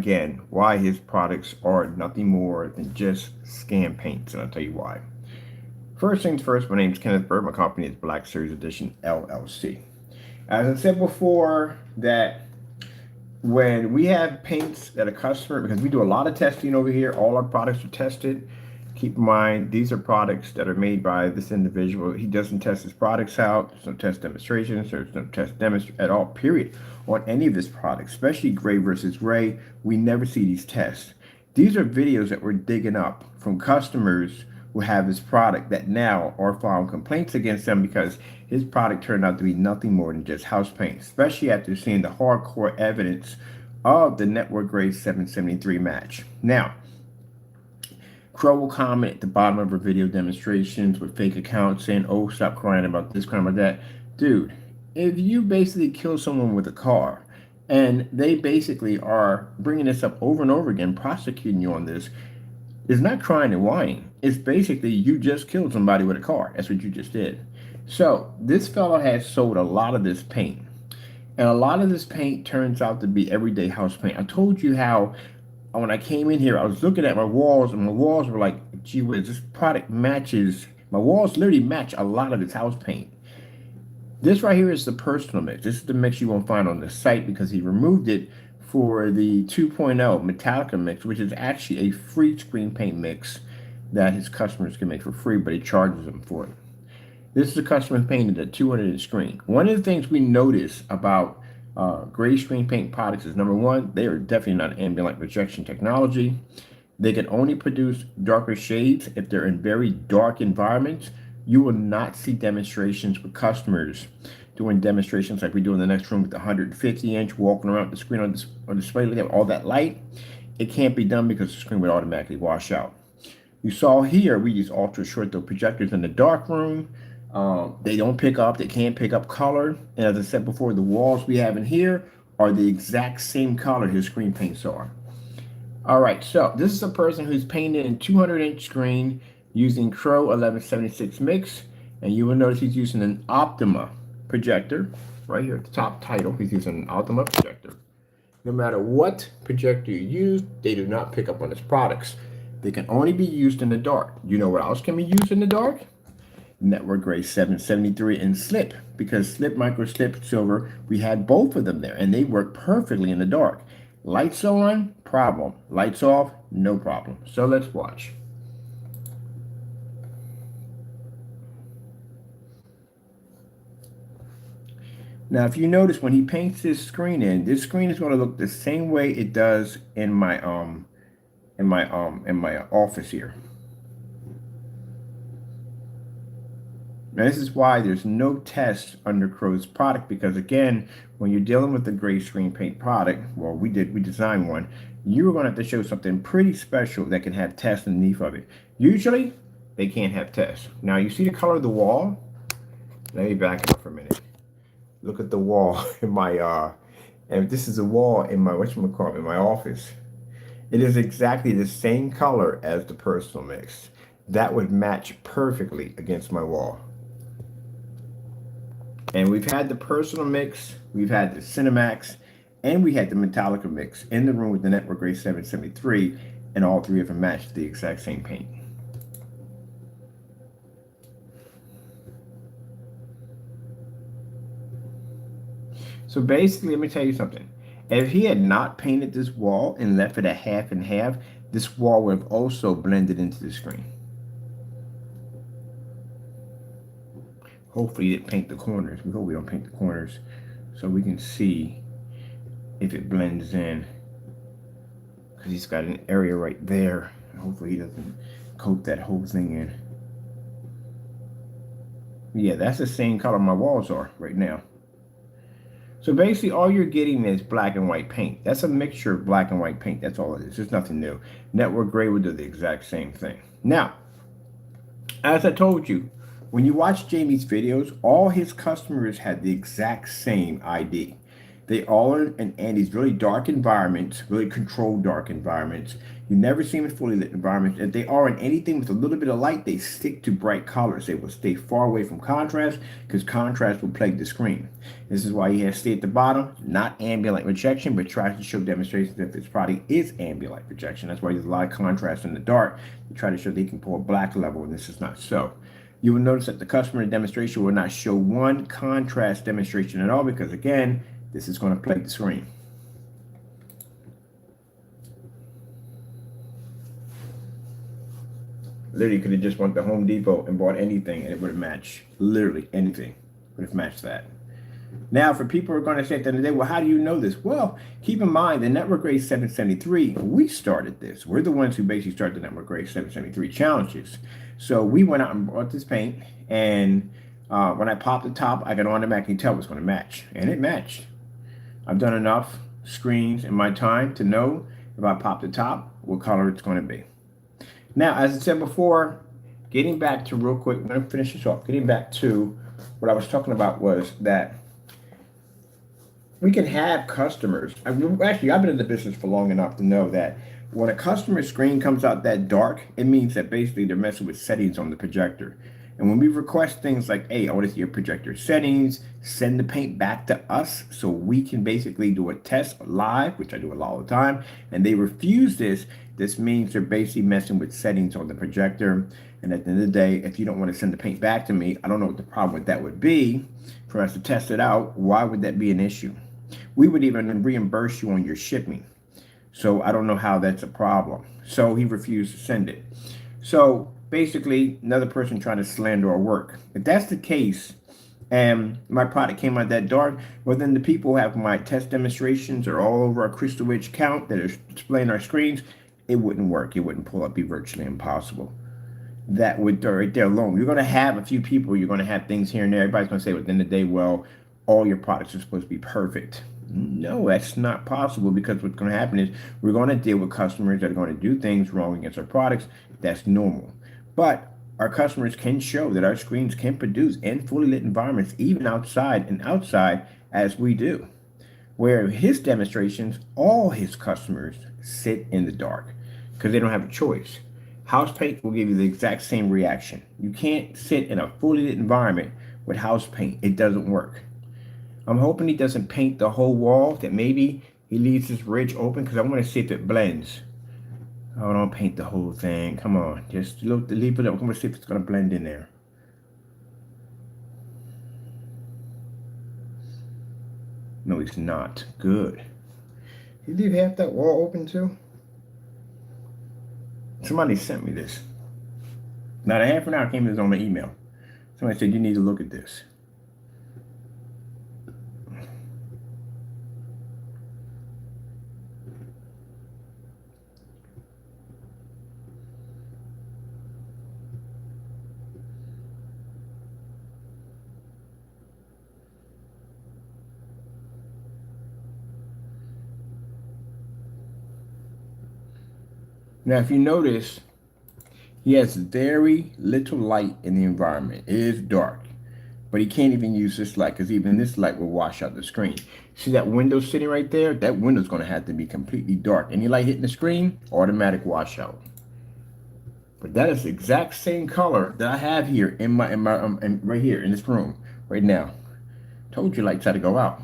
again, why his products are nothing more than just scam paints, and I'll tell you why. First things first, my name is Kenneth Bird. My company is Black Series Edition LLC. As I said before, that when we have paints that a customer, because we do a lot of testing over here, all our products are tested. Keep in mind, these are products that are made by this individual. He doesn't test his products out. There's no test demonstrations. There's no test at all, period, on any of his products, especially gray versus gray. We never see these tests. These are videos that we're digging up from customers who have his product that now are filing complaints against them because his product turned out to be nothing more than just house paint, especially after seeing the hardcore evidence of the Network Grade 773 match. Now, Crow will comment at the bottom of her video demonstrations with fake accounts saying, oh, stop crying about this, crying about that. Dude, if you basically kill someone with a car and they basically are bringing this up over and over again, prosecuting you on this, it's not crying and whining. It's basically you just killed somebody with a car. That's what you just did. So this fellow has sold a lot of this paint. And a lot of this paint turns out to be everyday house paint. I told you how when I came in here, I was looking at my walls, and my walls were like, gee whiz, this product matches. My walls literally match a lot of its house paint. This right here is the personal mix. This is the mix you won't find on the site because he removed it for the 2.0 Metallica mix, which is actually a free screen paint mix that his customers can make for free, but he charges them for it. This is a customer painted a 200-inch screen. One of the things we notice about gray screen paint products is, number one, they are definitely not ambient light projection technology. They can only produce darker shades if they're in very dark environments. You will not see demonstrations with customers doing demonstrations like we do in the next room with the 150-inch, walking around the screen on display with all that light. It can't be done because the screen would automatically wash out. You saw here, we use ultra short throw projectors in the dark room. They don't pick up, they can't pick up color. And as I said before, the walls we have in here are the exact same color his screen paints are. All right, so this is a person who's painted in 200-inch screen using CROW1176 mix. And you will notice he's using an Optima projector. Right here at the top title, he's using an Optima projector. No matter what projector you use, they do not pick up on his products. They can only be used in the dark. You know what else can be used in the dark? Network Grade 773 and slip, because slip, micro slip, silver, we had both of them there and they work perfectly in the dark. Lights on, problem. Lights off, no problem. So let's watch. Now, if you notice when he paints this screen in, this screen is going to look the same way it does in my office here. Now, this is why there's no test under Crow's product, because again, when you're dealing with the gray screen paint product, well, we designed one, you're going to have to show something pretty special that can have tests underneath of it. Usually, they can't have tests. Now, you see the color of the wall? Let me back up for a minute. Look at the wall in my, and this is a wall in my, whatchamacallit, in my office. It is exactly the same color as the personal mix. That would match perfectly against my wall. And we've had the personal mix, we've had the Cinemax, and we had the Metallica mix in the room with the Network Grade 773, and all three of them matched the exact same paint. So basically, let me tell you something. If he had not painted this wall and left it a half and half, this wall would have also blended into the screen. Hopefully he didn't paint the corners. We hope we don't paint the corners so we can see if it blends in. Because he's got an area right there. And hopefully he doesn't coat that whole thing in. Yeah, that's the same color my walls are right now. So basically all you're getting is black and white paint. That's a mixture of black and white paint. That's all it is. There's nothing new. Network Gray will do the exact same thing. Now, as I told you, when you watch Jamie's videos, all his customers had the exact same ID. They all are in these really dark environments, really controlled dark environments. You never see them in fully lit environments. If they are in anything with a little bit of light, they stick to bright colors. They will stay far away from contrast because contrast will plague the screen. This is why he has stay at the bottom, not ambient light rejection, but tries to show demonstrations that this product is ambient light rejection. That's why there's a lot of contrast in the dark. They try to show they can pull a black level, and this is not so. You will notice that the customer demonstration will not show one contrast demonstration at all because, again, this is going to plague the screen. Literally could have just went to Home Depot and bought anything and it would have matched. Literally anything would have matched that. Now, for people who are going to say at the end of the day, well, how do you know this? Well, keep in mind, the Network Grade 773, we started this. We're the ones who basically started the Network Grade 773 challenges. So we went out and bought this paint, and when I popped the top, I could automatically tell it was going to match, and it matched. I've done enough screens in my time to know if I pop the top, what color it's going to be. Now, as I said before, getting back to real quick, I'm going to finish this off. Getting back to what I was talking about was that we can have customers. Actually, I've been in the business for long enough to know that when a customer's screen comes out that dark, it means that basically they're messing with settings on the projector. And when we request things like, hey, I want to see your projector settings, send the paint back to us so we can basically do a test live, which I do a lot of the time, and they refuse this, this means they're basically messing with settings on the projector. And at the end of the day, if you don't want to send the paint back to me, I don't know what the problem with that would be. For us to test it out, why would that be an issue? We would even reimburse you on your shipping. So I don't know how that's a problem. So he refused to send it. So basically, another person trying to slander our work. If that's the case, and my product came out that dark, well, then the people who have my test demonstrations are all over our Crystal Ridge account that are displaying our screens. It wouldn't work. It wouldn't pull up. Be virtually impossible. That would, right there alone, you're going to have a few people, you're going to have things here and there. Everybody's going to say at the end of the day, well, all your products are supposed to be perfect. No, that's not possible, because what's going to happen is we're going to deal with customers that are going to do things wrong against our products. That's normal. But our customers can show that our screens can produce in fully lit environments, even outside and outside, as we do. Where his demonstrations, all his customers sit in the dark because they don't have a choice. House paint will give you the exact same reaction. You can't sit in a fully lit environment with house paint. It doesn't work. I'm hoping he doesn't paint the whole wall, that maybe he leaves this ridge open, because I want to see if it blends. Oh, don't paint the whole thing. Come on. Just leave it up. I'm going to see if it's going to blend in there. No, he's not. Good. Did you leave half that wall open too? Somebody sent me this. Not a half an hour came this on my email. Somebody said, you need to look at this. Now, if you notice, he has very little light in the environment. It is dark, but he can't even use this light, because even this light will wash out the screen. See that window sitting right there? That window's going to have to be completely dark. Any light hitting the screen, automatic washout. But that is the exact same color that I have here in my right here in this room right now. Told you lights had to go out.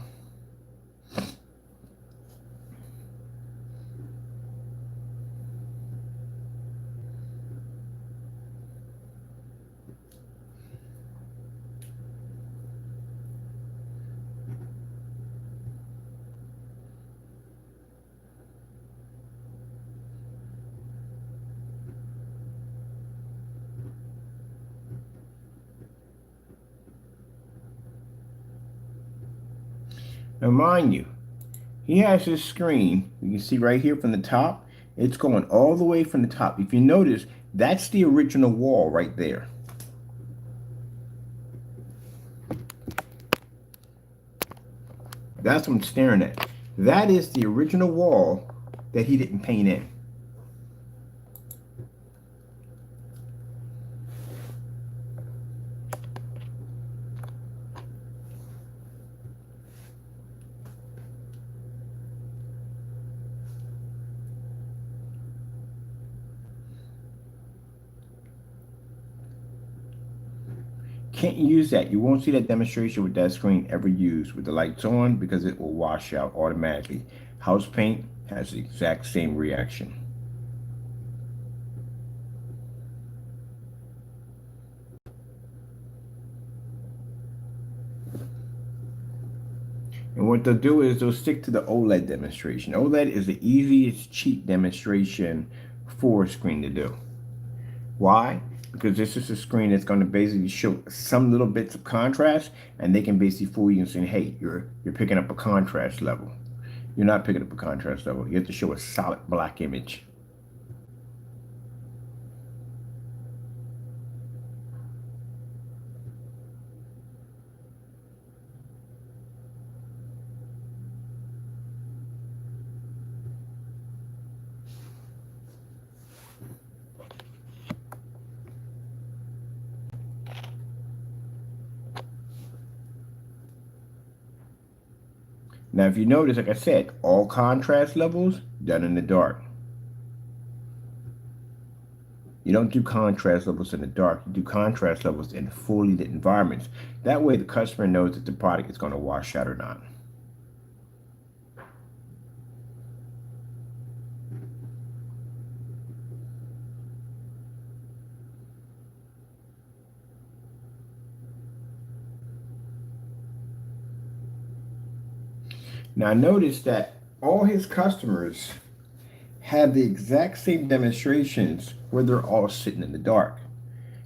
Now, mind you, he has his screen. You can see right here from the top. It's going all the way from the top. If you notice, that's the original wall right there. That's what I'm staring at. That is the original wall that he didn't paint in. Can't use that. You won't see that demonstration with that screen ever used with the lights on because it will wash out automatically. House paint has the exact same reaction. And what they'll do is they'll stick to the OLED demonstration. OLED is the easiest cheap demonstration for a screen to do. Why? Because this is a screen that's going to basically show some little bits of contrast, and they can basically fool you and say, hey, you're picking up a contrast level. You're not picking up a contrast level. You have to show a solid black image. Now, if you notice, like I said, all contrast levels done in the dark. You don't do contrast levels in the dark. You do contrast levels in fully lit environments. That way the customer knows that the product is going to wash out or not. Now notice that all his customers have the exact same demonstrations where they're all sitting in the dark.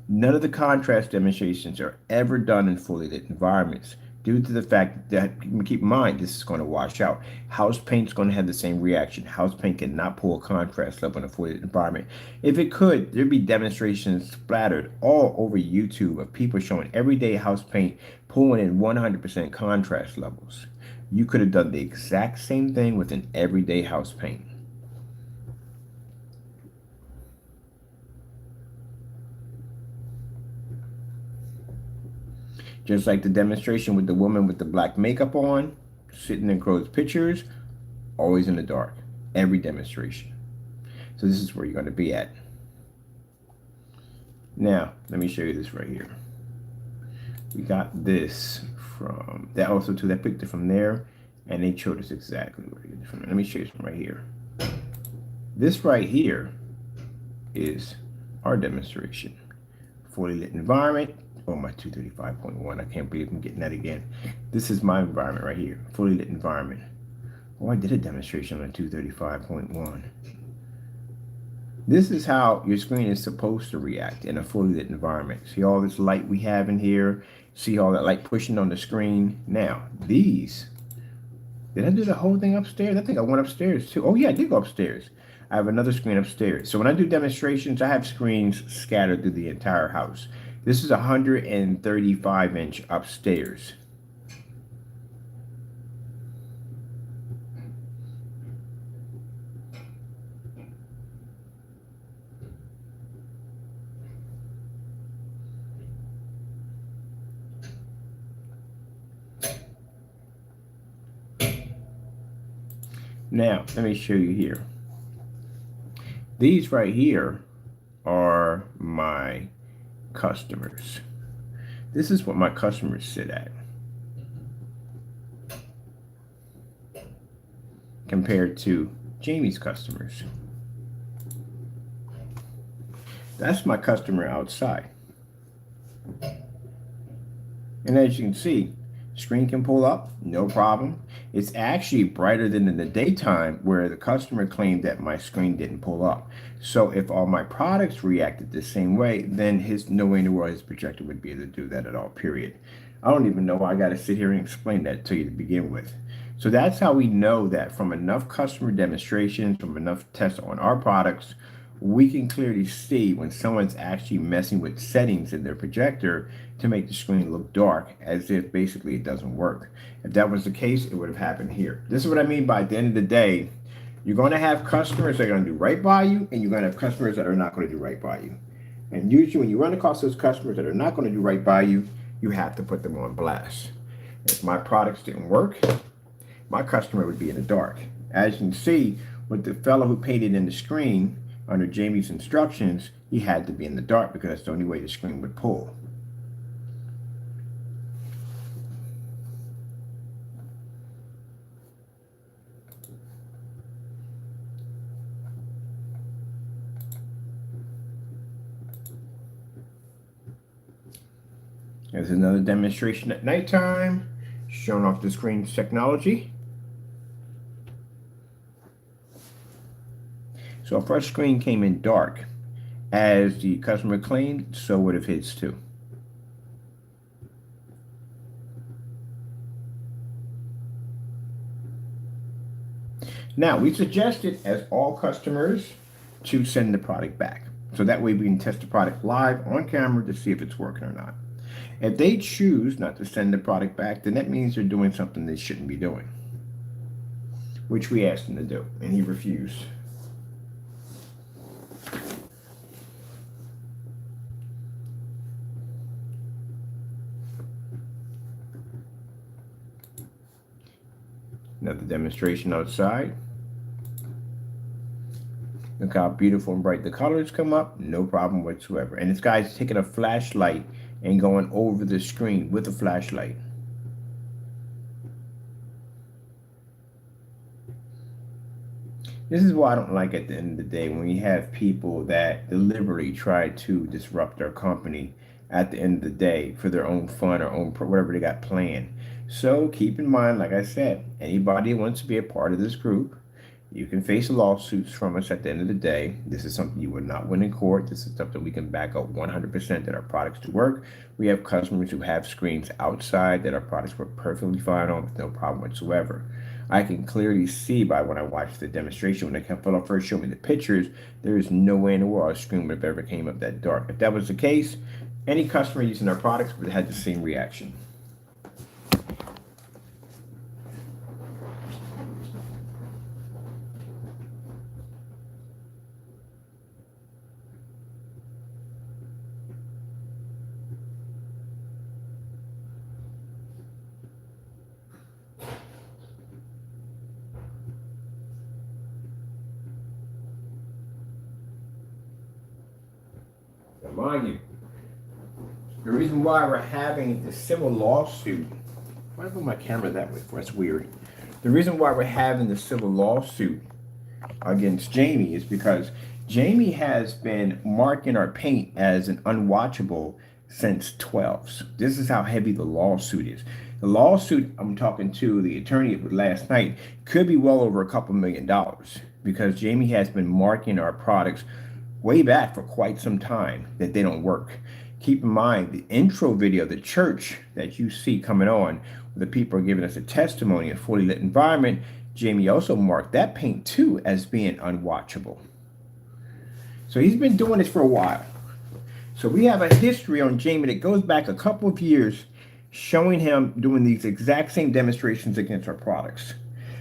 None of the contrast demonstrations are ever done in fully lit environments due to the fact that, keep in mind, this is going to wash out. House paint's going to have the same reaction. House paint cannot pull a contrast level in a fully lit environment. If it could, there'd be demonstrations splattered all over YouTube of people showing everyday house paint pulling in 100% contrast levels. You could have done the exact same thing with an everyday house paint. Just like the demonstration with the woman with the black makeup on, sitting in Crow's pictures, always in the dark. Every demonstration. So this is where you're going to be at. Now, let me show you this right here. We got this from, that also too, that picked it from there, and they showed us exactly where to get it from. Let me show you some right here. This right here is our demonstration. Fully lit environment. Oh, my 235.1. I can't believe I'm getting that again. This is my environment right here. Fully lit environment. Oh, I did a demonstration on 235.1. This is how your screen is supposed to react in a fully lit environment. See all this light we have in here? See all that light pushing on the screen? Now, these, did I do the whole thing upstairs? I think I went upstairs too. Oh yeah, I did go upstairs. I have another screen upstairs. So when I do demonstrations, I have screens scattered through the entire house. This is 135-inch upstairs. Now, let me show you here. These right here are my customers. This is what my customers sit at compared to Jamie's customers. That's my customer outside. And as you can see, screen can pull up, no problem. It's actually brighter than in the daytime where the customer claimed that my screen didn't pull up. So if all my products reacted the same way, then no way in the world his projector would be able to do that at all, period. I don't even know why I got to sit here and explain that to you to begin with. So that's how we know that from enough customer demonstrations, from enough tests on our products, we can clearly see when someone's actually messing with settings in their projector to make the screen look dark, as if basically it doesn't work. If that was the case, it would have happened here. This is what I mean by, at the end of the day, you're going to have customers that are going to do right by you, and you're going to have customers that are not going to do right by you. And usually when you run across those customers that are not going to do right by you, you have to put them on blast. If my products didn't work, my customer would be in the dark. As you can see, with the fellow who painted in the screen, under Jamie's instructions, he had to be in the dark because that's the only way the screen would pull. There's another demonstration at nighttime, showing off the screen's technology. So if our screen came in dark, as the customer claimed, so would have his too. Now, we suggested, as all customers, to send the product back. So that way we can test the product live on camera to see if it's working or not. If they choose not to send the product back, then that means they're doing something they shouldn't be doing, which we asked him to do, and he refused. Another demonstration outside. Look how beautiful and bright the colors come up. No problem whatsoever. And this guy's taking a flashlight and going over the screen with a flashlight. This is what I don't like at the end of the day, when we have people that deliberately try to disrupt our company at the end of the day for their own fun or own whatever they got planned. So keep in mind, like I said, anybody who wants to be a part of this group, you can face lawsuits from us at the end of the day. This is something you would not win in court. This is stuff that we can back up 100% that our products do work. We have customers who have screens outside that our products work perfectly fine on with no problem whatsoever. I can clearly see by when I watched the demonstration, when they first showed me the pictures, there is no way in the world a screen would have ever came up that dark. If that was the case, any customer using our products would have had the same reaction. Now, mind you, the reason why we're having the civil lawsuit, why did I move my camera that way for? That's weird. The reason why we're having the civil lawsuit against Jamie is because Jamie has been marking our paint as an unwatchable since 12s. This is how heavy the lawsuit is. The lawsuit, I'm talking to the attorney last night, could be well over a couple $1 million because Jamie has been marking our products way back for quite some time that they don't work. Keep in mind, the intro video, the church that you see coming on, where the people are giving us a testimony in a fully lit environment, Jamie also marked that paint too as being unwatchable. So he's been doing this for a while. So we have a history on Jamie that goes back a couple of years showing him doing these exact same demonstrations against our products.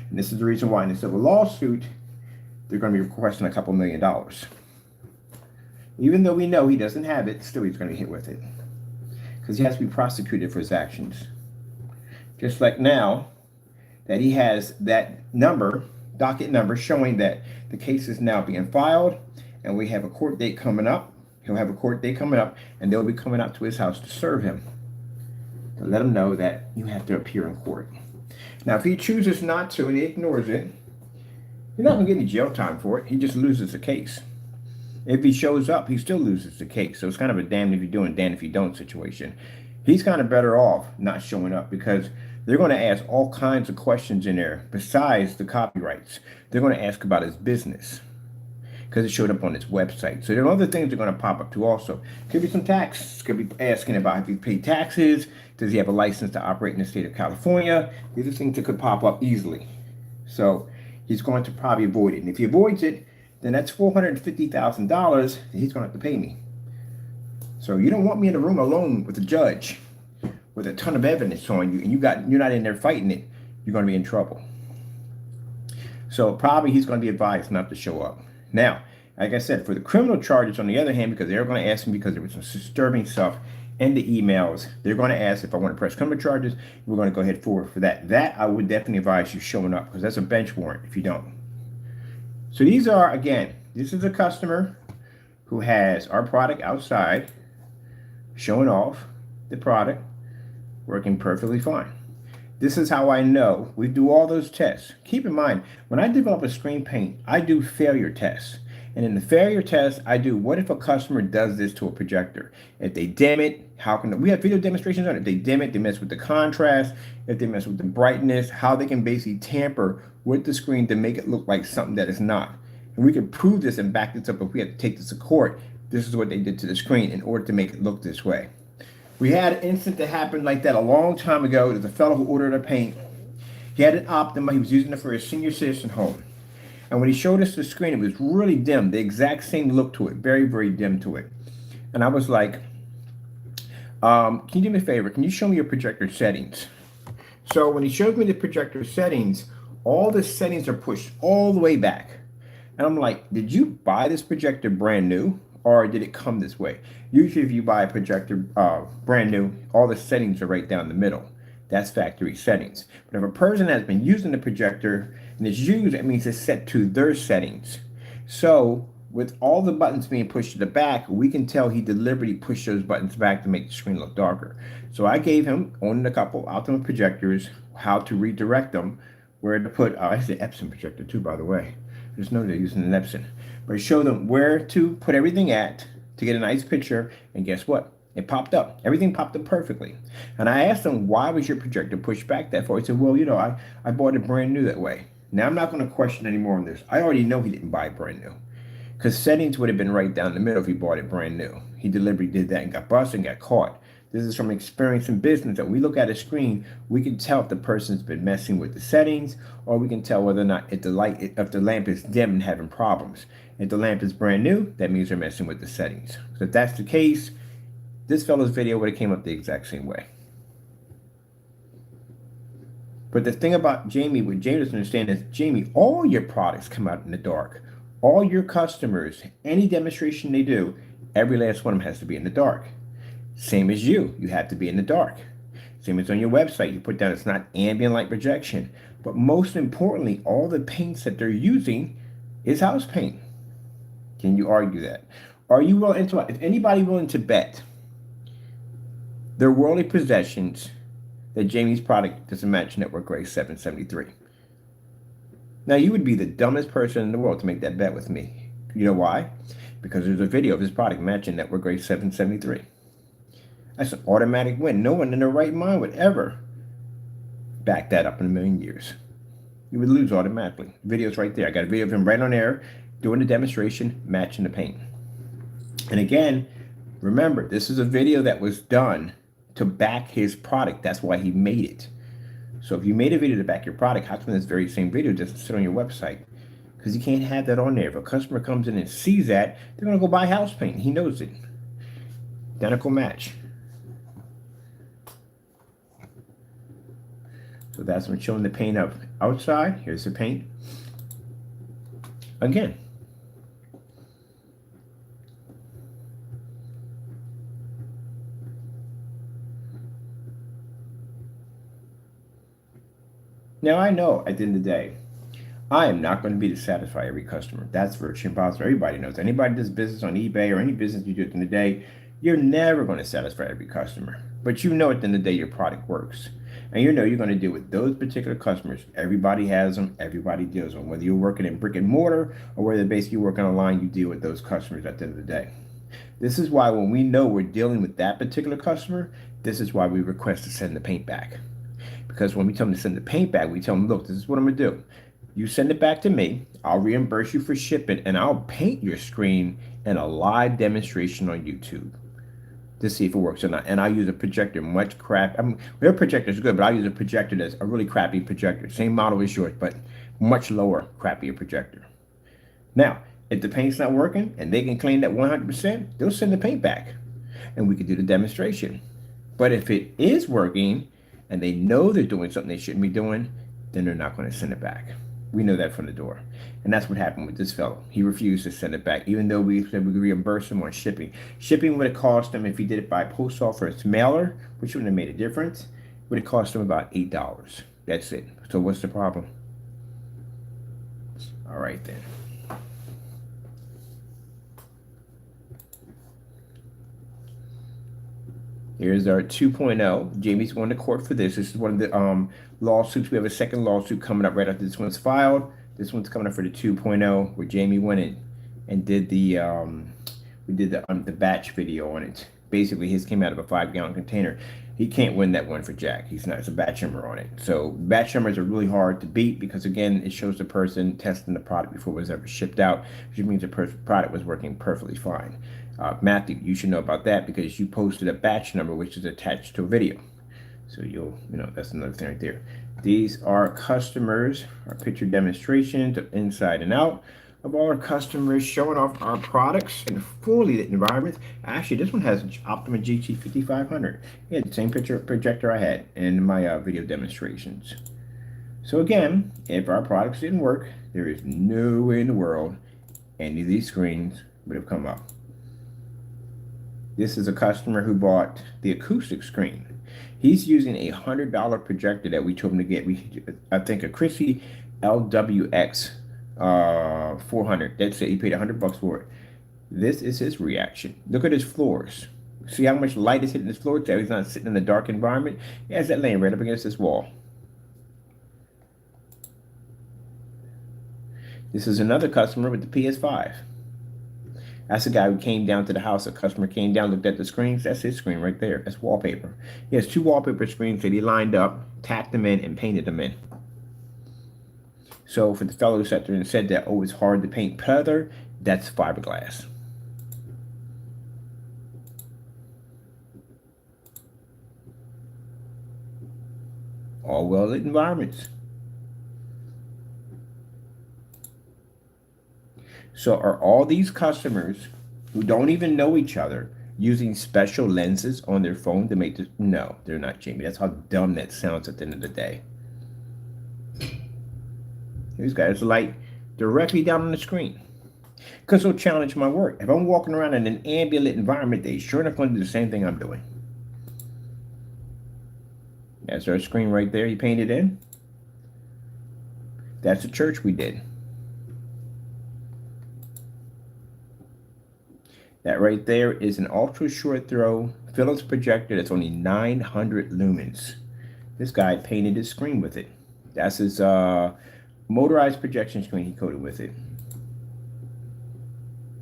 And this is the reason why in the civil lawsuit, they're going to be requesting a couple $1 million. Even though we know he doesn't have it, still he's going to be hit with it. Because he has to be prosecuted for his actions. Just like now that he has that number, docket number, showing that the case is now being filed and we have a court date coming up. He'll have a court date coming up and they'll be coming out to his house to serve him. To let him know that you have to appear in court. Now, if he chooses not to and he ignores it, he's not going to get any jail time for it. He just loses the case. If he shows up, he still loses the case. So it's kind of a damned if you do and damned if you don't situation. He's kind of better off not showing up because they're going to ask all kinds of questions in there besides the copyrights. They're going to ask about his business because it showed up on his website. So there are other things that are going to pop up too also. Could be some tax. Could be asking about if he paid taxes. Does he have a license to operate in the state of California? These are things that could pop up easily. So he's going to probably avoid it. And if he avoids it, then that's $450,000 that he's going to have to pay me. So you don't want me in a room alone with a judge with a ton of evidence on you and you're not in there fighting it. You're going to be in trouble. So probably he's going to be advised not to show up. Now, like I said, for the criminal charges, on the other hand, because they're going to ask him because there was some disturbing stuff in the emails, they're going to ask if I want to press criminal charges. We're going to go ahead forward for that. That I would definitely advise you showing up because that's a bench warrant if you don't. So these are, again, this is a customer who has our product outside, showing off the product, working perfectly fine. This is how I know. We do all those tests. Keep in mind, when I develop a screen paint, I do failure tests. And in the failure test, I do, what if a customer does this to a projector? If they dim it, how can we have video demonstrations on it? If they dim it, they mess with the contrast, if they mess with the brightness, how they can basically tamper with the screen to make it look like something that is not. And we can prove this and back this up if we have to take this to court. This is what they did to the screen in order to make it look this way. We had an incident that happened like that a long time ago. There's a fellow who ordered a paint. He had an Optima. He was using it for his senior citizen home. And when he showed us the screen, it was really dim, the exact same look to it, very, very dim to it. And I was like, can you do me a favor? Can you show me your projector settings? So when he showed me the projector settings, all the settings are pushed all the way back. And I'm like, did you buy this projector brand new, or did it come this way? Usually if you buy a projector brand new, all the settings are right down the middle. That's factory settings. But if a person has been using the projector and it's used, that means it's set to their settings. So with all the buttons being pushed to the back, we can tell he deliberately pushed those buttons back to make the screen look darker. So I gave him, owning a couple Optima projectors, how to redirect them, where to put, I said Epson projector too, by the way. I just know they're using an Epson. But show them where to put everything at to get a nice picture, and guess what? It popped up. Everything popped up perfectly. And I asked him, why was your projector pushed back that far? He said, well, you know, I bought it brand new that way. Now, I'm not going to question anymore on this. I already know he didn't buy it brand new, because settings would have been right down the middle if he bought it brand new. He deliberately did that and got busted and got caught. This is from experience in business, that we look at a screen, we can tell if the person's been messing with the settings, or we can tell whether or not if the lamp is dim and having problems. If the lamp is brand new, that means they're messing with the settings. So if that's the case, this fellow's video would have came up the exact same way. But the thing about Jamie, what Jamie doesn't understand is, Jamie, all your products come out in the dark. All your customers, any demonstration they do, every last one of them has to be in the dark. Same as you have to be in the dark. Same as on your website, you put down it's not ambient light projection. But most importantly, all the paints that they're using is house paint. Can you argue that? Are you willing to, if anybody willing to bet their worldly possessions that Jamie's product doesn't match Network Gray 773? Now, you would be the dumbest person in the world to make that bet with me. You know why? Because there's a video of his product matching Network Gray 773. That's an automatic win. No one in their right mind would ever back that up in a million years. You would lose automatically. The video's right there. I got a video of him right on air doing the demonstration, matching the paint. And again, remember, this is a video that was done to back his product. That's why he made it. So if you made a video to back your product, how come this very same video doesn't sit on your website? Because you can't have that on there. If a customer comes in and sees that, they're going to go buy house paint. He knows it. Identical match. So that's when showing the paint up outside. Here's the paint. Again. Now, I know at the end of the day, I am not going to be to satisfy every customer. That's virtually impossible. Everybody knows. Anybody does business on eBay or any business you do at the end of the day, you're never going to satisfy every customer. But you know at the end of the day your product works. And you know you're going to deal with those particular customers. Everybody has them. Everybody deals with them. Whether you're working in brick and mortar or whether basically you're working online, you deal with those customers at the end of the day. This is why when we know we're dealing with that particular customer, this is why we request to send the paint back. Because when we tell them to send the paint back, we tell them, look, this is what I'm going to do. You send it back to me. I'll reimburse you for shipping, and I'll paint your screen in a live demonstration on YouTube to see if it works or not. And I use a projector, much crap. I mean, their projector is good, but I use a projector that's a really crappy projector. Same model as yours, but much lower, crappier projector. Now, if the paint's not working and they can claim that 100%, they'll send the paint back, and we can do the demonstration. But if it is working and they know they're doing something they shouldn't be doing, then they're not going to send it back. We know that from the door. And that's what happened with this fellow. He refused to send it back, even though we said we could reimburse him on shipping. Shipping would have cost him, if he did it by post office mailer, which wouldn't have made a difference, would have cost him about $8. That's it. So what's the problem? All right, then. Here's our 2.0. Jamie's going to court for this. This is one of the lawsuits. We have a second lawsuit coming up right after this one's filed. This one's coming up for the 2.0 where Jamie went and and did the batch video on it. Basically, his came out of a 5-gallon container. He can't win that one for Jack. He's not. It's a batch number on it. So batch numbers are really hard to beat because again, it shows the person testing the product before it was ever shipped out, which means the product was working perfectly fine. Matthew, you should know about that because you posted a batch number which is attached to a video. So that's another thing right there. These are customers, our picture demonstrations of inside and out of all our customers showing off our products in a fully lit environment. Actually, this one has Optima GT 5500. Yeah, the same projector I had in my video demonstrations. So again, if our products didn't work, there is no way in the world any of these screens would have come up. This is a customer who bought the acoustic screen. He's using a $100 projector that we told him to get. I think a Chrissy LWX 400. That's it. He paid $100 for it. This is his reaction. Look at his floors. See how much light is hitting his floor? So he's not sitting in a dark environment. He has that laying right up against this wall. This is another customer with the PS5. That's the guy who came down to the house. A customer came down, looked at the screens. That's his screen right there. That's wallpaper. He has 2 wallpaper screens that he lined up, tacked them in, and painted them in. So for the fellow who sat there and said that, oh, it's hard to paint pleather, that's fiberglass. All well-lit environments. So are all these customers who don't even know each other using special lenses on their phone to make this? No, they're not, Jamie. That's how dumb that sounds at the end of the day. These guys light directly down on the screen. Because they'll challenge my work. If I'm walking around in an ambient environment, they sure enough going to do the same thing I'm doing. That's our screen right there he painted in. That's the church we did. That right there is an ultra short throw Philips projector that's only 900 lumens. This guy painted his screen with it. That's his motorized projection screen he coated with it.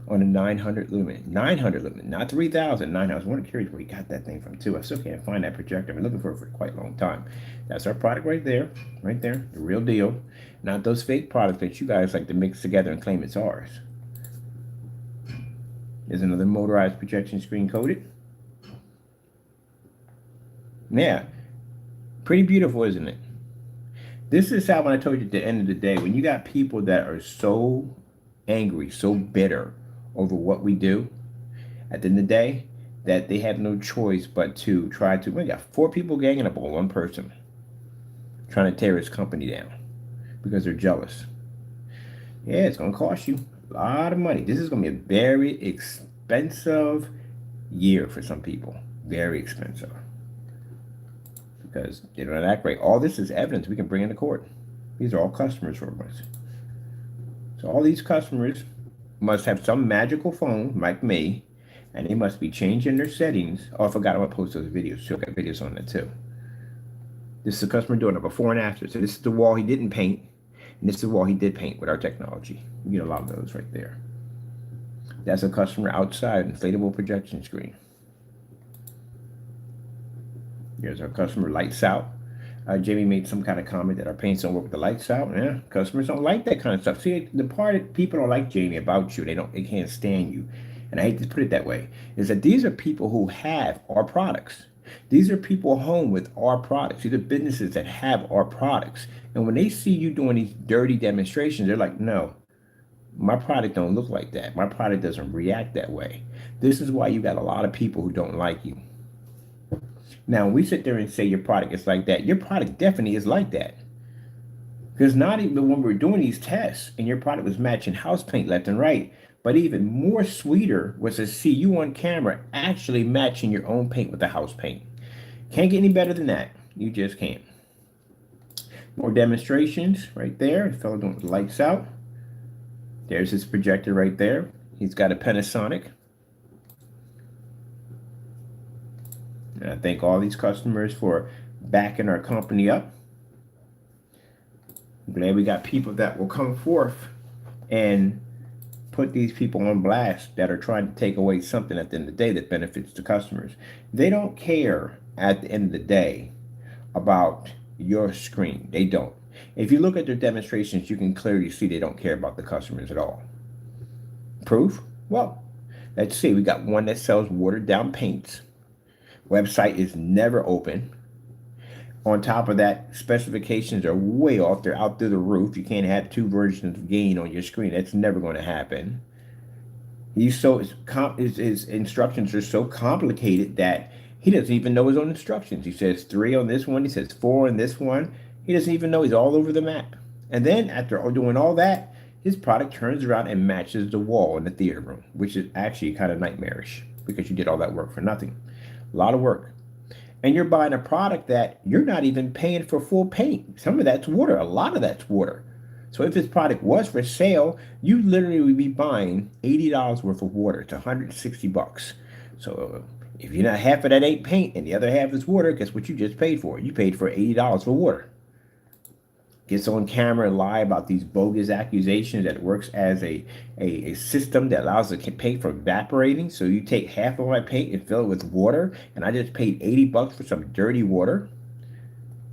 On a 900 lumen. 900 lumen, not 3,000, 900. I was wondering curious where he got that thing from too. I still can't find that projector. I've been looking for it for quite a long time. That's our product right there. Right there. The real deal. Not those fake products that you guys like to mix together and claim it's ours. There's another motorized projection screen coated. Yeah. Pretty beautiful, isn't it? This is how, when I told you at the end of the day, when you got people that are so angry, so bitter over what we do, at the end of the day, that they have no choice but to try to, we got 4 people ganging up on one person, trying to tear his company down because they're jealous. Yeah, it's going to cost you a lot of money. This is going to be a very expensive year for some people. Very expensive. Because they don't act right. All this is evidence we can bring into court. These are all customers for us. So all these customers must have some magical phone like me, and they must be changing their settings. Oh, I forgot I want to post those videos. So I got videos on that too. This is a customer doing a before and after. So this is the wall he didn't paint, and this is the wall he did paint with our technology. You get a lot of those right there. That's a customer outside, inflatable projection screen. Here's our customer lights out. Jamie made some kind of comment that our paints don't work with the lights out. Yeah, customers don't like that kind of stuff. See, the part that people don't like, Jamie, about you, they can't stand you. And I hate to put it that way, is that these are people who have our products. These are people home with our products. These are businesses that have our products. And when they see you doing these dirty demonstrations, they're like, no, my product don't look like that. My product doesn't react that way. This is why you got a lot of people who don't like you. Now, we sit there and say your product is like that. Your product definitely is like that. Because not even when we're doing these tests and your product was matching house paint left and right, but even more sweeter was to see you on camera actually matching your own paint with the house paint. Can't get any better than that. You just can't. More demonstrations right there. The fellow doing the lights out. There's his projector right there. He's got a Panasonic. And I thank all these customers for backing our company up. I'm glad we got people that will come forth and put these people on blast that are trying to take away something at the end of the day that benefits the customers. They don't care at the end of the day about your screen. They don't. If you look at their demonstrations, you can clearly see they don't care about the customers at all. Proof? Well, let's see. We got one that sells watered down paints. Website is never open. On top of that, specifications are way off. They're out through the roof. You can't have two versions of gain on your screen. That's never going to happen. His instructions are so complicated that he doesn't even know his own instructions. He says 3 on this one. He says 4 on this one. He doesn't even know. He's all over the map. And then after doing all that, his product turns around and matches the wall in the theater room, which is actually kind of nightmarish because you did all that work for nothing. A lot of work. And you're buying a product that you're not even paying for full paint. Some of that's water. A lot of that's water. So if this product was for sale, you literally would be buying $80 worth of water. It's $160. So if you're not half of that ain't paint and the other half is water, guess what you just paid for? You paid for $80 for water. Gets on camera and lie about these bogus accusations that it works as a system that allows the paint from evaporating. So you take half of my paint and fill it with water, and I just paid $80 for some dirty water?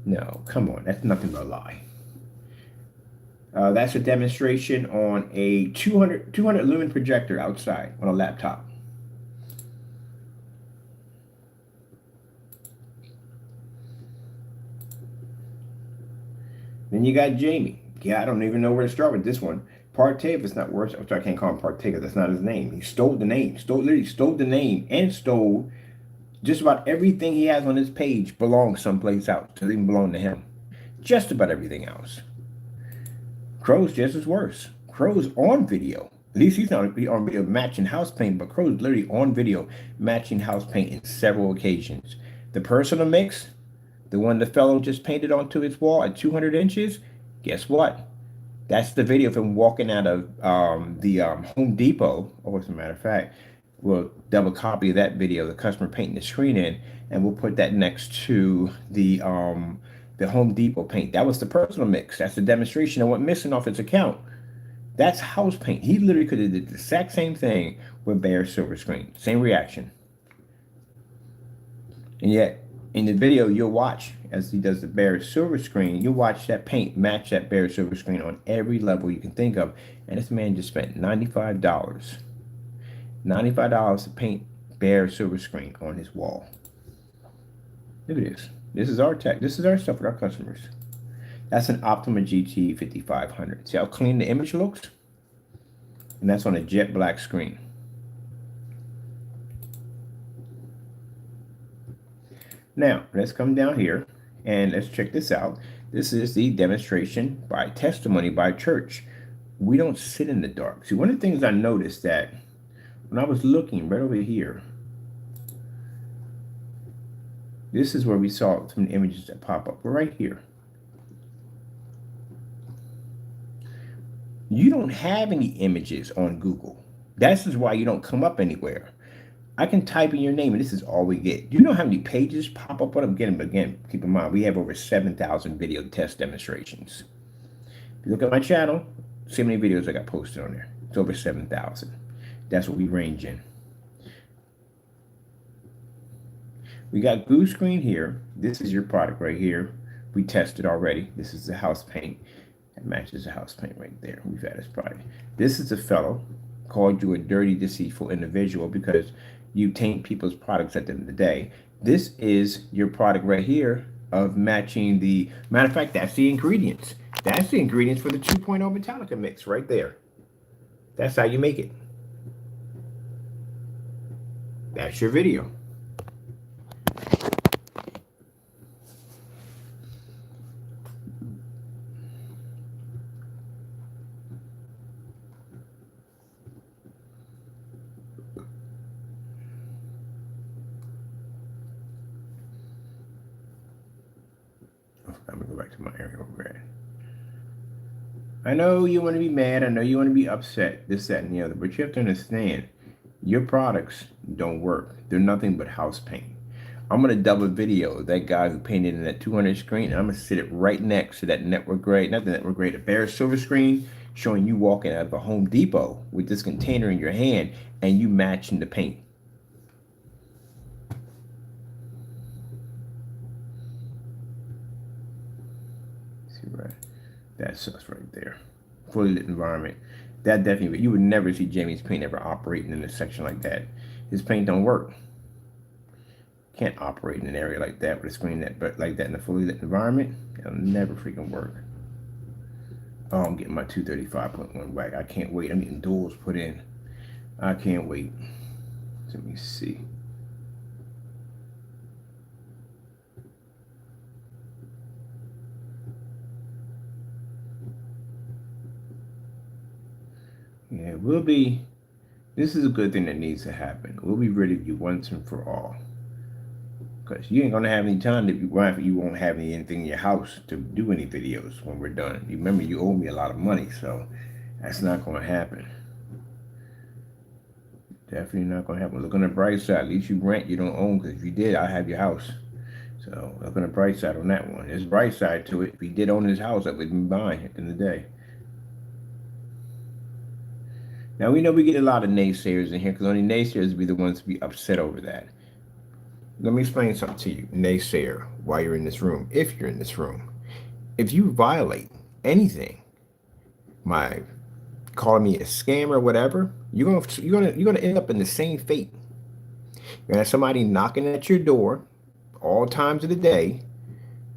No, come on, that's nothing but a lie. That's a demonstration on a 200 lumen projector outside on a laptop. Then you got Jamie. Yeah, I don't even know where to start with this one. Partey, if it's not worse, I'm sorry, I can't call him Partey because that's not his name. He stole the name. Literally stole the name and stole just about everything he has on his page belongs someplace else. Doesn't even belong to him. Just about everything else. Crow's just as worse. Crow's on video. At least he's not on video matching house paint, but Crow's literally on video matching house paint in several occasions. The personal mix, the one the fellow just painted onto his wall at 200 inches, guess what? That's the video of him walking out of the Home Depot. Or as a matter of fact, we'll double copy that video, the customer painting the screen in, and we'll put that next to the Home Depot paint. That was the personal mix. That's the demonstration of what missing off his account. That's house paint. He literally could have did the exact same thing with Bear Silver Screen. Same reaction. And yet, in the video, you'll watch as he does the Bear Silver Screen, you'll watch that paint match that Bear Silver Screen on every level you can think of. And this man just spent $95. $95 to paint Bear Silver Screen on his wall. Look at this. This is our tech. This is our stuff with our customers. That's an Optima GT 5500. See how clean the image looks? And that's on a jet black screen. Now, let's come down here and let's check this out. This is the demonstration by testimony by church. We don't sit in the dark. See, one of the things I noticed that when I was looking right over here, this is where we saw some images that pop up right here. You don't have any images on Google. This is why you don't come up anywhere. I can type in your name and this is all we get. Do you know how many pages pop up on them? Again, keep in mind, we have over 7,000 video test demonstrations. If you look at my channel, see how many videos I got posted on there. It's over 7,000. That's what we range in. We got glue screen here. This is your product right here. We tested already. This is the house paint. It matches the house paint right there. We've had this product. This is a fellow called you a dirty, deceitful individual because you taint people's products at the end of the day. This is your product right here of matching the, matter of fact, that's the ingredients. That's the ingredients for the 2.0 Metallica mix right there. That's how you make it. That's your video. I'm gonna go back to my area over there. I know you want to be mad. I know you want to be upset, this, that, and the other, but you have to understand your products don't work. They're nothing but house paint. I'm gonna double video that guy who painted in that 200 screen, and I'm gonna sit it right next to that network grade, not the network grade, the Bear Silver Screen, showing you walking out of a Home Depot with this container in your hand and you matching the paint. See right, that's us right there. Fully lit environment. That definitely, you would never see Jamie's paint ever operating in a section like that. His paint don't work. Can't operate in an area like that with a screen but like that in a fully lit environment. It'll never freaking work. Oh, I'm getting my 235.1 whack. I can't wait. I'm getting duals put in. I can't wait. Let me see. Yeah, we'll be. This is a good thing that needs to happen. We'll be rid of you once and for all. Because you ain't gonna have any time to be right. You won't have anything in your house to do any videos when we're done. You remember you owe me a lot of money, so that's not gonna happen. Definitely not gonna happen. Look on the bright side. At least you rent, you don't own. Because if you did, I have your house. So look on the bright side on that one. There's a bright side to it. If he did own his house, I would be buying at the end of the day. Now we know we get a lot of naysayers in here because only naysayers be the ones to be upset over that. Let me explain something to you, naysayer, while you're in this room, if you're in this room. If you violate anything, my calling me a scammer or whatever, you're gonna end up in the same fate. You're gonna have somebody knocking at your door all times of the day,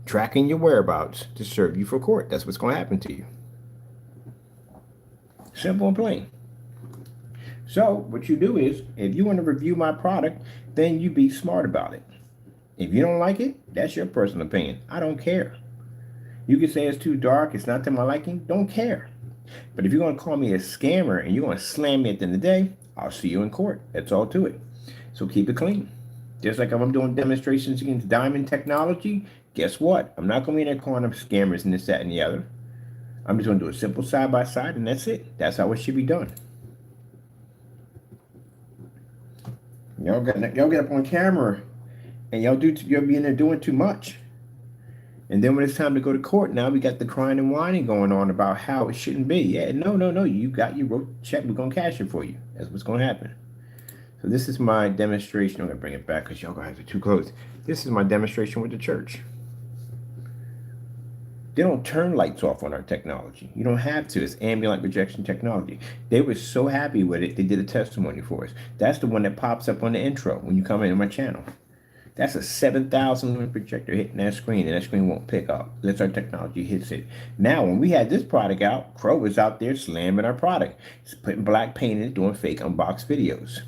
tracking your whereabouts to serve you for court. That's what's gonna happen to you. Simple and plain. So what you do is, if you want to review my product, then you be smart about it. If you don't like it, that's your personal opinion. I don't care. You can say it's too dark, it's not to my liking, don't care. But if you're going to call me a scammer and you're going to slam me at the end of the day, I'll see you in court. That's all to it. So keep it clean. Just like if I'm doing demonstrations against diamond technology, guess what? I'm not going to be in there calling them scammers and this, that, and the other. I'm just going to do a simple side-by-side, and that's it. That's how it should be done. Y'all get up on camera and y'all be in there doing too much. And then when it's time to go to court, now we got the crying and whining going on about how it shouldn't be. Yeah, no. You got your wrote check, we're gonna cash it for you. That's what's gonna happen. So this is my demonstration. I'm gonna bring it back because y'all guys are too close. This is my demonstration with the church. They don't turn lights off on our technology. You don't have to. It's ambient light projection technology. They were so happy with it, they did a testimony for us. That's the one that pops up on the intro when you come into my channel. That's a 7,000 lumen projector hitting that screen, and that screen won't pick up unless our technology hits it. Now, when we had this product out, Crow was out there slamming our product. He's putting black paint in it, doing fake unboxed videos.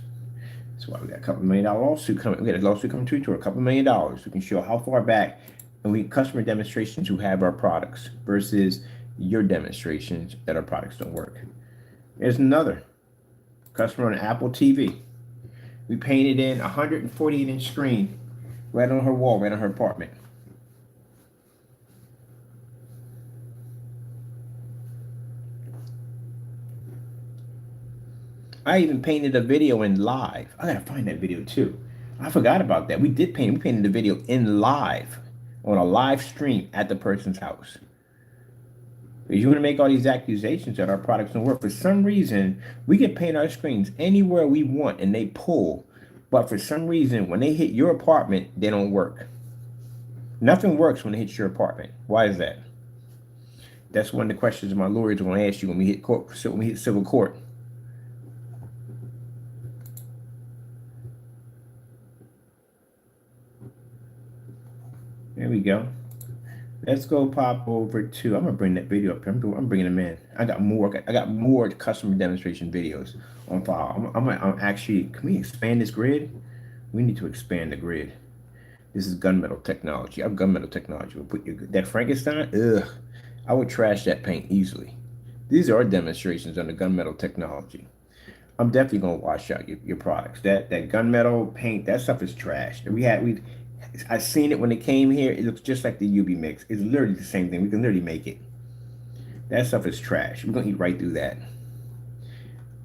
That's why we got a $2 million lawsuit coming. We got a lawsuit coming to a $2 million. We can show how far back. And we customer demonstrations who have our products versus your demonstrations that our products don't work. There's another customer on Apple TV. We painted in a 148-inch screen right on her wall, right on her apartment. I even painted a video in live. I gotta find that video too. I forgot about that. We painted the video in live. On a live stream at the person's house. Because you want to make all these accusations that our products don't work. For some reason, we can paint our screens anywhere we want and they pull. But for some reason, when they hit your apartment, they don't work. Nothing works when it hits your apartment. Why is that? That's one of the questions my lawyers are going to ask you when we hit court, when we hit civil court. There we go. Let's go pop over to. I'm gonna bring that video up. I'm bringing them in. I got more customer demonstration videos on file. I'm actually. Can we expand this grid? We need to expand the grid. This is gunmetal technology. I have gunmetal technology. We'll put that Frankenstein. Ugh, I would trash that paint easily. These are our demonstrations on the gunmetal technology. I'm definitely gonna wash out your products. That gunmetal paint. That stuff is trash. I seen it when it came here. It looks just like the UV mix. It's literally the same thing. We can literally make it. That stuff is trash. We're going to eat right through that.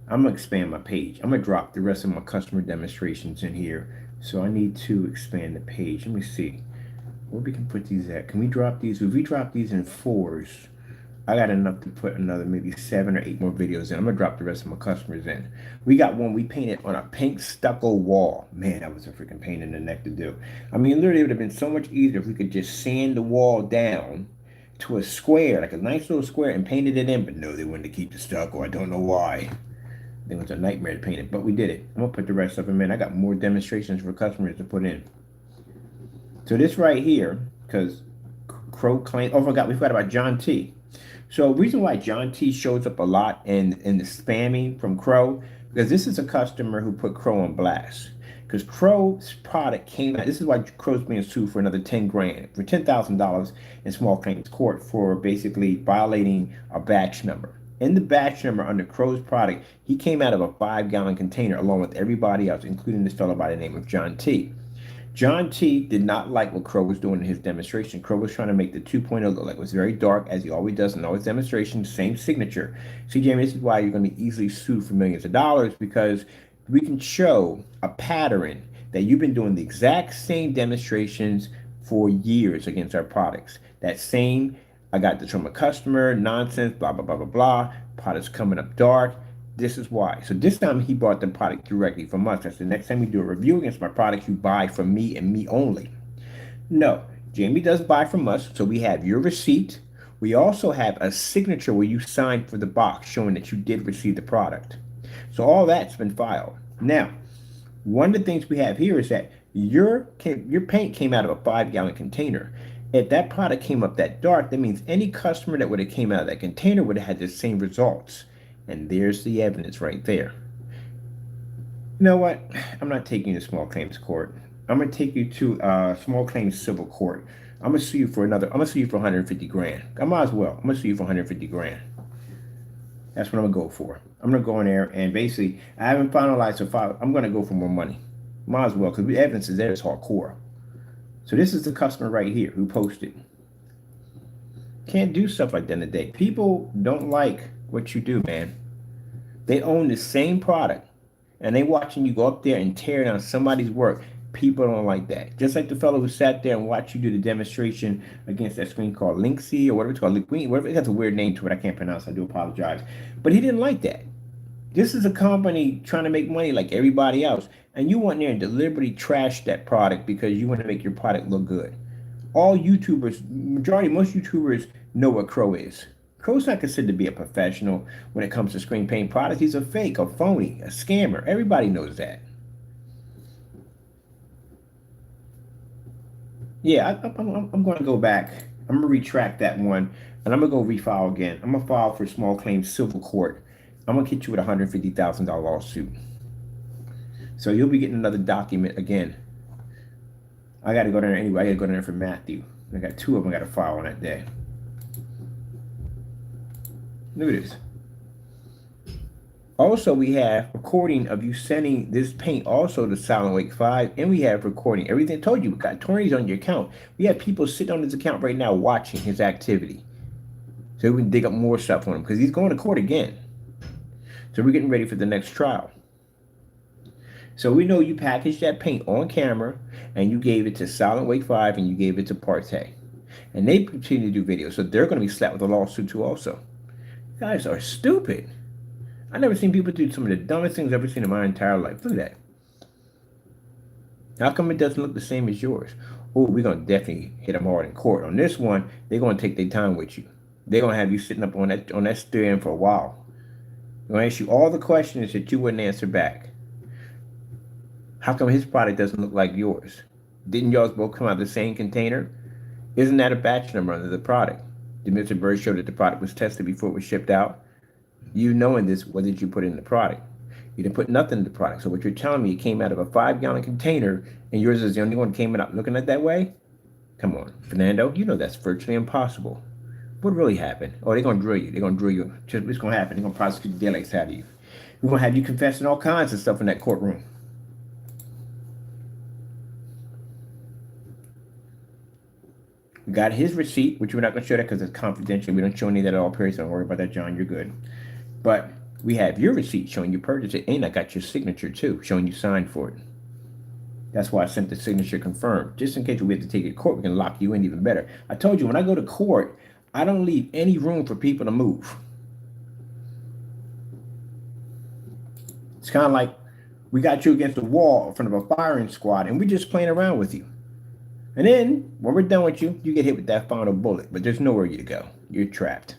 I'm going to expand my page. I'm going to drop the rest of my customer demonstrations in here. So I need to expand the page. Let me see where we can put these at. Can we drop these? If we drop these in 4s, I got enough to put another maybe 7 or 8 more videos in. I'm gonna drop the rest of my customers in. We got one we painted on a pink stucco wall. Man, that was a freaking pain in the neck to do. I mean, literally, it would have been so much easier if we could just sand the wall down to a square, like a nice little square, and painted it in. But no, they wanted to keep the stucco. I don't know why. It was a nightmare to paint it, but we did it. I'm gonna put the rest of them in. I got more demonstrations for customers to put in. So this right here, because Crow claim. Oh, we forgot about John T. So reason why John T shows up a lot in the spamming from Crow, because this is a customer who put Crow on blast. Because Crow's product came out. This is why Crow's being sued for another 10 grand, for $10,000 in small claims court for basically violating a batch number. In the batch number under Crow's product, he came out of a 5-gallon container along with everybody else, including this fellow by the name of John T. John T did not like what Crow was doing in his demonstration. Crow was trying to make the 2.0 look like it was very dark, as he always does in all his demonstrations, same signature. See, Jamie, this is why you're going to be easily sued for millions of dollars, because we can show a pattern that you've been doing the exact same demonstrations for years against our products. That same, I got this from a customer, nonsense, blah, blah, blah, blah, blah, products coming up dark. This is why. So this time he bought the product directly from us. That's the next time we do a review against my products, you buy from me and me only. No, Jamie does buy from us. So we have your receipt. We also have a signature where you signed for the box showing that you did receive the product. So all that's been filed. Now, one of the things we have here is that your paint came out of a 5-gallon container. If that product came up that dark, that means any customer that would have came out of that container would have had the same results. And there's the evidence right there. You know what? I'm not taking you to small claims court. I'm gonna take you to small claims civil court. I'm gonna sue you for 150 grand. I might as well. I'm gonna sue you for 150 grand. That's what I'm gonna go for. I'm gonna go in there and basically, I haven't finalized the file. I'm gonna go for more money. Might as well, because the evidence is there. It's hardcore. So this is the customer right here who posted. Can't do stuff like that in the day. People don't like what you do, man. They own the same product and they watching you go up there and tear down somebody's work. People don't like that. Just like the fellow who sat there and watched you do the demonstration against that screen called Linksy or whatever it's called, whatever, it has a weird name to it. I can't pronounce. I do apologize. But he didn't like that. This is a company trying to make money like everybody else, and you went there and deliberately trashed that product because you want to make your product look good. All YouTubers, most YouTubers know what Crow is. Crow's not considered to be a professional when it comes to screen paint products. He's a fake, a phony, a scammer. Everybody knows that. Yeah, I'm going to go back. I'm going to retract that one, and I'm going to go refile again. I'm going to file for small claims civil court. I'm going to get you with a $150,000 lawsuit. So you'll be getting another document again. I got to go there anyway. I got to go there for Matthew. I got 2 of them I got to file on that day. Look at this. Also, we have recording of you sending this paint also to Silent Wake 5, and we have recording. Everything I told you, we got attorneys on your account. We have people sitting on his account right now watching his activity. So we can dig up more stuff on him because he's going to court again. So we're getting ready for the next trial. So we know you packaged that paint on camera and you gave it to Silent Wake 5 and you gave it to Partey. And they continue to do videos. So they're going to be slapped with a lawsuit too also. You guys are stupid. I've never seen people do some of the dumbest things I've ever seen in my entire life. Look at that. How come it doesn't look the same as yours? Oh, we're going to definitely hit them hard in court. On this one, they're going to take their time with you. They're going to have you sitting up on that stand for a while. They're going to ask you all the questions that you wouldn't answer back. How come his product doesn't look like yours? Didn't yours both come out of the same container? Isn't that a batch number under the product? Did Mr. Bird show that the product was tested before it was shipped out? You knowing this, what did you put in the product? You didn't put nothing in the product. So what you're telling me, it came out of a 5-gallon container and yours is the only one that came out looking at that way? Come on, Fernando, you know that's virtually impossible. What really happened? Oh, they're going to drill you. They're going to drill you. What's going to happen? They're going to prosecute the daylights out of you. We're going to have you confessing all kinds of stuff in that courtroom. We got his receipt, which we're not going to show that because it's confidential. We don't show any of that at all, period. So don't worry about that, John. You're good. But we have your receipt showing you purchased it, and I got your signature too, showing you signed for it. That's why I sent the signature confirmed. Just in case we have to take it to court, we can lock you in even better. I told you, when I go to court, I don't leave any room for people to move. It's kind of like we got you against the wall in front of a firing squad and we're just playing around with you. And then when we're done with you, you get hit with that final bullet, but there's nowhere you to go. You're trapped.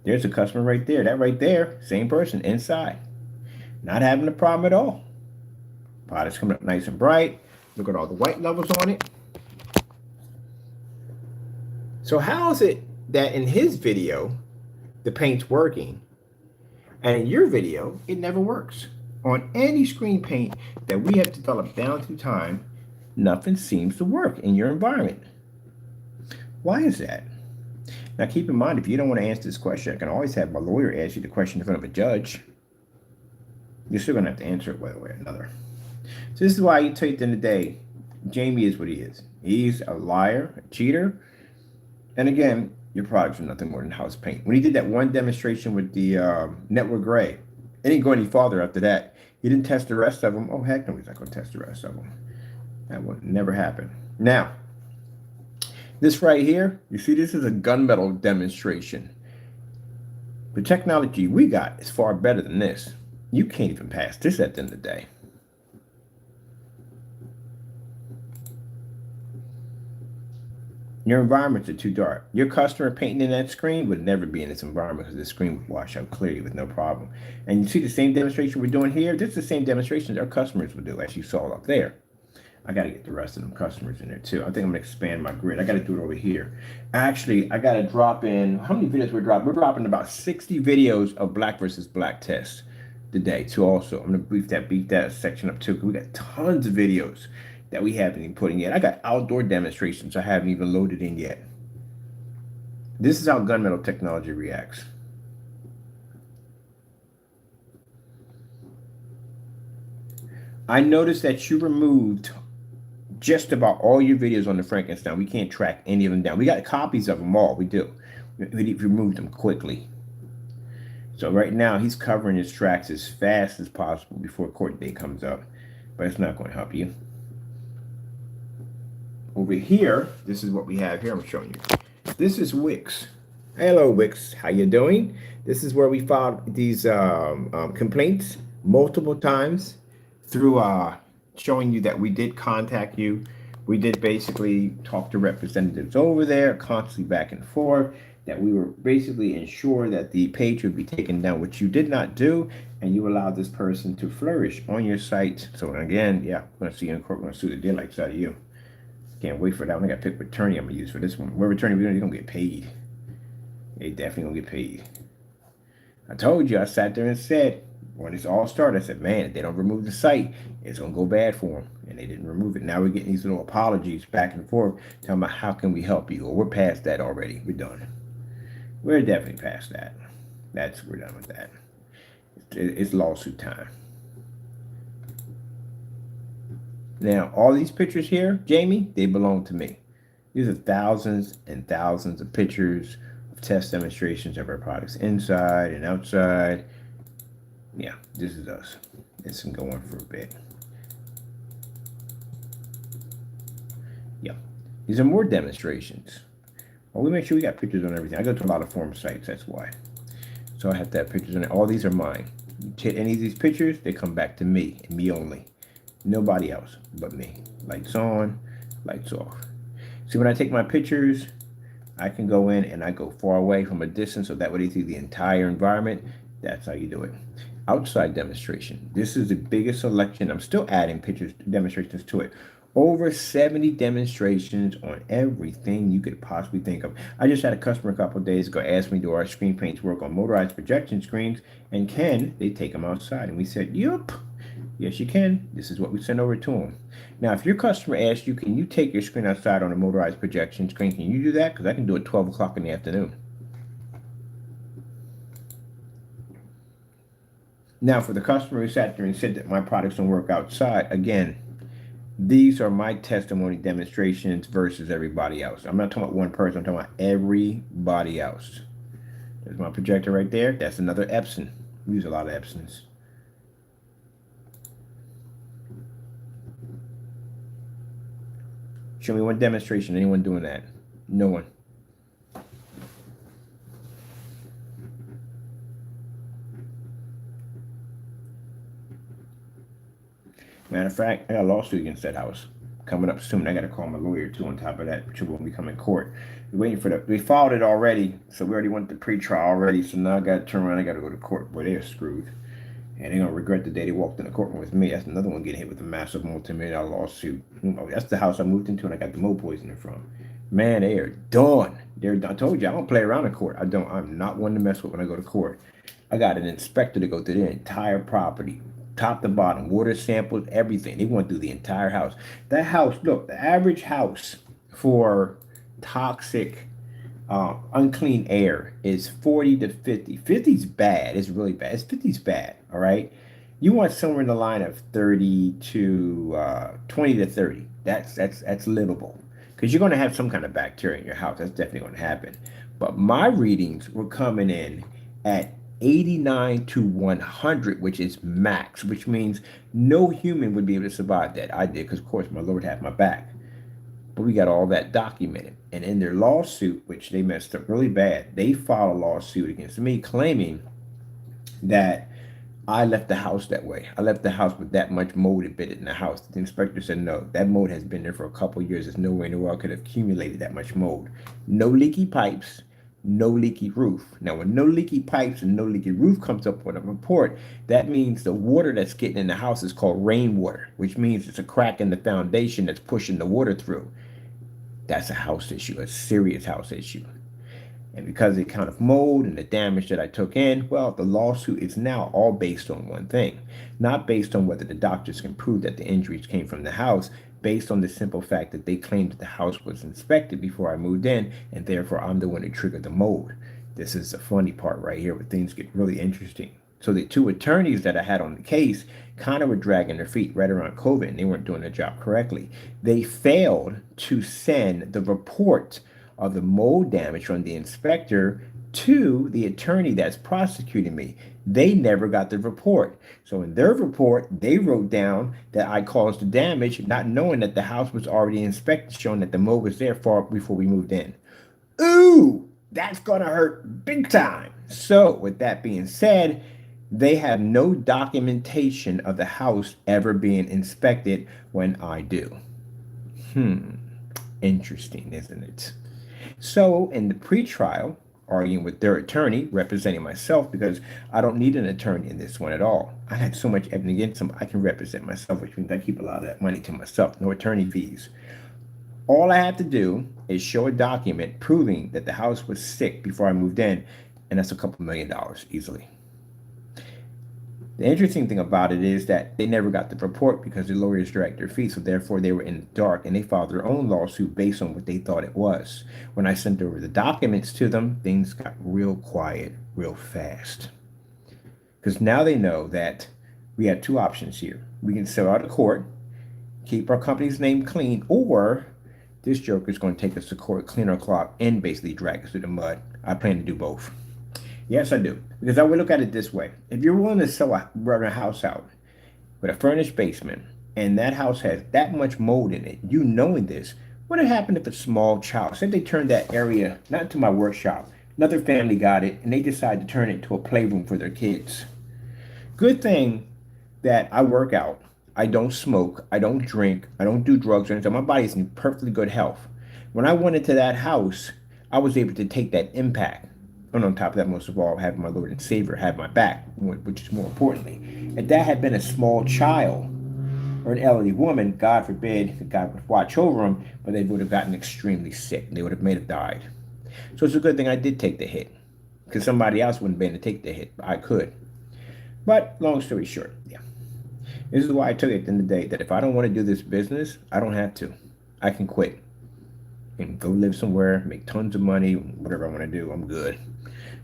There's a customer right there. That right there, same person inside. Not having a problem at all. Product's coming up nice and bright. Look at all the white levels on it. So how is it that in his video, the paint's working, and in your video, it never works? On any screen paint that we have developed down through time, nothing seems to work in your environment. Why is that? Now keep in mind, if you don't want to answer this question, I can always have my lawyer ask you the question in front of a judge. You're still going to have to answer it one way or another. So this is why you tell you at the end of the day, Jamie is what he is. He's a liar, a cheater. And again, your products are nothing more than house paint. When he did that one demonstration with the network gray, it didn't go any farther after that. He didn't test the rest of them. Oh, heck no, he's not going to test the rest of them. That would never happen. Now, this right here, you see, this is a gunmetal demonstration. The technology we got is far better than this. You can't even pass this at the end of the day. Your environments are too dark. Your customer painting in that screen would never be in this environment because the screen would wash out clearly with no problem. And you see the same demonstration we're doing here? This is the same demonstration our customers would do, as you saw up there. I got to get the rest of them customers in there too. I think I'm going to expand my grid. I got to do it over here. Actually, I got to drop in, how many videos we're dropping? We're dropping about 60 videos of black versus black tests today too also. I'm going to beef that section up too, because we got tons of videos that we haven't even put in yet. I got outdoor demonstrations I haven't even loaded in yet. This is how gunmetal technology reacts. I noticed that you removed just about all your videos on the Frankenstein. We can't track any of them down. We got copies of them all. We do. We removed them quickly. So right now he's covering his tracks as fast as possible before court date comes up. But it's not going to help you. Over here, this is what we have here. I'm showing you. This is Wix. Hello, Wix. How you doing? This is where we filed these complaints multiple times through showing you that we did contact you. We did basically talk to representatives over there, constantly back and forth, that we were basically ensure that the page would be taken down, which you did not do, and you allowed this person to flourish on your site. So again, yeah, we're going to see you in court. We're going to sue the daylights out of you. Can't wait for that one. I got to pick what attorney I'm going to use for this one. Whatever attorney we're going to get paid. They definitely going to get paid. I told you, I sat there and said, when this all started, I said, man, if they don't remove the site, it's going to go bad for them. And they didn't remove it. Now we're getting these little apologies back and forth, talking about how can we help you? Or we're past that already. We're done. We're definitely past that. We're done with that. It's lawsuit time. Now, all these pictures here, Jamie, they belong to me. These are thousands and thousands of pictures of test demonstrations of our products inside and outside. Yeah, this is us. It's been going for a bit. Yeah, these are more demonstrations. Well, we make sure we got pictures on everything. I go to a lot of forum sites, that's why. So I have to have pictures on it. All these are mine. You take any of these pictures, they come back to me, and me only. Nobody else but me. Lights on, lights off. See, when I take my pictures, I can go in and I go far away from a distance, so that way they see the entire environment. That's how you do it. Outside demonstration. This is the biggest selection. I'm still adding pictures, demonstrations to it. Over 70 demonstrations on everything you could possibly think of. I just had a customer a couple of days ago ask me, do our screen paints work on motorized projection screens? And can they take them outside? And we said, yup. Yes, you can. This is what we send over to them. Now, if your customer asks you, can you take your screen outside on a motorized projection screen? Can you do that? Because I can do it 12 o'clock in the afternoon. Now, for the customer who sat there and said that my products don't work outside, again, these are my testimony demonstrations versus everybody else. I'm not talking about one person. I'm talking about everybody else. There's my projector right there. That's another Epson. We use a lot of Epsons. Show me one demonstration. Anyone doing that? No one. Matter of fact, I got a lawsuit against that house coming up soon. I got to call my lawyer too on top of that, which will be coming in court. We're waiting for we filed it already, so we already went to pre-trial already, so now I got to turn around, I got to go to court. Boy, they're screwed. And they're going to regret the day they walked in the courtroom with me. That's another one getting hit with a massive multi-million-dollar lawsuit. That's the house I moved into and I got the mold poisoning from. Man, they are done. They're done. I told you, I don't play around in court. I'm not one to mess with when I go to court. I got an inspector to go through the entire property, top to bottom, water samples, everything. They went through the entire house. That house, look, the average house for toxic, unclean air is 40 to 50. 50 is bad. It's really bad. 50 is bad, all right? You want somewhere in the line of 30 to 20 to 30. That's livable because you're going to have some kind of bacteria in your house. That's definitely going to happen. But my readings were coming in at 89 to 100, which is max, which means no human would be able to survive that. I did because, of course, my Lord had my back. But we got all that documented. And in their lawsuit, which they messed up really bad, they filed a lawsuit against me claiming that I left the house that way. I left the house with that much mold embedded in the house. The inspector said, no, that mold has been there for a couple of years. There's no way in the world I could have accumulated that much mold. No leaky pipes, no leaky roof. Now, when no leaky pipes and no leaky roof comes up with a report, that means the water that's getting in the house is called rainwater, which means it's a crack in the foundation that's pushing the water through. That's a house issue, a serious house issue. And because of the kind of mold and the damage that I took in, well, the lawsuit is now all based on one thing. Not based on whether the doctors can prove that the injuries came from the house, based on the simple fact that they claimed that the house was inspected before I moved in, and therefore I'm the one who triggered the mold. This is the funny part right here where things get really interesting. So the two attorneys that I had on the case kind of were dragging their feet right around COVID, and they weren't doing their job correctly. They failed to send the report of the mold damage from the inspector to the attorney that's prosecuting me. They never got the report. So in their report, they wrote down that I caused the damage, not knowing that the house was already inspected, showing that the mold was there far before we moved in. Ooh, that's gonna hurt big time. So with that being said, they have no documentation of the house ever being inspected when I do. Interesting, isn't it? So in the pretrial, arguing with their attorney, representing myself, because I don't need an attorney in this one at all. I had so much evidence against them, I can represent myself, which means I keep a lot of that money to myself, no attorney fees. All I have to do is show a document proving that the house was sick before I moved in, and that's a couple $1 million easily. The interesting thing about it is that they never got the report because the lawyers dragged their feet, so therefore they were in the dark, and they filed their own lawsuit based on what they thought it was. When I sent over the documents to them, things got real quiet real fast. Because now they know that we have two options here. We can sell out of court, keep our company's name clean, or this joker is going to take us to court, clean our clock, and basically drag us through the mud. I plan to do both. Yes, I do. Because I would look at it this way. If you're willing to sell a house out with a furnished basement, and that house has that much mold in it, you knowing this, what would happen if a small child, say they turned that area, not into my workshop, another family got it, and they decided to turn it into a playroom for their kids? Good thing that I work out. I don't smoke. I don't drink. I don't do drugs or anything. My body's in perfectly good health. When I went into that house, I was able to take that impact. And on top of that, most of all, having my Lord and Savior have my back, which is more importantly. If that had been a small child or an elderly woman, God forbid, God would watch over them, but they would have gotten extremely sick. They would have may have died. So it's a good thing I did take the hit, because somebody else wouldn't be able to take the hit. I could. But long story short, yeah. This is why I took it at the end of the day, that if I don't want to do this business, I don't have to. I can quit and go live somewhere, make tons of money, whatever I want to do, I'm good.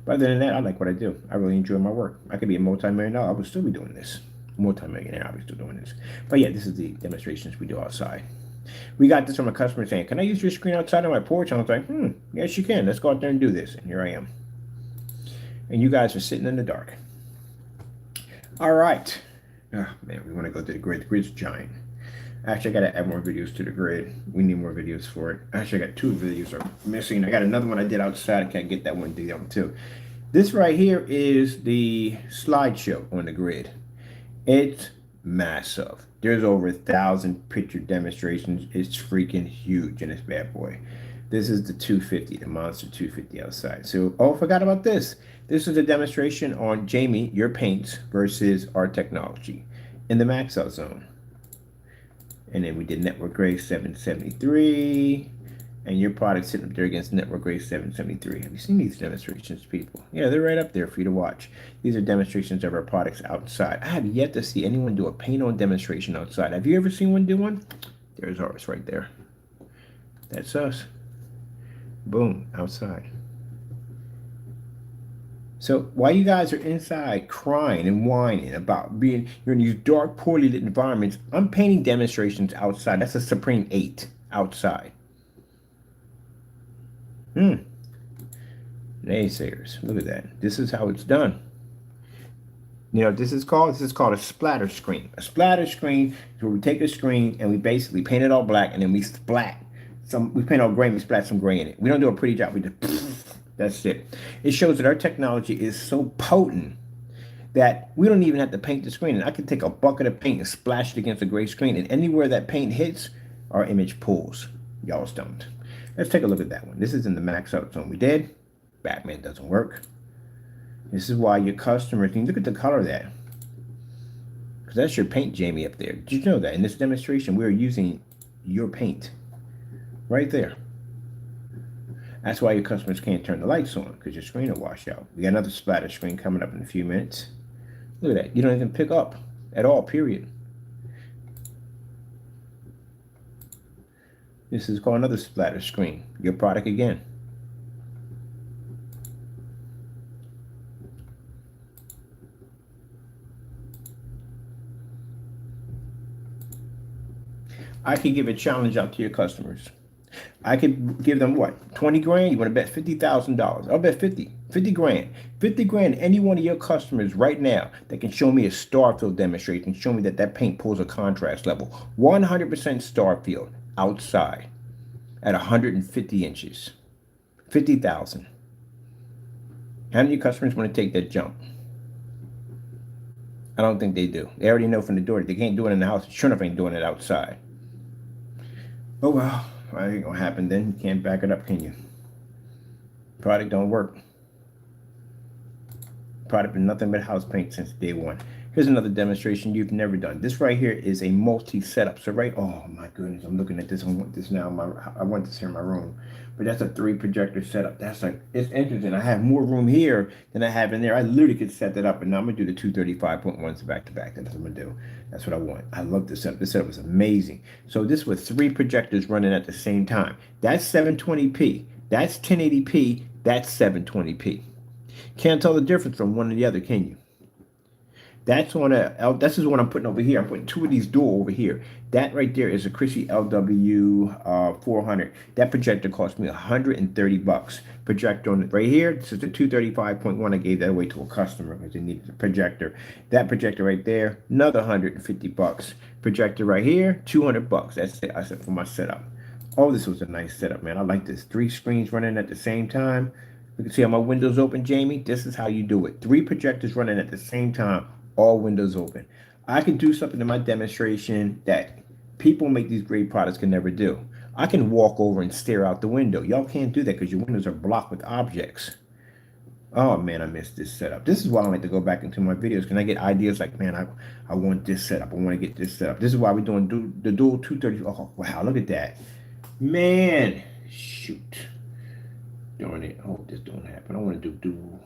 But other than that, I like what I do. I really enjoy my work. I could be a multi-millionaire. I would still be doing this. Multi-millionaire, I'll be still doing this. But yeah, this is the demonstrations we do outside. We got this from a customer saying, can I use your screen outside on my porch? And I was like, yes, you can. Let's go out there and do this. And here I am. And you guys are sitting in the dark. All right. Oh, man, we want to go to the grid. The grid's giant. Actually, I got to add more videos to the grid. We need more videos for it. Actually, I got 2 videos are missing. I got another one I did outside. I can't get that one down too. This right here is the slideshow on the grid. It's massive. There's over 1,000 picture demonstrations. It's freaking huge in this bad boy. This is the 250, the Monster 250 outside. So, oh, I forgot about this. This is a demonstration on Jamie, your paints versus our technology in the max out zone. And then we did network grade 773. And your product sitting up there against network grade 773. Have you seen these demonstrations, people? Yeah, they're right up there for you to watch. These are demonstrations of our products outside. I have yet to see anyone do a paint-on demonstration outside. Have you ever seen one do one? There's ours right there. That's us. Boom, outside. So while you guys are inside crying and whining about being you're in these dark, poorly lit environments, I'm painting demonstrations outside. That's a Supreme 8 outside. Naysayers, look at that. This is how it's done. You know what this is called? This is called a splatter screen. A splatter screen is where we take a screen and we basically paint it all black and then we splat we paint all gray and we splat some gray in it. We don't do a pretty job. We just that's it. It shows that our technology is so potent that we don't even have to paint the screen. And I can take a bucket of paint and splash it against a gray screen, and anywhere that paint hits, our image pulls. Y'all don't. Let's take a look at that one. This is in the max out zone. We did. Batman doesn't work. This is why your customers, and look at the color of that. Because that's your paint, Jamie, up there. Did you know that? In this demonstration, we're using your paint. Right there. That's why your customers can't turn the lights on, because your screen will wash out. We got another splatter screen coming up in a few minutes. Look at that. You don't even pick up at all, period. This is called another splatter screen. Your product again. I could give a challenge out to your customers. I could give them what? 20 grand? You want to bet $50,000? I'll bet 50 grand. 50 grand, any one of your customers right now that can show me a star field demonstration, show me that that paint pulls a contrast level. 100% star field outside at 150 inches. 50,000. How many customers want to take that jump? I don't think they do. They already know from the door that they can't do it in the house. Sure enough ain't doing it outside. Oh well, that ain't gonna happen then. You can't back it up, can you? Product don't work. Product been nothing but house paint since day one. Here's another demonstration you've never done. This right here is a multi-setup. So oh my goodness, I'm looking at this. I want this now. I want this here in my room. But that's a 3 projector setup. That's like, it's interesting. I have more room here than I have in there. I literally could set that up, and now I'm gonna do the 235.1s back to back. That's what I'm gonna do. That's what I want. I love this setup. This setup was amazing. So this was 3 projectors running at the same time. That's 720p. That's 1080p. That's 720p. Can't tell the difference from one to the other, can you? That's on this is what I'm putting over here. I'm putting 2 of these dual over here. That right there is a Chrissy LW 400. That projector cost me 130 bucks. Projector on it right here. This is the 235.1. I gave that away to a customer because they needed a projector. That projector right there, another 150 bucks. Projector right here, 200 bucks. That's it. I said for my setup. Oh, this was a nice setup, man. I like this. 3 screens running at the same time. You can see how my windows open, Jamie. This is how you do it. 3 projectors running at the same time. All windows open. I can do something in my demonstration that people make these great products can never do. I can walk over and stare out the window. Y'all can't do that because your windows are blocked with objects. Oh man, I missed this setup. This is why I like to go back into my videos. Can I get ideas like, man, I want this setup. I want to get this setup. This is why we're doing the dual 230. Oh wow, look at that. Man, shoot. Darn it. I hope this don't happen. I want to do dual.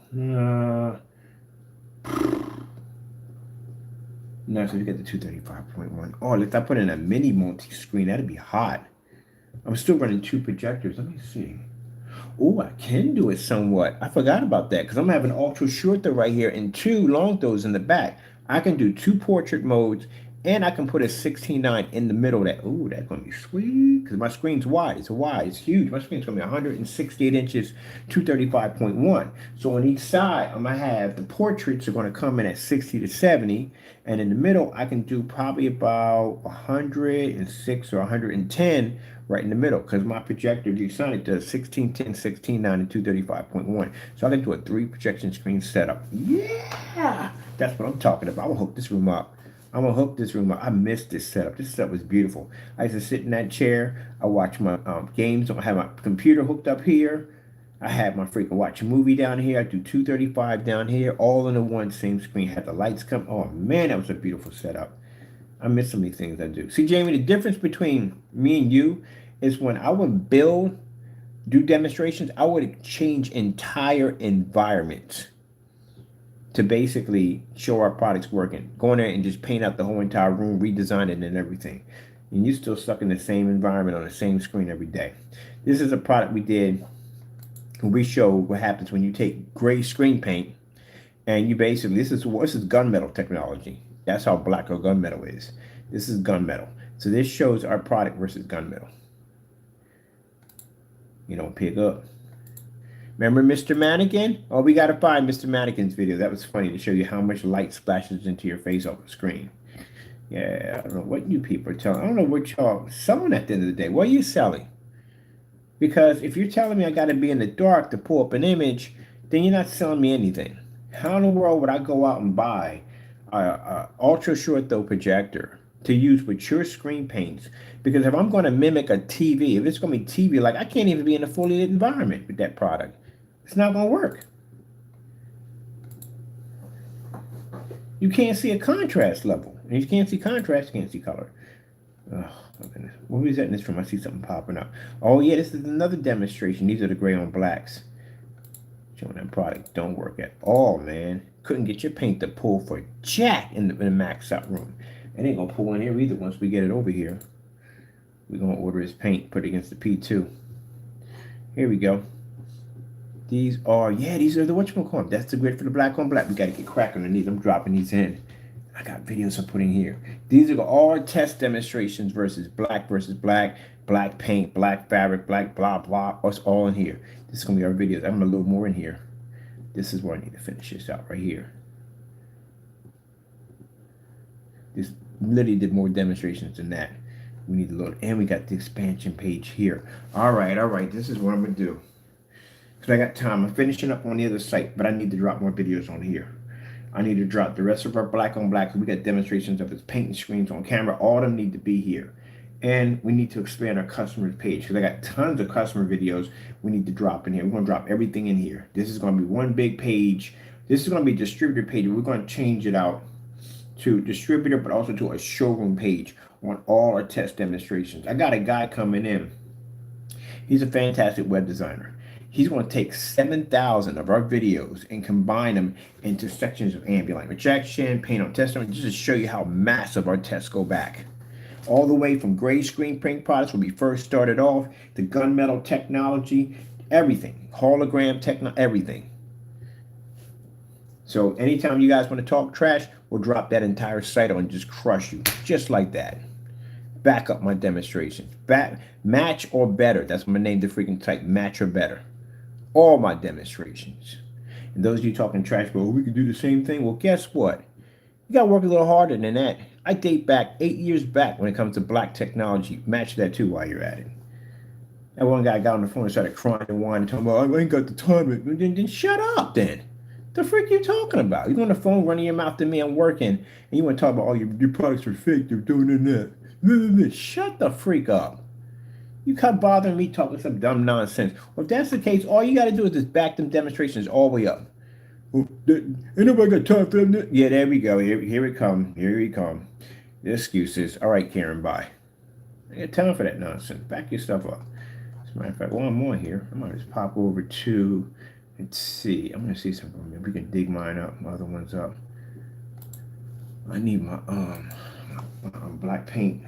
No, so you get the 235.1. Oh, if I put in a mini multi-screen, that'd be hot. I'm still running 2 projectors. Let me see. Oh, I can do it somewhat. I forgot about that because I'm having ultra short throw right here and 2 long throws in the back. I can do 2 portrait modes, and I can put a 16:9 in the middle of that. Ooh, that's going to be sweet because my screen's wide. It's wide. It's huge. My screen's going to be 168 inches, 235.1. So on each side, I'm going to have the portraits are going to come in at 60 to 70. And in the middle, I can do probably about 106 or 110 right in the middle because my projector G-Sonic does 1610, 16:9, and 235.1. So I can do a 3 projection screen setup. Yeah, that's what I'm talking about. I will hook this room up. I'm gonna hook this room up. I missed this setup. This setup was beautiful. I used to sit in that chair. I watch my games. I have my computer hooked up here. I had my freaking watch a movie down here. I do 235 down here, all in the one same screen. Had the lights come. Oh man, that was a beautiful setup. I miss so many things I do. See, Jamie, the difference between me and you is when I would do demonstrations, I would change entire environments to basically show our products working. Go in there and just paint out the whole entire room, redesign it and everything. And you're still stuck in the same environment on the same screen every day. This is a product we did. We show what happens when you take gray screen paint and you basically, this is gunmetal technology. That's how black or gunmetal is. This is gunmetal. So this shows our product versus gunmetal. You don't pick up. Remember Mr. Mannequin? Oh, we got to find Mr. Mannequin's video. That was funny to show you how much light splashes into your face off the screen. Yeah, I don't know what you people are telling. I don't know what y'all selling at the end of the day. What are you selling? Because if you're telling me I got to be in the dark to pull up an image, then you're not selling me anything. How in the world would I go out and buy an ultra short throw projector to use with your screen paints? Because if I'm going to mimic a TV, if it's going to be TV, like I can't even be in a fully lit environment with that product. It's not going to work. You can't see a contrast level. And if you can't see contrast, you can't see color. Oh, my goodness. What was that in this room? I see something popping up. Oh, yeah, this is another demonstration. These are the gray on blacks. Showing that product don't work at all, man. Couldn't get your paint to pull for jack in the max out room. It ain't going to pull in here either once we get it over here. We're going to order his paint, put it against the P2. Here we go. These are the whatchamacallit. That's the grid for the black on black. We got to get cracking on these. I'm dropping these in. I got videos I'm putting here. These are all test demonstrations versus black, black paint, black fabric, black blah, blah. It's all in here. This is going to be our videos. I'm a little more in here. This is where I need to finish this out right here. This literally did more demonstrations than that. We need to load. And we got the expansion page here. All right. This is what I'm going to do. Because I got time. I'm finishing up on the other site, but I need to drop more videos on here. I need to drop the rest of our black on black. We got demonstrations of his painting screens on camera. All of them need to be here. And we need to expand our customers page because I got tons of customer videos we need to drop in here. We're going to drop everything in here. This is going to be one big page. This is going to be a distributor page. We're going to change it out to distributor, but also to a showroom page on all our test demonstrations. I got a guy coming in. He's a fantastic web designer. He's going to take 7,000 of our videos and combine them into sections of ambient rejection, paint on test, just to show you how massive our tests go back. All the way from gray screen print products when we first started off, the gunmetal technology, everything, hologram technology, everything. So anytime you guys want to talk trash, we'll drop that entire site on and just crush you, just like that. Back up my demonstrations. Match or better. That's what I named the freaking site, match or better. All my demonstrations. And those of you talking trash, well, we can do the same thing. Well, guess what? You got to work a little harder than that. I date back 8 years back when it comes to black technology. Match that too while you're at it. That one guy got on the phone and started crying and whining, talking about, I ain't got the time. Then shut up then. The freak you talking about? You on the phone running your mouth to me, I'm working, and you want to talk about, oh, your products are fake, they're doing that. Shut the freak up. You come bothering me talking some dumb nonsense. Well, if that's the case, all you got to do is just back them demonstrations all the way up. Well, ain't nobody got time for that. Yeah, there we go. Here it come. Here we come. The excuses. All right, Karen, bye. I got time for that nonsense. Back your stuff up. As a matter of fact, while I'm on here, I might just pop over to, let's see. I'm going to see something. We can dig mine up. My other one's up. I need my black paint.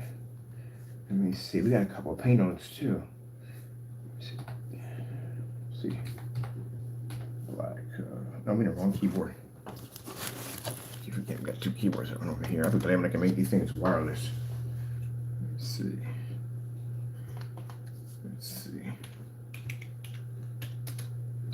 Let me see. We got a couple of paint-ons too. Let's see. Black. No, I'm in the wrong keyboard. Keep forgetting. We got two keyboards over here. I think I can make these things wireless. Let's see.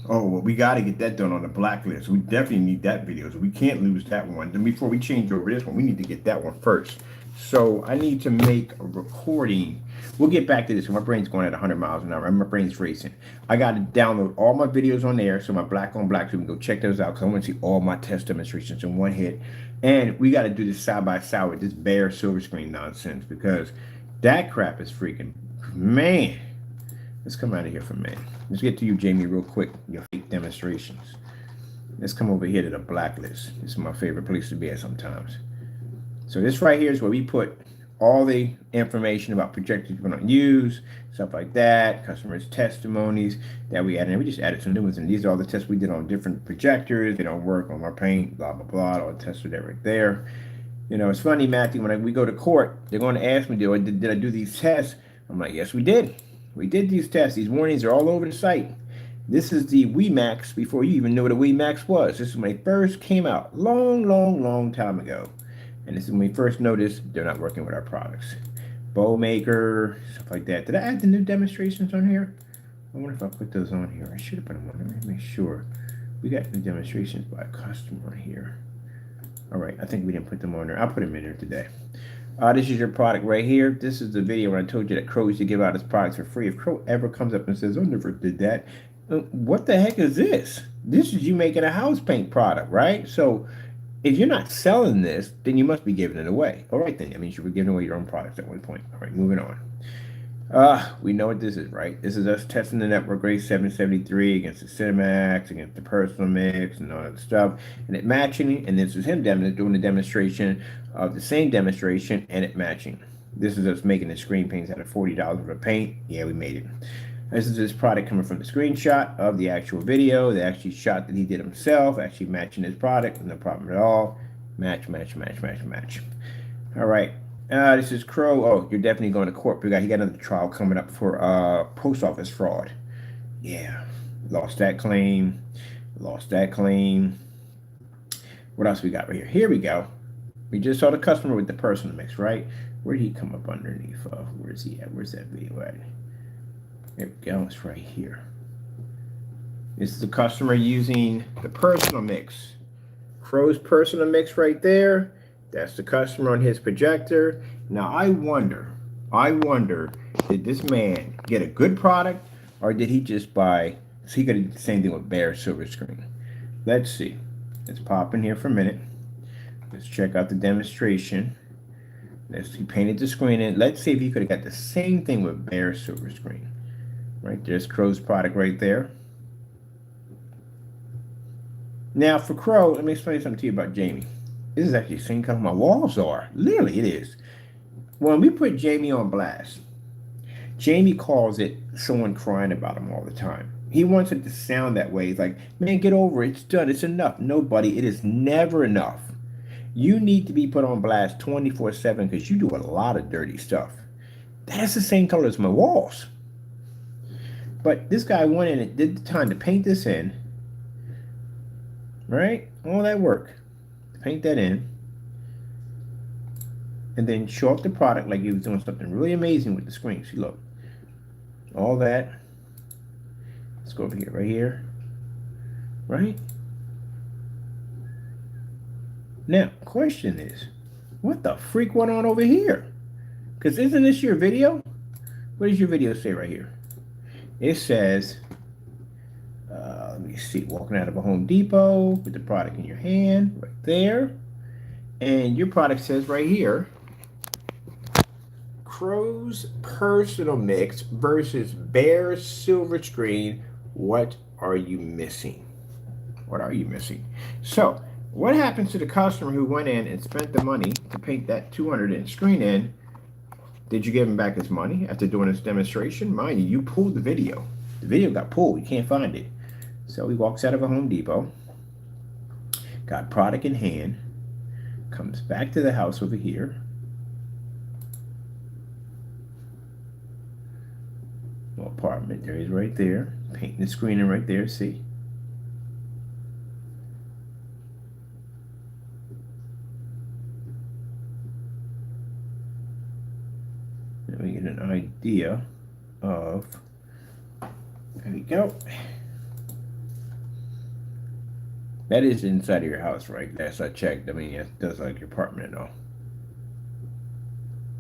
Oh, well, we got to get that done on the blacklist. We definitely need that video. So we can't lose that one. Then before we change over this one, we need to get that one first. So I need to make a recording. We'll get back to this. My brain's going at 100 miles an hour. My brain's racing. I got to download all my videos on there. So my black on black, so we can go check those out. Because I want to see all my test demonstrations in one hit. And we got to do this side by side with this bare silver screen nonsense, because that crap is freaking, man. Let's come out of here for a minute. Let's get to you, Jamie, real quick. Your fake demonstrations. Let's come over here to the blacklist. This is my favorite place to be at sometimes. So this right here is where we put all the information about projectors we're going to use, stuff like that, customers' testimonies that we added. And we just added some new ones. And these are all the tests we did on different projectors. They don't work on our paint, blah, blah, blah. All the tests are there right there. You know, it's funny, Matthew, when we go to court, they're going to ask me, did I do these tests? I'm like, yes, we did. We did these tests. These warnings are all over the site. This is the WeMax before you even knew what a WeMax was. This is when they first came out, long time ago. And this is when we first noticed they're not working with our products. Bow maker, stuff like that. Did I add the new demonstrations on here? I wonder if I put those on here. I should have put them on. Let me make sure. We got new demonstrations by a customer here. All right, I think we didn't put them on there. I'll put them in there today. This is your product right here. This is the video when I told you that Crow used to give out his products for free. If Crow ever comes up and says, I never did that, what the heck is this? This is you making a house paint product, right? So if you're not selling this, then you must be giving it away. All right, then. That means you were giving away your own products at one point. All right, moving on. We know what this is, right? This is us testing the network grade 773 against the Cinemax, against the personal mix, and all that stuff. And it matching, and this is him doing the demonstration of the same demonstration, and it matching. This is us making the screen paints out of $40 worth of paint. Yeah, we made it. This is this product coming from the screenshot of the actual video. The actual shot that he did himself, actually matching his product, no problem at all. Match, match, match, match, match. All right. This is Crow. Oh, you're definitely going to court. He got another trial coming up for post office fraud. Yeah. Lost that claim. Lost that claim. What else we got right here? Here we go. We just saw the customer with the personal mix, right? Where did he come up underneath of? Where's he at? Where's that video at? There we go. It's right here. This is the customer using the personal mix. Crow's personal mix right there. That's the customer on his projector. Now I wonder, did this man get a good product, or did he just buy? So he could have did the same thing with bare silver screen. Let's see. Let's pop in here for a minute. Let's check out the demonstration. He painted the screen in. Let's see if he could have got the same thing with bare silver screen. Right, there's Crow's product right there. Now for Crow, let me explain something to you about Jamie. This is actually the same color my walls are. Literally, it is. When we put Jamie on blast, Jamie calls it someone crying about him all the time. He wants it to sound that way. He's like, man, get over it. It's done. It's enough. Nobody, it is never enough. You need to be put on blast 24/7 because you do a lot of dirty stuff. That's the same color as my walls. But this guy went in and did the time to paint this in. Right? All that work. Paint that in. And then show up the product like he was doing something really amazing with the screen. See, look. All that. Let's go over here. Right here. Right? Now, question is, what the freak went on over here? Because isn't this your video? What does your video say right here? It says, let me see, walking out of a Home Depot with the product in your hand, right there. And your product says right here, Crow's personal mix versus bare silver screen. What are you missing? What are you missing? So, what happens to the customer who went in and spent the money to paint that 200-inch screen in? Did you give him back his money after doing this demonstration? Mind you, you pulled the video. The video got pulled. You can't find it. So he walks out of a Home Depot, got product in hand, comes back to the house over here. Little apartment. There he's right there. Painting the screen in right there. See? Let me get an idea of, there we go. That is inside of your house, right? That's I checked. I mean, it does like your apartment and all.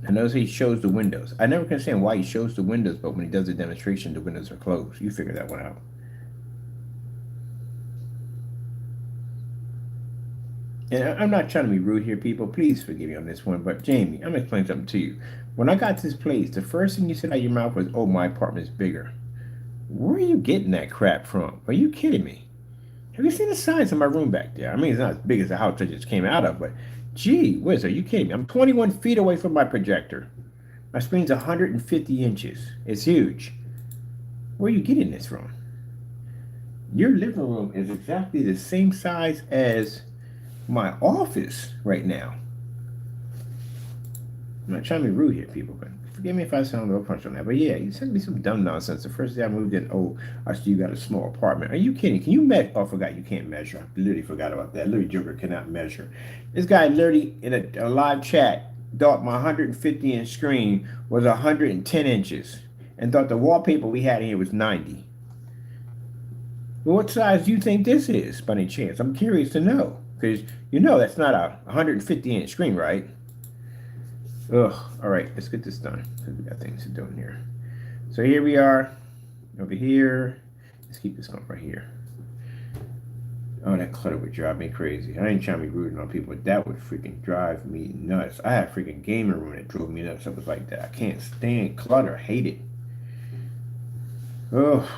I notice he shows the windows. I never can understand why he shows the windows, but when he does the demonstration, the windows are closed. You figure that one out. and I'm not trying to be rude here, people. Please forgive me on this one. But Jamie, I'm gonna explain something to you. When I got to this place, the first thing you said out of your mouth was, "Oh, my apartment's bigger." Where are you getting that crap from? Are you kidding me? Have you seen the size of my room back there? I mean, it's not as big as the house I just came out of, but gee whiz, are you kidding me? I'm 21 feet away from my projector. My screen's 150 inches. It's huge. Where are you getting this from? Your living room is exactly the same size as my office right now. I'm not trying to be rude here, people, but forgive me if I sound a little punch on that. But yeah, you sent me some dumb nonsense. The first day I moved in, oh, I see you got a small apartment. Are you kidding? Can you measure? Oh, I forgot you can't measure. I literally forgot about that. Literally, Joker cannot measure. This guy literally in a live chat thought my 150-inch screen was 110 inches and thought the wallpaper we had in here was 90. Well, what size do you think this is, by any chance? I'm curious to know. Because you know that's not a 150-inch screen, right? Ugh. All right, let's get this done. Because we got things to do in here. So here we are. Over here. Let's keep this going right here. Oh, that clutter would drive me crazy. I ain't trying to be rude on people, but that would freaking drive me nuts. I had a freaking gaming room that drove me nuts. It was like that. I can't stand clutter. I hate it. Ugh.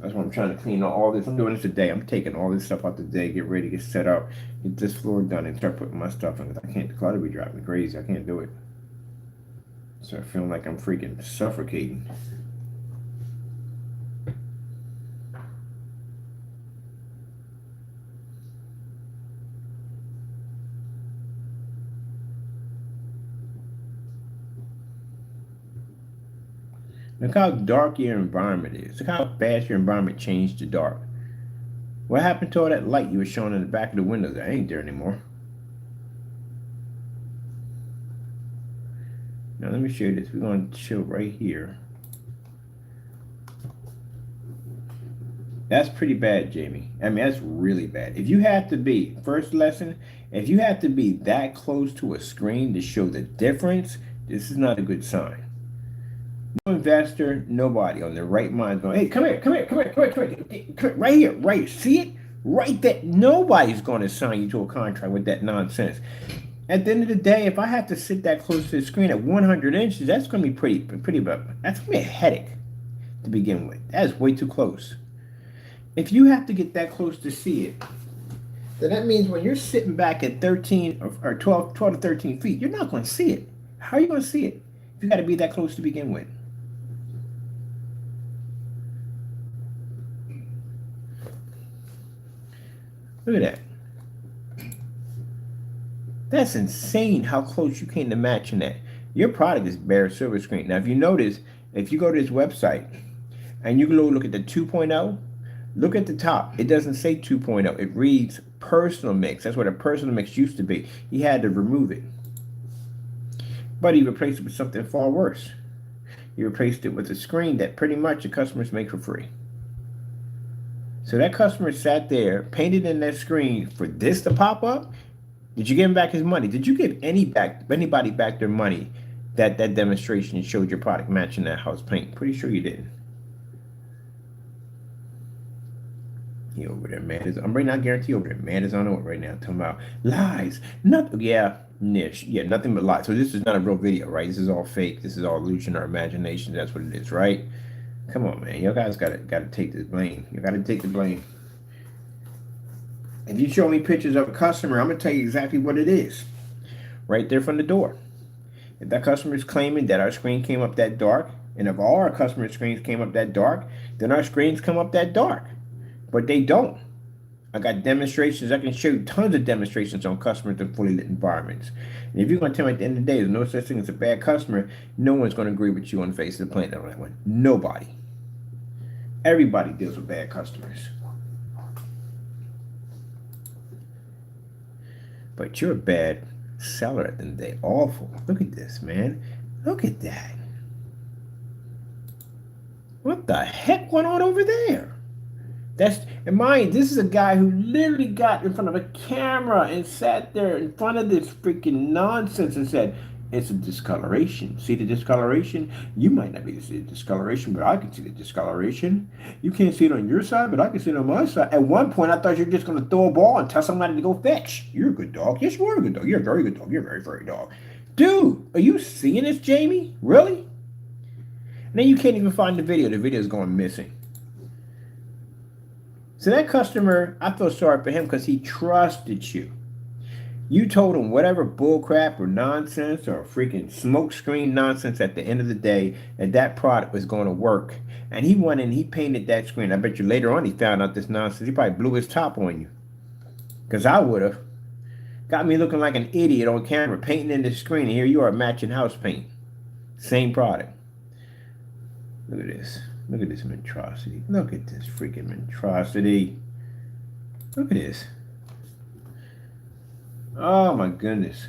That's why I'm trying to clean all this. I'm doing this today. I'm taking all this stuff out today, get ready, get set up, get this floor done, and start putting my stuff in. I can't, the clutter be driving me crazy. I can't do it. So I feel like I'm freaking suffocating. Look how dark your environment is. Look how fast your environment changed to dark. What happened to all that light you were showing in the back of the windows? That ain't there anymore. Now let me show you this. We're going to chill right here. That's pretty bad, Jamie. I mean, that's really bad. If you have to be, first lesson, if you have to be that close to a screen to show the difference, this is not a good sign. No investor, nobody on their right mind going, hey, come here, right here, right, see it? Right there. Nobody's going to sign you to a contract with that nonsense. At the end of the day, if I have to sit that close to the screen at 100 inches, that's going to be pretty bad. That's going to be a headache to begin with. That is way too close. If you have to get that close to see it, then that means when you're sitting back at 13 or 12 to 13 feet, you're not going to see it. How are you going to see it if you got to be that close to begin with? Look at that. That's insane how close you came to matching that. Your product is bare silver screen. Now, if you notice, if you go to this website and you go look at the 2.0, look at the top. It doesn't say 2.0. It reads personal mix. That's what a personal mix used to be. He had to remove it. But he replaced it with something far worse. He replaced it with a screen that pretty much the customers make for free. So that customer sat there, painted in that screen for this to pop up. Did you give him back his money? Did you give anybody back their money that demonstration showed your product matching that house paint? Pretty sure you didn't. He over there mad as I'm right now. I guarantee over there mad as I know it right now. Talking about lies. Nothing. Yeah, niche. Yeah, nothing but lies. So this is not a real video, right? This is all fake. This is all illusion or imagination. That's what it is, right? Come on, man. You guys gotta take this blame. You gotta take the blame. If you show me pictures of a customer, I'm gonna tell you exactly what it is, right there from the door. If that customer is claiming that our screen came up that dark, and if all our customer screens came up that dark, then our screens come up that dark. But they don't. I got demonstrations. I can show you tons of demonstrations on customers in fully lit environments. And if you're going to tell me at the end of the day there's no such thing as a bad customer, no one's going to agree with you on the face of the planet on that one. Nobody. Everybody deals with bad customers. But you're a bad seller at the end of the day. Awful. Look at this, man. Look at that. What the heck went on over there? That's, and mind, this is a guy who literally got in front of a camera and sat there in front of this freaking nonsense and said, It's a discoloration. See the discoloration? You might not be able to see the discoloration, but I can see the discoloration. You can't see it on your side, but I can see it on my side. At one point, I thought you were just going to throw a ball and tell somebody to go fetch. You're a good dog. Yes, you are a good dog. You're a very good dog. You're a very, very dog. Dude, are you seeing this, Jamie? Really? And then you can't even find the video. The video is going missing. So that customer, I feel sorry for him because he trusted you. You told him whatever bullcrap or nonsense or freaking smokescreen nonsense at the end of the day that product was going to work. And he went in, he painted that screen. I bet you later on he found out this nonsense. He probably blew his top on you. Because I would have. Got me looking like an idiot on camera, painting in the screen. And here you are matching house paint. Same product. Look at this. Look at this monstrosity. Look at this freaking monstrosity. Look at this. Oh my goodness.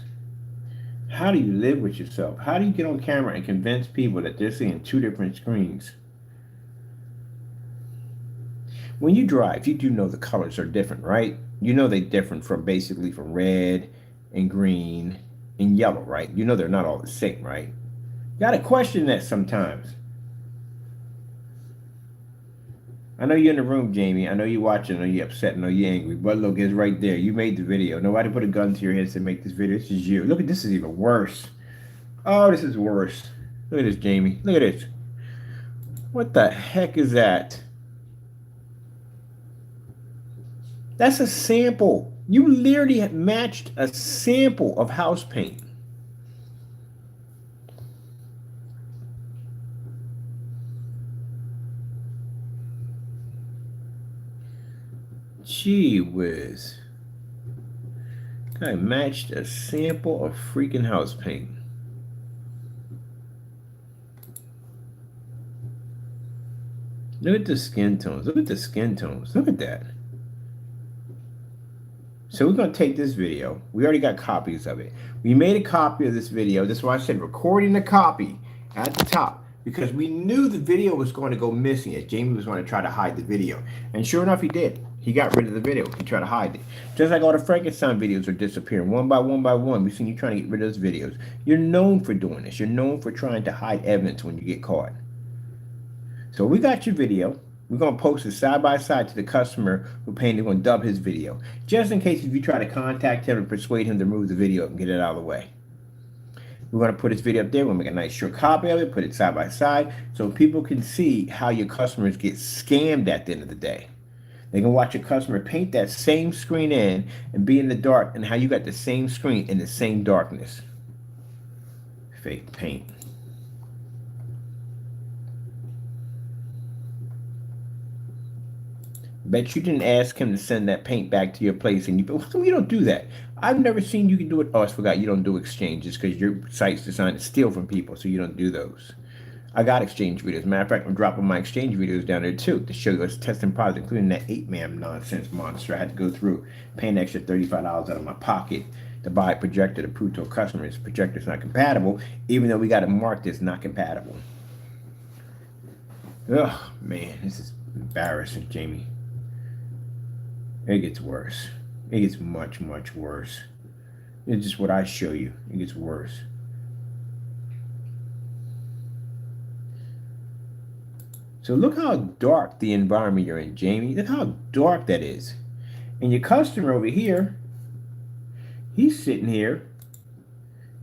How do you live with yourself? How do you get on camera and convince people that they're seeing two different screens? When you drive, you do know the colors are different, right? You know they're different from basically from red and green and yellow, right? You know they're not all the same, right? You gotta question that sometimes. I know you're in the room, Jamie. I know you're watching. I know you're upset. I know you're angry. But look, it's right there. You made the video. Nobody put a gun to your head and said, make this video. This is you. Look at this. Is even worse. Oh, this is worse. Look at this, Jamie. Look at this. What the heck is that? That's a sample. You literally have matched a sample of house paint. Gee whiz. I matched a sample of freaking house paint. Look at the skin tones. Look at the skin tones. Look at that. So we're going to take this video. We already got copies of it. We made a copy of this video. That's why I said recording the copy at the top. Because we knew the video was going to go missing. As Jamie was going to try to hide the video. And sure enough, he did. He got rid of the video. He tried to hide it. Just like all the Frankenstein videos are disappearing one by one by one. We've seen you trying to get rid of those videos. You're known for doing this. You're known for trying to hide evidence when you get caught. So we got your video. We're going to post it side by side to the customer who painted. We're going to dub his video. Just in case if you try to contact him and persuade him to remove the video and get it out of the way. We're going to put this video up there. We're going to make a nice short copy of it. Put it side by side so people can see how your customers get scammed at the end of the day. They can watch a customer paint that same screen in and be in the dark, and how you got the same screen in the same darkness. Fake paint. Bet you didn't ask him to send that paint back to your place, and how come you don't do that? I've never seen you can do it. Oh, I forgot you don't do exchanges because your site's designed to steal from people, so you don't do those. I got exchange videos. Matter of fact, I'm dropping my exchange videos down there too to show you us testing products, including that 8-man nonsense monster. I had to go through, pay an extra $35 out of my pocket to buy a projector to prove to a customer this projector's not compatible, even though we got it marked as not compatible. Ugh, man, this is embarrassing, Jamie. It gets worse. It gets much, much worse. It's just what I show you. It gets worse. So look how dark the environment you're in, Jamie. Look how dark that is. And your customer over here, he's sitting here.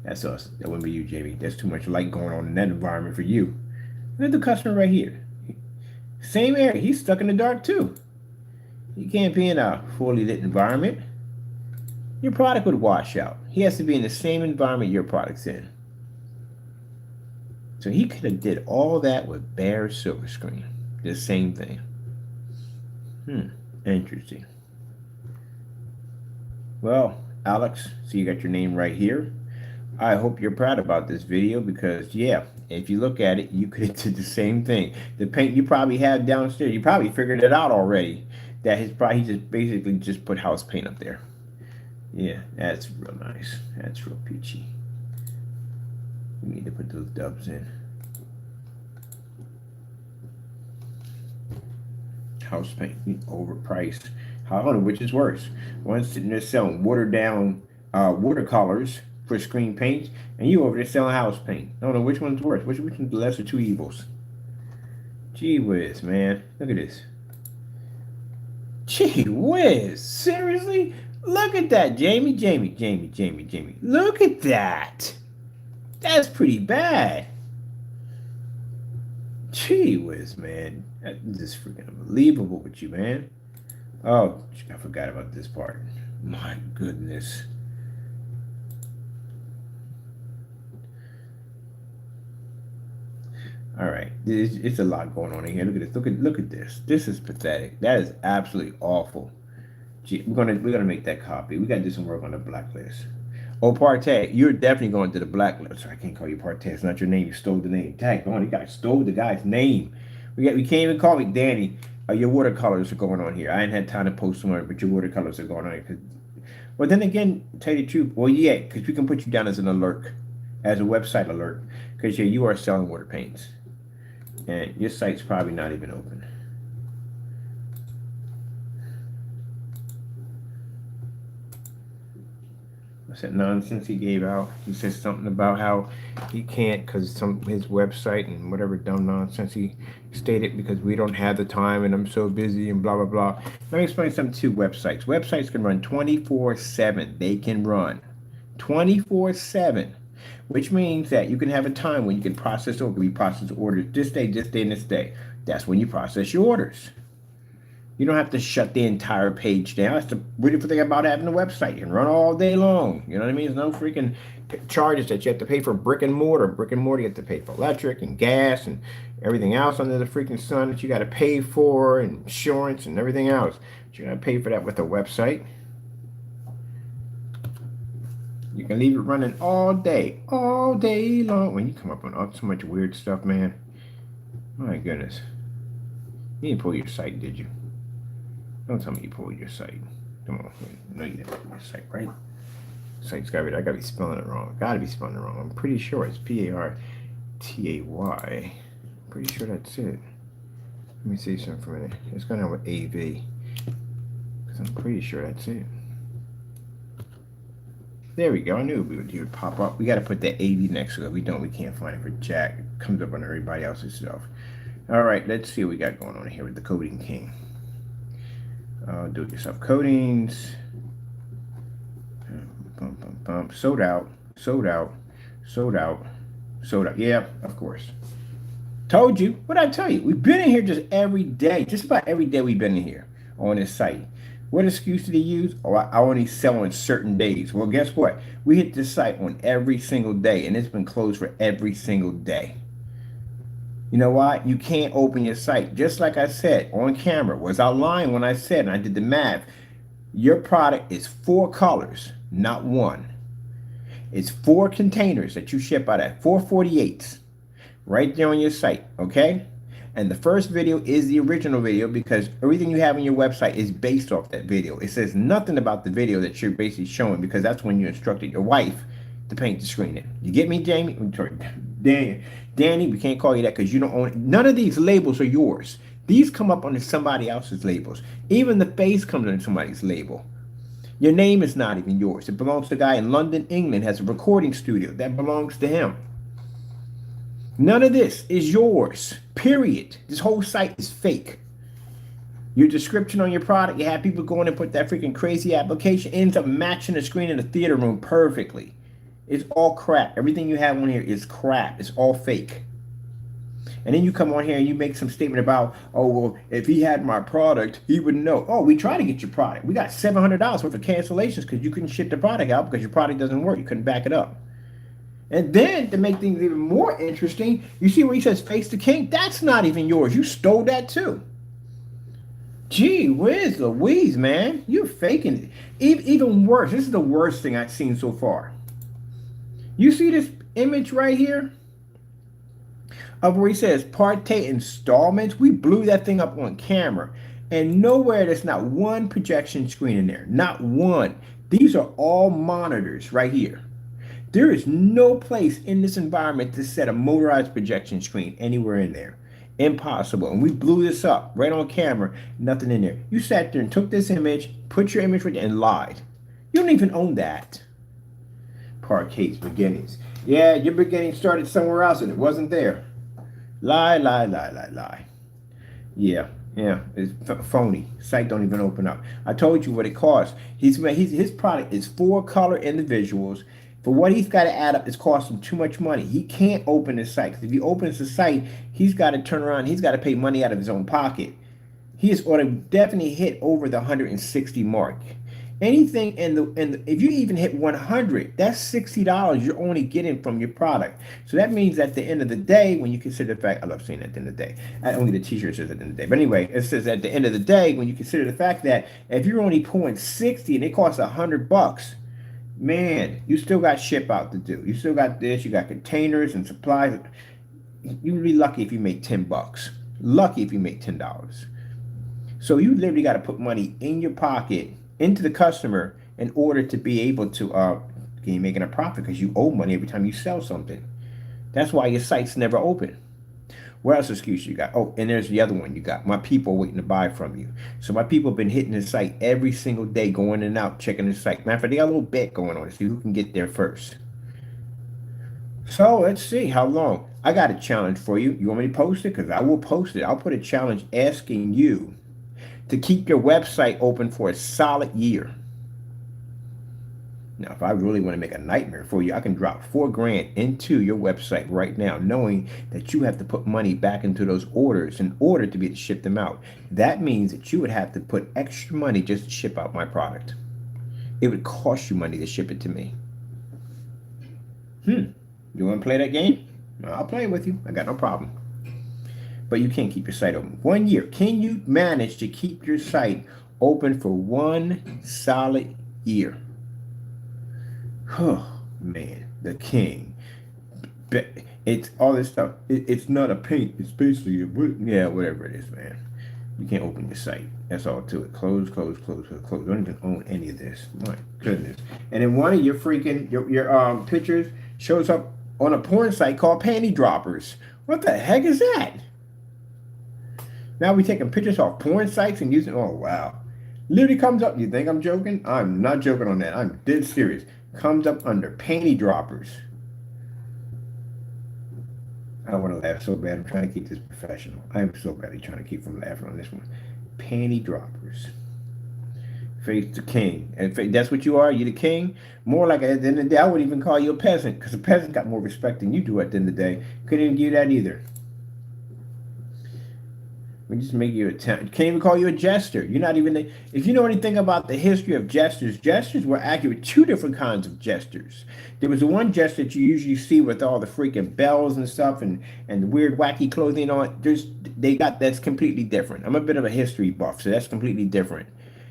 That's us. That wouldn't be you, Jamie. There's too much light going on in that environment for you. Look at the customer right here. Same area. He's stuck in the dark too. You can't be in a fully lit environment. Your product would wash out. He has to be in the same environment your product's in. So he could have did all that with bare silver screen. The same thing. Interesting. Well, Alex, so you got your name right here. I hope you're proud about this video because, yeah, if you look at it, you could have did the same thing. The paint you probably had downstairs, you probably figured it out already. That he just basically just put house paint up there. Yeah, that's real nice. That's real peachy. We need to put those dubs in. House paint, overpriced. I don't know which is worse. One's sitting there selling watered down watercolors for screen paints, and you over there selling house paint. I don't know which one's worse. Which one's the lesser two evils? Gee whiz, man. Look at this. Gee whiz. Seriously? Look at that, Jamie. Look at that. That's pretty bad. Gee whiz, man. That's just freaking unbelievable with you, man. Oh, I forgot about this part. My goodness. All right, it's a lot going on in here. Look at this. Look at this. This is pathetic. That is absolutely awful. Gee, we're gonna make that copy. We gotta do some work on the blacklist. Oh, Partey, you're definitely going to the blacklist. Sorry, I can't call you Partey. It's not your name. You stole the name. Tag on. You guys stole the guy's name. We can't even call me Danny. Your watercolors are going on here. I ain't had time to post some more, but your watercolors are going on here. Well, then again, tell you the truth. Well, yeah, because we can put you down as an alert, as a website alert, because yeah, you are selling water paints, and your site's probably not even open. What's that nonsense he gave out? He said something about how he can't because his website and whatever dumb nonsense he stated because we don't have the time and I'm so busy and blah, blah, blah. Let me explain something to websites. Websites can run 24/7. They can run 24/7, which means that you can have a time when you can process or we process orders this day, and this day. That's when you process your orders. You don't have to shut the entire page down. That's the beautiful thing about having a website. You can run all day long. You know what I mean? There's no freaking charges that you have to pay for brick and mortar. Brick and mortar, you have to pay for electric and gas and everything else under the freaking sun that you got to pay for, and insurance and everything else. But you're going to pay for that with a website. You can leave it running all day long. When you come up on so much weird stuff, man. My goodness. You didn't pull your site, did you? Don't tell me you pulled your site. Come on. No, you didn't pull your site, right? Site's gotta be, I gotta be spelling it wrong. Gotta be spelling it wrong. I'm pretty sure it's P-A-R-T-A-Y. Pretty sure that's it. Let me see something for a minute. It's gonna have an A-V. Because I'm pretty sure that's it. There we go. I knew it would pop up. We gotta put that A-V next to it. If we don't, we can't find it for Jack. It comes up on everybody else's stuff. All right, let's see what we got going on here with the Coding King. Do-it-yourself coatings. Sold out. Yeah, of course. Told you. What did I tell you? We've been in here just every day. Just about every day we've been in here on this site. What excuse did he use? Oh, I only sell on certain days. Well, guess what? We hit this site on every single day, and it's been closed for every single day. You know why? You can't open your site. Just like I said on camera. Was I lying when I said, and I did the math, your product is 4 colors, not 1. It's 4 containers that you ship out at 448s right there on your site, okay? And the first video is the original video because everything you have on your website is based off that video. It says nothing about the video that you're basically showing because that's when you instructed your wife to paint the screen in. You get me, Jamie? Danny, we can't call you that because you don't own it. None of these labels are yours. These come up under somebody else's labels. Even the face comes under somebody's label. Your name is not even yours. It belongs to a guy in London, England, has a recording studio. That belongs to him. None of this is yours, period. This whole site is fake. Your description on your product, you have people go in and put that freaking crazy application, ends up matching the screen in the theater room perfectly. It's all crap. Everything you have on here is crap. It's all fake. And then you come on here and you make some statement about, oh, well, if he had my product, he would know. Oh, we try to get your product. We got $700 worth of cancellations because you couldn't ship the product out because your product doesn't work. You couldn't back it up. And then to make things even more interesting, you see where he says face the king? That's not even yours. You stole that too. Gee whiz Louise, man. You're faking it. Even worse. This is the worst thing I've seen so far. You see this image right here of where he says Partey installments? We blew that thing up on camera. And nowhere there's not one projection screen in there. Not one. These are all monitors right here. There is no place in this environment to set a motorized projection screen anywhere in there. Impossible. And we blew this up right on camera. Nothing in there. You sat there and took this image, put your image right there and lied. You don't even own that. Parquet's beginnings. Yeah, your beginnings started somewhere else and it wasn't there. Lie, lie, lie, lie, lie. Yeah, yeah, it's phony. Site don't even open up. I told you what it costs. His product is 4-color individuals. For what he's got to add up, it's costing too much money. He can't open his site. 'Cause if he opens the site, he's got to turn around. He's got to pay money out of his own pocket. He is going to definitely hit over the 160 mark. Anything if you even hit 100, that's $60 you're only getting from your product. So that means at the end of the day, when you consider the fact, I love saying at the end of the day. Only the t-shirt says at the end of the day. But anyway, it says at the end of the day, when you consider the fact that if you're only pulling 60 and it costs $100, man, you still got ship out to do. You still got this, you got containers and supplies. You'd be lucky if you make $10. Lucky if you make $10. So you literally got to put money in your pocket into the customer in order to be able to keep making a profit, because you owe money every time you sell something. That's why your site's never open. What else excuse you got? Oh, and there's the other one you got. My people waiting to buy from you. So my people have been hitting the site every single day, going in and out, checking the site. Matter of fact, they got a little bet going on to see who can get there first. So let's see how long. I got a challenge for you. You want me to post it? Because I will post it. I'll put a challenge asking you to keep your website open for a solid year. Now, if I really want to make a nightmare for you, I can drop $4,000 into your website right now, knowing that you have to put money back into those orders in order to be able to ship them out. That means that you would have to put extra money just to ship out my product. It would cost you money to ship it to me. You want to play that game? I'll play with you. I got no problem. But you can't keep your site open. 1 year. Can you manage to keep your site open for 1 solid year? Oh, man. The king. It's all this stuff. It's not a paint. It's basically whatever it is, man. You can't open your site. That's all to it. Close, close, close, close, close. Don't even own any of this. My goodness. And then one of your freaking your pictures shows up on a porn site called Panty Droppers. What the heck is that? Now we taking pictures off porn sites and using, oh wow. Literally comes up, you think I'm joking? I'm not joking on that. I'm dead serious. Comes up under Panty Droppers. I don't want to laugh so bad. I'm trying to keep this professional. I'm so badly trying to keep from laughing on this one. Panty Droppers. Face the king. And that's what you are? You the king? More like at the end of the day, I wouldn't even call you a peasant, because a peasant got more respect than you do at the end of the day. Couldn't even give you that either. We just make you can't even call you a jester. You're not even if you know anything about the history of jesters, jesters were accurate. 2 different kinds of jesters. There was the one jester that you usually see with all the freaking bells and stuff and the weird wacky clothing on. That's completely different. I'm a bit of a history buff, so that's completely different.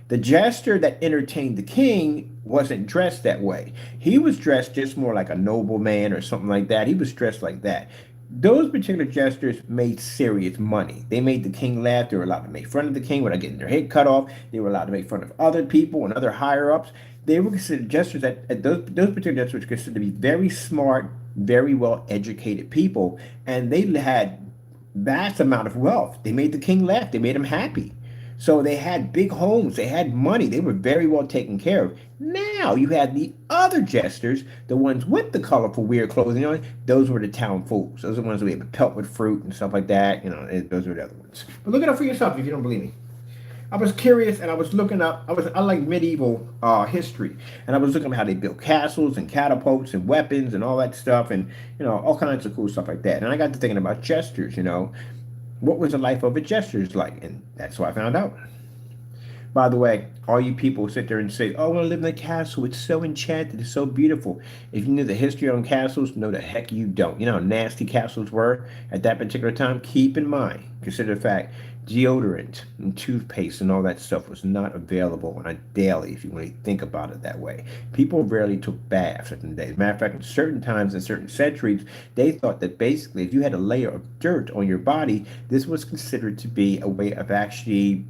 The jester that entertained the king wasn't dressed that way. He was dressed just more like a nobleman or something like that. He was dressed like that. Those particular jesters made serious money. They made the king laugh. They were allowed to make fun of the king without getting their head cut off. They were allowed to make fun of other people and other higher-ups. They were considered jesters those particular jesters were considered to be very smart, very well-educated people, and they had vast amount of wealth. They made the king laugh. They made him happy. So they had big homes, they had money, they were very well taken care of. Now you had the other jesters, the ones with the colorful, weird clothing on, those were the town fools. Those are the ones that we have to pelt with fruit and stuff like that. Those are the other ones. But look it up for yourself if you don't believe me. I was curious and I was looking up, I like medieval history, and I was looking at how they built castles and catapults and weapons and all that stuff, and all kinds of cool stuff like that. And I got to thinking about jesters, what was the life of a jester like? And that's what I found out. By the way, all you people sit there and say, oh, I want to live in a castle. It's so enchanted. It's so beautiful. If you knew the history on castles, no, the heck you don't. You know how nasty castles were at that particular time? Keep in mind, consider the fact, deodorant and toothpaste and all that stuff was not available on a daily, if you want to think about it that way. People rarely took baths at the day. As a matter of fact, in certain times, in certain centuries, they thought that basically if you had a layer of dirt on your body, this was considered to be a way of actually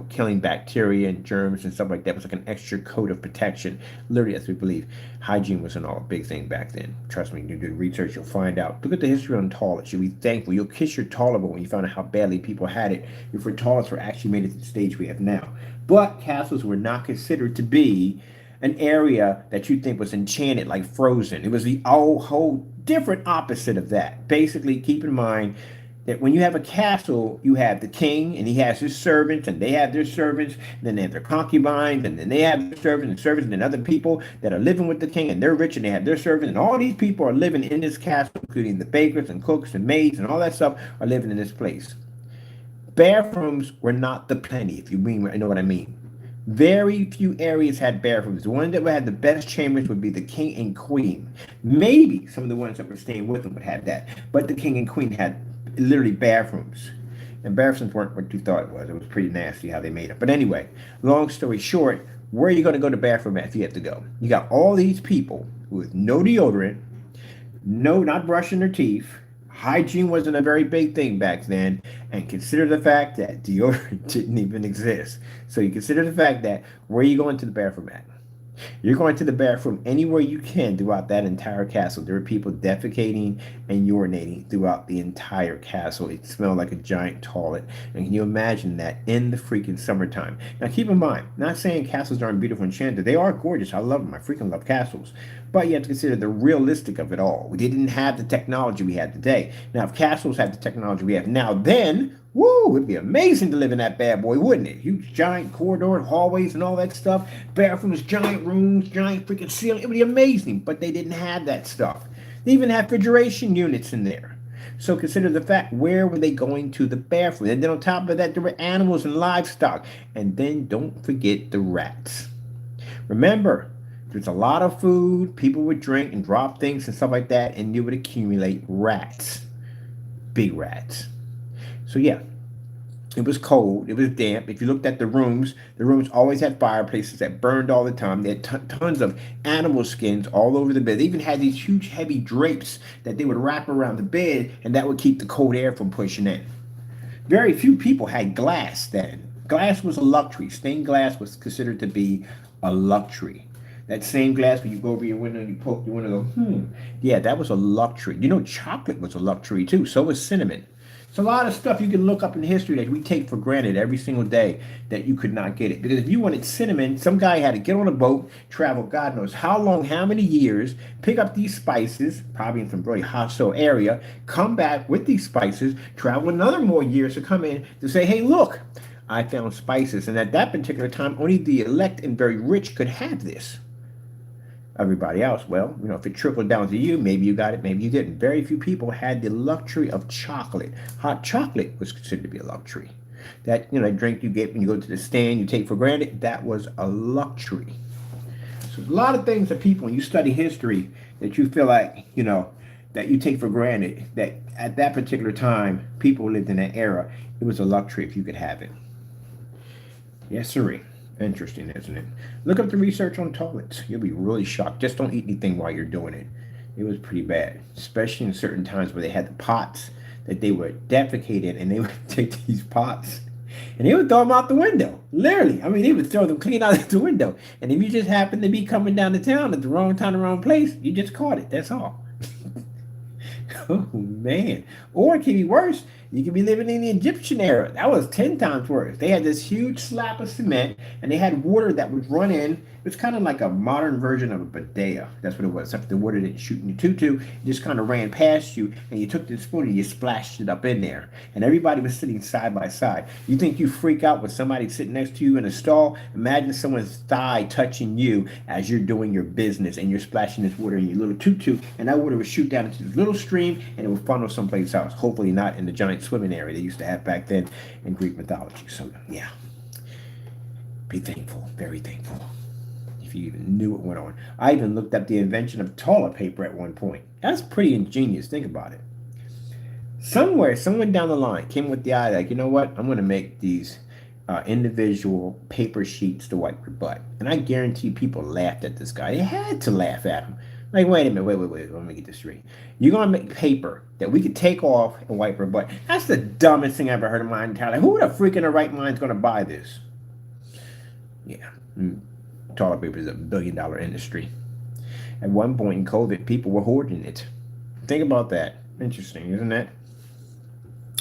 killing bacteria and germs and stuff like that. It was like an extra coat of protection. Literally, as we believe, hygiene wasn't all a big thing back then. Trust me, you do the research, you'll find out. Look at the history on toilets. You'll be thankful. You'll kiss your toilet when you find out how badly people had it before toilets were actually made it to the stage we have now. But castles were not considered to be an area that you think was enchanted, like Frozen. It was the whole different opposite of that. Basically, keep in mind that when you have a castle, you have the king, and he has his servants, and they have their servants, and then they have their concubines, and then they have their servants, and then other people that are living with the king, and they're rich, and they have their servants, and all these people are living in this castle, including the bakers and cooks and maids and all that stuff are living in this place. Bathrooms were not the plenty, if you know what I mean. Very few areas had bathrooms. The one that had the best chambers would be the king and queen. Maybe some of the ones that were staying with them would have that, but the king and queen had literally bathrooms. And bathrooms weren't what you thought it was. It was pretty nasty how they made it. But anyway, long story short, where are you going to go to the bathroom at if you have to go? You got all these people with no deodorant, not brushing their teeth. Hygiene wasn't a very big thing back then, and consider the fact that deodorant didn't even exist. So you consider the fact that where are you going to the bathroom at? You're going to the bathroom anywhere you can throughout that entire castle. There were people defecating and urinating throughout the entire castle. It smelled like a giant toilet. And can you imagine that in the freaking summertime? Now keep in mind, not saying castles aren't beautiful and enchanted. They are gorgeous. I love them. I freaking love castles. But you have to consider the realistic of it all. We didn't have the technology we have today. Now if castles had the technology we have now, then woo, it'd be amazing to live in that bad boy, wouldn't it? Huge, giant corridor, hallways, and all that stuff. Bathrooms, giant rooms, giant freaking ceiling. It would be amazing, but they didn't have that stuff. They even have refrigeration units in there. So consider the fact, where were they going to the bathroom? And then on top of that, there were animals and livestock. And then don't forget the rats. Remember, there's a lot of food. People would drink and drop things and stuff like that, and you would accumulate rats. Big rats. So yeah, it was cold. It was damp. If you looked at the rooms always had fireplaces that burned all the time. They had tons of animal skins all over the bed. They even had these huge, heavy drapes that they would wrap around the bed, and that would keep the cold air from pushing in. Very few people had glass then. Glass was a luxury. Stained glass was considered to be a luxury. That same glass when you go over your window and you poke your window and go, yeah, that was a luxury. You know, chocolate was a luxury too. So was cinnamon. It's a lot of stuff you can look up in history that we take for granted every single day that you could not get it. Because if you wanted cinnamon, some guy had to get on a boat, travel God knows how long, how many years, pick up these spices, probably in some really hostile area, come back with these spices, travel another more years to come in to say, hey, look, I found spices. And at that particular time, only the elect and very rich could have this. Everybody else, well, you know, if it trickled down to you, maybe you got it, maybe you didn't. Very few people had the luxury of chocolate. Hot chocolate was considered to be a luxury. That, you know, a drink you get when you go to the stand, you take for granted, that was a luxury. So a lot of things that people, when you study history, that you feel like, you know, that you take for granted, that at that particular time, people who lived in that era, it was a luxury if you could have it. Yes, sirree. Interesting, isn't it? Look up the research on toilets. You'll be really shocked. Just don't eat anything while you're doing it. It was pretty bad, especially in certain times where they had the pots that they would defecate in, and they would take these pots and they would throw them out the window. Literally. I mean, they would throw them clean out the window. And if you just happened to be coming down to town at the wrong time, the wrong place, you just caught it. That's all. Oh, man. Or it can be worse. You could be living in the Egyptian era. That was 10 times worse. They had this huge slab of cement, and they had water that would run in. It was kind of like a modern version of a bidet. That's what it was. Except the water didn't shoot in your tutu. It just kind of ran past you, and you took the spoon and you splashed it up in there. And everybody was sitting side by side. You think you freak out when somebody's sitting next to you in a stall? Imagine someone's thigh touching you as you're doing your business, and you're splashing this water in your little tutu, and that water would shoot down into this little stream, and it would funnel someplace else. Hopefully not in the giant swimming area they used to have back then in Greek mythology. So yeah, be thankful, very thankful, if you even knew what went on. I even looked up the invention of toilet paper at one point. That's pretty ingenious. Think about it. Someone down the line came with the idea, like, you know what, I'm going to make these individual paper sheets to wipe your butt. And I guarantee people laughed at this guy. They had to laugh at him. Like, wait a minute, wait, let me get this straight. You're going to make paper that we could take off and wipe our butt. That's the dumbest thing I ever heard in my entire life. Who the freak in their right mind is going to buy this? Yeah, toilet paper is a billion-dollar industry. At one point in COVID, people were hoarding it. Think about that. Interesting, isn't it?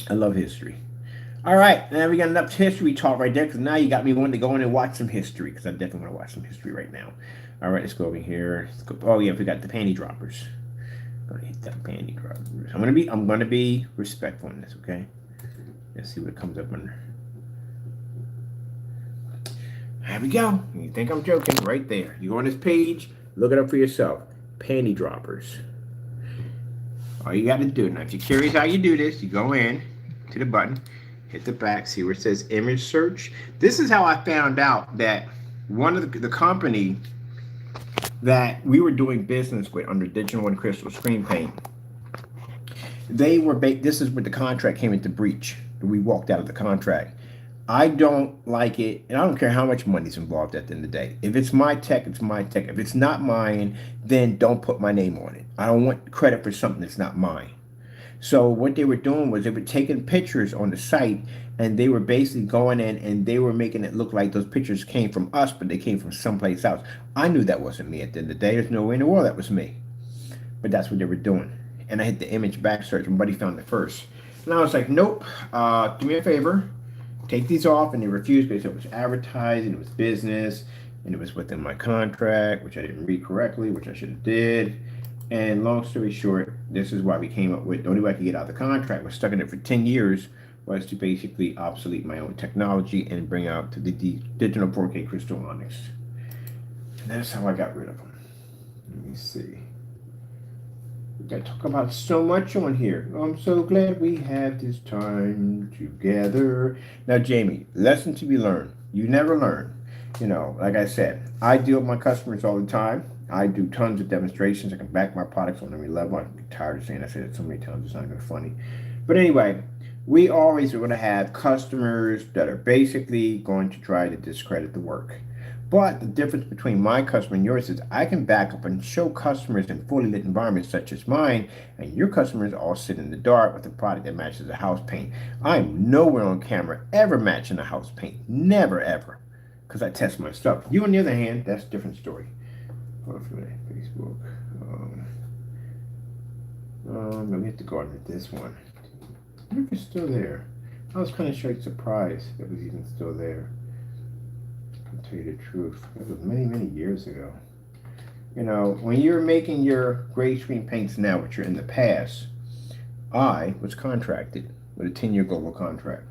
I love history. All right, now we got enough history talk right there, because now you got me wanting to go in and watch some history, because I definitely want to watch some history right now. All right, let's go over here. Let's go. Oh yeah, we got the panty droppers. Gonna hit that panty droppers. I'm gonna be respectful in this, okay? Let's see what comes up under. There we go. You think I'm joking? Right there. You go on this page, look it up for yourself. Panty droppers. All you got to do, now if you're curious how you do this, you go in to the button, hit the back, see where it says image search. This is how I found out that one of the company that we were doing business with under Digital One Crystal Screen Paint, they were, this is where the contract came into breach. We walked out of the contract. I don't like it, and I don't care how much money's involved at the end of the day. If it's my tech, it's my tech. If it's not mine, then don't put my name on it. I don't want credit for something that's not mine. So what they were doing was they were taking pictures on the site, and they were basically going in and they were making it look like those pictures came from us, but they came from someplace else. I knew that wasn't me at the end of the day. There's no way in the world that was me. But that's what they were doing. And I hit the image back search, and buddy found it first. And I was like, nope, do me a favor. Take these off, and they refused because it was advertising, it was business, and it was within my contract, which I didn't read correctly, which I should have did. And long story short, this is why we came up with the only way I could get out of the contract was stuck in it for 10 years was to basically obsolete my own technology and bring out to the digital 4K crystal onyx. And that's how I got rid of them. Let me see. I talk about so much on here. I'm so glad we have this time together. Now, Jamie, lesson to be learned. You never learn. You know, like I said, I deal with my customers all the time. I do tons of demonstrations. I can back my products on every level. I'm tired of saying I said it so many times. It's not even funny. But anyway, we always are going to have customers that are basically going to try to discredit the work. But the difference between my customer and yours is I can back up and show customers in fully lit environments such as mine, and your customers all sit in the dark with a product that matches a house paint. I'm nowhere on camera ever matching a house paint. Never, ever. Because I test my stuff. You, on the other hand, that's a different story. Facebook. Let me have to go under this one. I wonder if it's still there. I was kind of surprised that it was even still there. I'll tell you the truth. It was many, many years ago. You know, when you're making your gray screen paints now, which are in the past, I was contracted with a 10-year global contract.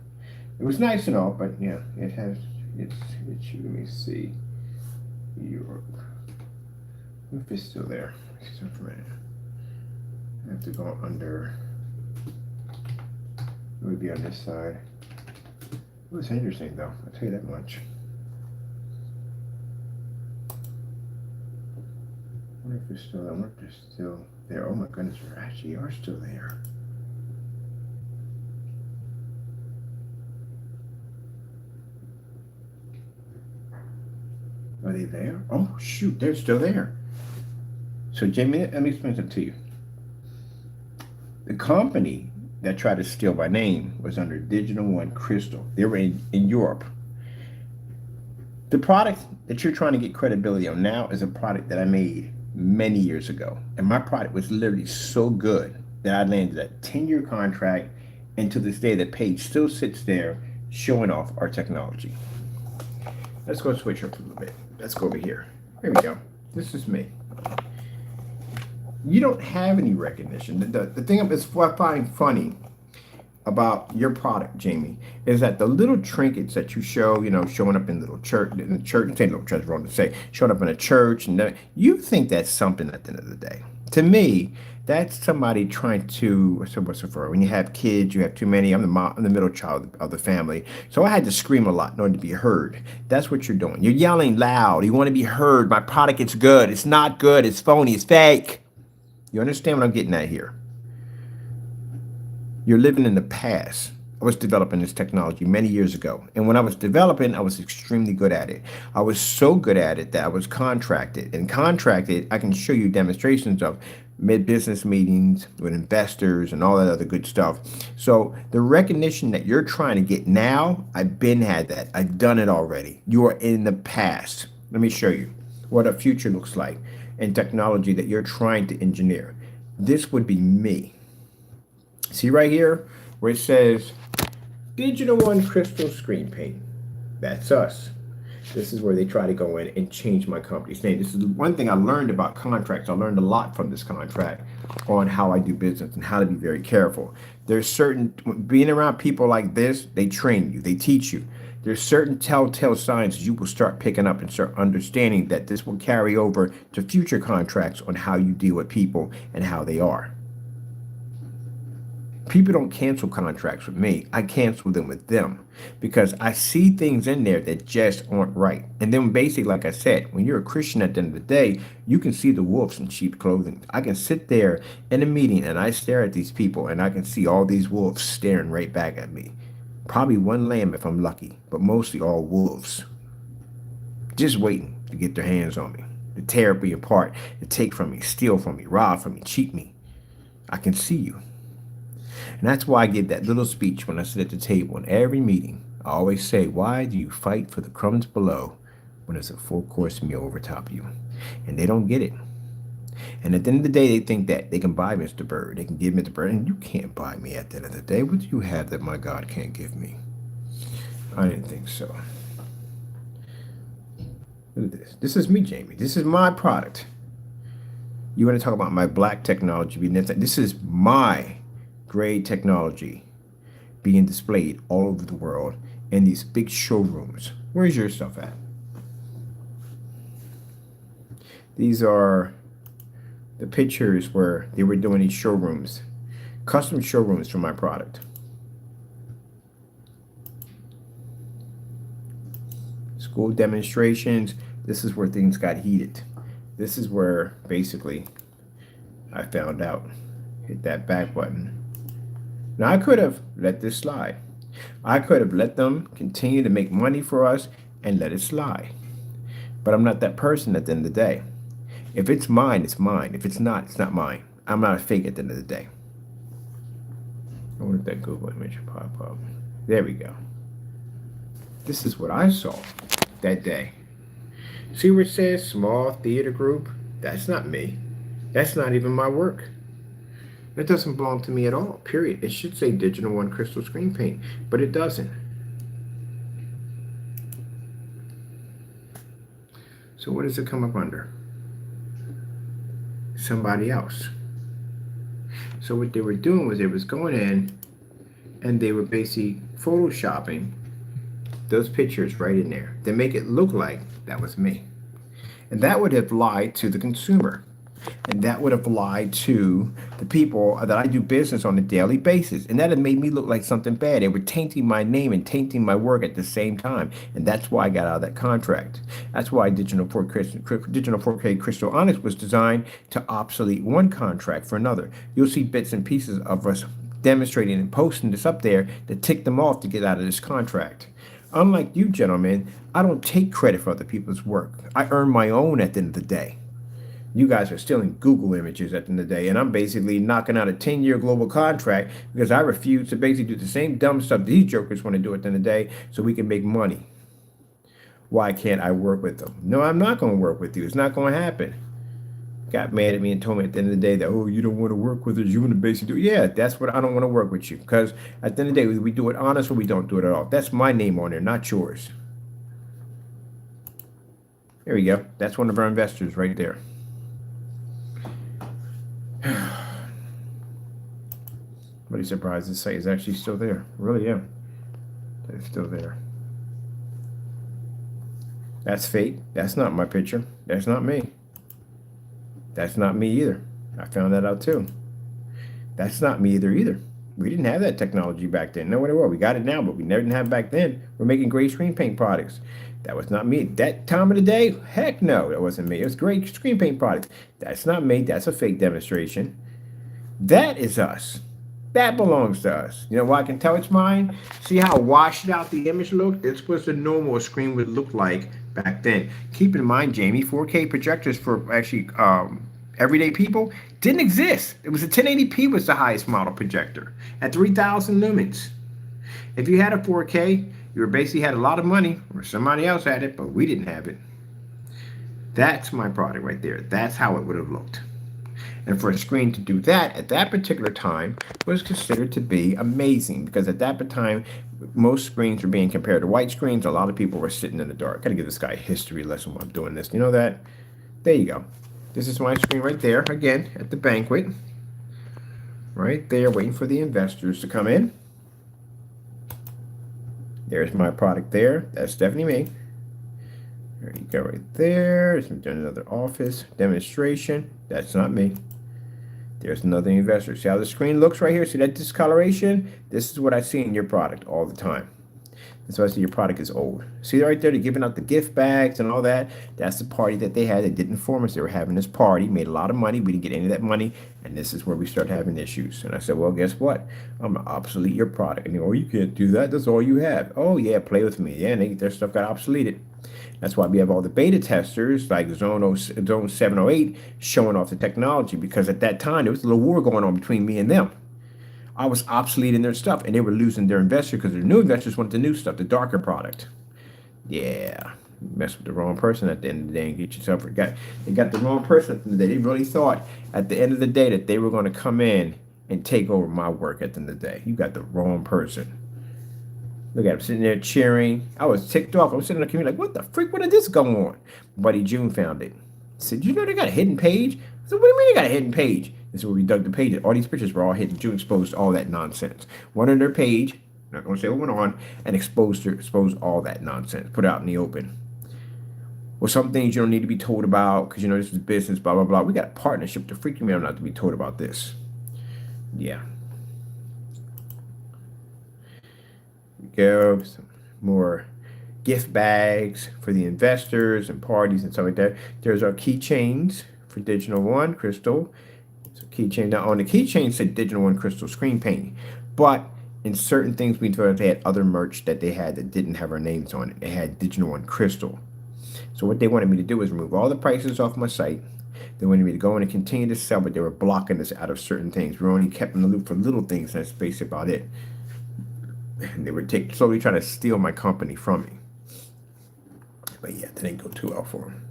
It was nice and all, but yeah, it has, it's let me see. Europe. If it's still there. I have to go under, it would be on this side. It was interesting though, I'll tell you that much. I wonder if it's still there. I wonder if they're still there. Oh my goodness, they actually are still there. Are they there? Oh shoot, they're still there. So Jamie, let me explain something to you. The company that tried to steal my name was under Digital One Crystal. They were in Europe. The product that you're trying to get credibility on now is a product that I made many years ago. And my product was literally so good that I landed a 10-year contract, and to this day the page still sits there showing off our technology. Let's go switch up a little bit. Let's go over here. Here we go. This is me. You don't have any recognition. The thing is what I find funny about your product, Jamie, is that the little trinkets that you show, you know, showing up in little church, say little church, wrong to say, showing up in a church, and you think that's something at the end of the day. To me, that's somebody trying to, what's the word? When you have kids, you have too many. I'm the middle child of the family, so I had to scream a lot in order to be heard. That's what you're doing. You're yelling loud. You want to be heard. My product is good. It's not good. It's phony. It's fake. You understand what I'm getting at here? You're living in the past. I was developing this technology many years ago. And when I was developing, I was extremely good at it. I was so good at it that I was contracted. And contracted, I can show you demonstrations of mid-business meetings with investors and all that other good stuff. So the recognition that you're trying to get now, I've been had that. I've done it already. You are in the past. Let me show you what a future looks like in technology that you're trying to engineer. This would be me. See right here where it says Digital One Crystal Screen Paint. That's us. This is where they try to go in and change my company's name. This is one thing I learned about contracts. I learned a lot from this contract on how I do business and how to be very careful. There's certain, being around people like this, they train you, they teach you. There's certain telltale signs you will start picking up and start understanding that this will carry over to future contracts on how you deal with people and how they are. People don't cancel contracts with me. I cancel them with them because I see things in there that just aren't right. And then basically, like I said, when you're a Christian at the end of the day, you can see the wolves in sheep clothing. I can sit there in a meeting and I stare at these people and I can see all these wolves staring right back at me. Probably one lamb if I'm lucky, but mostly all wolves. Just waiting to get their hands on me, to tear me apart, to take from me, steal from me, rob from me, cheat me. I can see you. And that's why I give that little speech when I sit at the table in every meeting. I always say, why do you fight for the crumbs below when there's a full-course meal over top of you? And they don't get it. And at the end of the day, they think that they can buy Mr. Bird. They can give Mr. Bird. And you can't buy me at the end of the day. What do you have that my God can't give me? I didn't think so. Look at this. This is me, Jamie. This is my product. You want to talk about my black technology? This is my grade technology being displayed all over the world in these big showrooms. Where's your stuff at? These are the pictures where they were doing these showrooms, custom showrooms for my product. School demonstrations. This is where things got heated. This is where basically I found out. Hit that back button. Now, I could have let this slide. I could have let them continue to make money for us and let it slide. But I'm not that person at the end of the day. If it's mine, it's mine. If it's not mine. I'm not a fake at the end of the day. I wonder if that Google image will pop up. There we go. This is what I saw that day. See where it says small theater group? That's not me. That's not even my work. It doesn't belong to me at all, period. It should say Digital One Crystal Screen Paint, but it doesn't. So what does it come up under? Somebody else. So what they were doing was they was going in and they were basically photoshopping those pictures right in there. They make it look like that was me. And that would have lied to the consumer. And that would have lied to the people that I do business on a daily basis. And that had made me look like something bad. They were tainting my name and tainting my work at the same time. And that's why I got out of that contract. That's why Digital 4K Crystal Onyx was designed to obsolete one contract for another. You'll see bits and pieces of us demonstrating and posting this up there to tick them off to get out of this contract. Unlike you gentlemen, I don't take credit for other people's work. I earn my own at the end of the day. You guys are stealing Google images at the end of the day, and I'm basically knocking out a 10-year global contract because I refuse to basically do the same dumb stuff these jokers want to do at the end of the day so we can make money. Why can't I work with them? No, I'm not going to work with you. It's not going to happen. Got mad at me and told me at the end of the day that, oh, you don't want to work with us. You want to basically do, yeah, that's what I don't want to work with you. Because at the end of the day, we do it honest or we don't do it at all. That's my name on there, not yours. There we go. That's one of our investors right there. Really surprised this site is actually still there. Really am. It's still there. That's fake. That's not my picture. That's not me. That's not me either. I found that out too. That's not me either. We didn't have that technology back then. No, we got it now, but we never didn't have it back then. We're making gray screen paint products. That was not me. That time of the day, heck no, that wasn't me. It was gray screen paint products. That's not me. That's a fake demonstration. That is us. That belongs to us. You know why I can tell it's mine? See how washed out the image looked? It's what the normal screen would look like back then. Keep in mind, Jamie, 4K projectors for actually everyday people didn't exist. It was a 1080p was the highest model projector at 3,000 lumens. If you had a 4K, you basically had a lot of money, or somebody else had it, but we didn't have it. That's my product right there. That's how it would have looked. And for a screen to do that at that particular time was considered to be amazing, because at that time, most screens were being compared to white screens. A lot of people were sitting in the dark. Gotta give this guy a history lesson while I'm doing this. You know that? There you go. This is my screen right there, again, at the banquet. Right there, waiting for the investors to come in. There's my product there. That's definitely me. There you go, right there. We've done another office demonstration. That's not me. There's another investor. See how the screen looks right here? See that discoloration? This is what I see in your product all the time. That's why I say your product is old. See right there, they're giving out the gift bags and all that. That's the party that they had. They didn't inform us they were having this party. Made a lot of money. We didn't get any of that money. And this is where we start having issues. And I said, well, guess what? I'm going to obsolete your product. And you go, oh, you can't do that. That's all you have. Oh, yeah, play with me. Yeah, and their stuff got obsoleted. That's why we have all the beta testers like Zone 708 showing off the technology. Because at that time, there was a little war going on between me and them. I was obsoleting their stuff, and they were losing their investors because their new investors wanted the new stuff, the darker product. Yeah, mess with the wrong person at the end of the day and get yourself forgot. They got the wrong person at the end of the day. They really thought at the end of the day that they were going to come in and take over my work at the end of the day. You got the wrong person. Look at him sitting there cheering. I was ticked off. I was sitting in the community like, what the freak? What did this go on? Buddy June found it. He said, you know they got a hidden page? I said, what do you mean they got a hidden page? This is where we dug the pages. All these pictures were all hidden. June exposed all that nonsense. Went on their page, not going to say what went on, and exposed all that nonsense. Put it out in the open. Well, some things you don't need to be told about because, you know, this is business, blah, blah, blah. We got a partnership to freak me out not to be told about this. Yeah. Go. Some more gift bags for the investors and parties and stuff like that. There's our keychains for Digital One Crystal. So keychain. Now on the keychain said Digital One Crystal screen painting, but in certain things we thought they had other merch that they had that didn't have our names on it. It had Digital One Crystal. So what they wanted me to do is remove all the prices off my site. They wanted me to go in and continue to sell, but they were blocking us out of certain things. We were only kept in the loop for little things. That's basically about it. And they were slowly trying to steal my company from me. But yeah, that didn't go too well for them.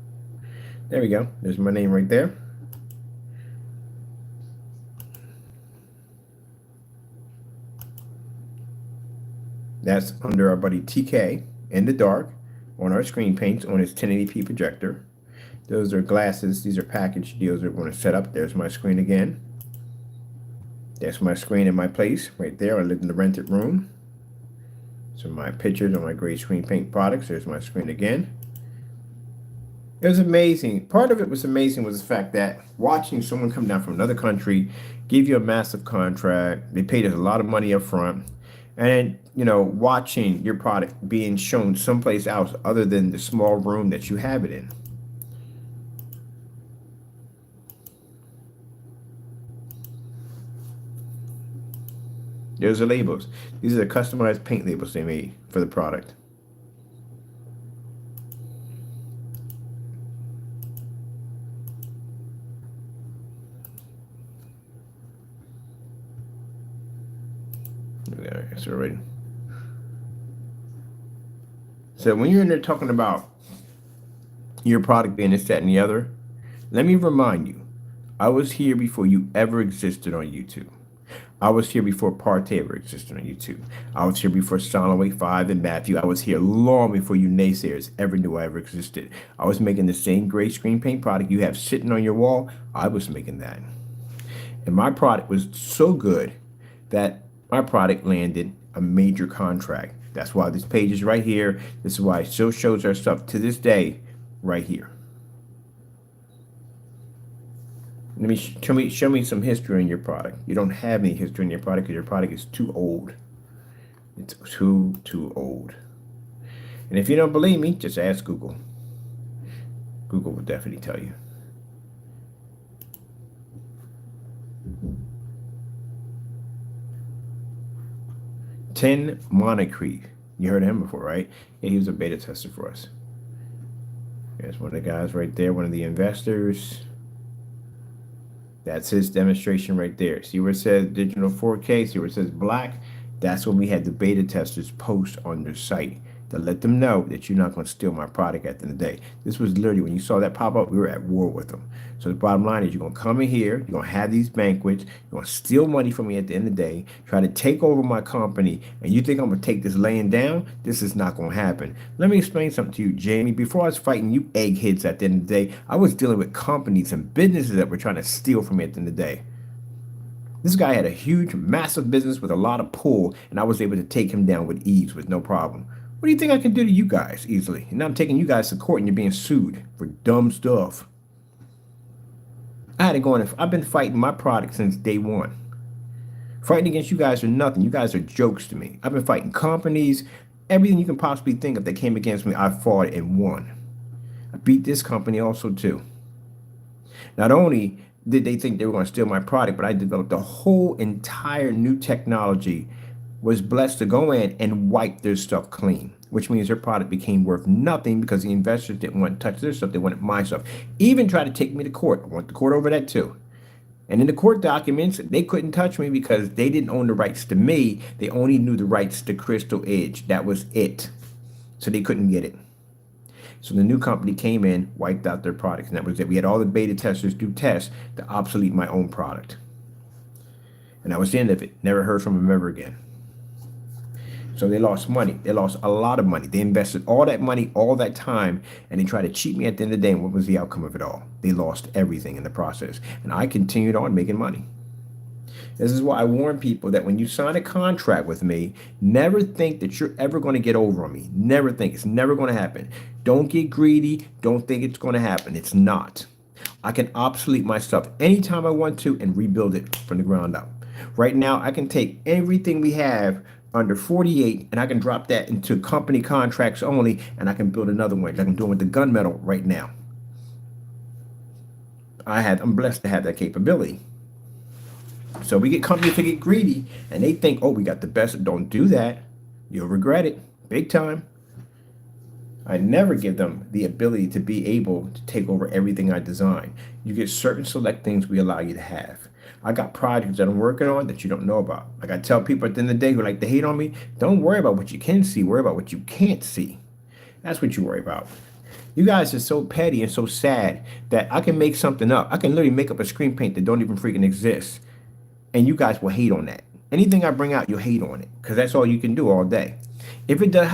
There we go. There's my name right there. That's under our buddy TK in the dark on our screen paints on his 1080p projector. Those are glasses. These are package deals we're going to set up. There's my screen again. That's my screen in my place right there. I live in the rented room. So my pictures on my gray screen paint products. There's my screen again. It was amazing. Part of it was amazing was the fact that watching someone come down from another country, give you a massive contract. They paid us a lot of money up front. And, you know, watching your product being shown someplace else other than the small room that you have it in. There's the labels. These are the customized paint labels they made for the product. It's already. So when you're in there talking about your product being this, that, and the other, let me remind you, I was here before you ever existed on YouTube. I was here before Partey ever existed on YouTube. I was here before Soloway 5 and Matthew. I was here long before you naysayers ever knew I ever existed. I was making the same gray screen paint product you have sitting on your wall. I was making that. And my product was so good that my product landed a major contract. That's why this page is right here. This is why it still shows our stuff to this day right here. Let me show me some history in your product. You don't have any history in your product because your product is too old. It's too old. And if you don't believe me, just ask Google. Google will definitely tell you. Tin Moncrief. You heard of him before, right? Yeah, he was a beta tester for us. There's one of the guys right there, one of the investors. That's his demonstration right there. See where it says digital 4K? See where it says black? That's when we had the beta testers post on their site. to let them know that you're not going to steal my product at the end of the day. This was literally, when you saw that pop up, we were at war with them. So the bottom line is, you're going to come in here, you're going to have these banquets, you're going to steal money from me at the end of the day, try to take over my company, and you think I'm going to take this laying down? This is not going to happen. Let me explain something to you, Jamie. Before I was fighting you eggheads at the end of the day, I was dealing with companies and businesses that were trying to steal from me at the end of the day. This guy had a huge, massive business with a lot of pull, and I was able to take him down with ease, with no problem. What do you think I can do to you guys easily? And now I'm taking you guys to court and you're being sued for dumb stuff. I had to go in. I've been fighting my product since day one. Fighting against you guys are nothing. You guys are jokes to me. I've been fighting companies, everything you can possibly think of that came against me, I fought and won. I beat this company also too. Not only did they think they were going to steal my product, but I developed a whole entire new technology, was blessed to go in and wipe their stuff clean, which means their product became worth nothing because the investors didn't want to touch their stuff. They wanted my stuff. Even tried to take me to court. I went to court over that too. And in the court documents, they couldn't touch me because they didn't own the rights to me. They only knew the rights to Crystal Edge. That was it. So they couldn't get it. So the new company came in, wiped out their products, and that was it. We had all the beta testers do tests to obsolete my own product. And that was the end of it. Never heard from them ever again. So they lost money. They lost a lot of money. They invested all that money, all that time, and they tried to cheat me at the end of the day. And what was the outcome of it all? They lost everything in the process. And I continued on making money. This is why I warn people that when you sign a contract with me, never think that you're ever going to get over on me. Never think. It's never going to happen. Don't get greedy. Don't think it's going to happen. It's not. I can obsolete my stuff anytime I want to and rebuild it from the ground up. Right now, I can take everything we have under 48 and I can drop that into company contracts only, and I can build another one. Like I'm doing with the gunmetal right now. I'm blessed to have that capability. So we get companies to get greedy and they think, oh, we got the best. Don't do that. You'll regret it big time. I never give them the ability to be able to take over everything I design. You get certain select things we allow you to have. I got projects that I'm working on that you don't know about. Like I tell people at the end of the day who like to hate on me, don't worry about what you can see. Worry about what you can't see. That's what you worry about. You guys are so petty and so sad that I can make something up. I can literally make up a screen paint that don't even freaking exist. And you guys will hate on that. Anything I bring out, you'll hate on it. Because that's all you can do all day. If it does,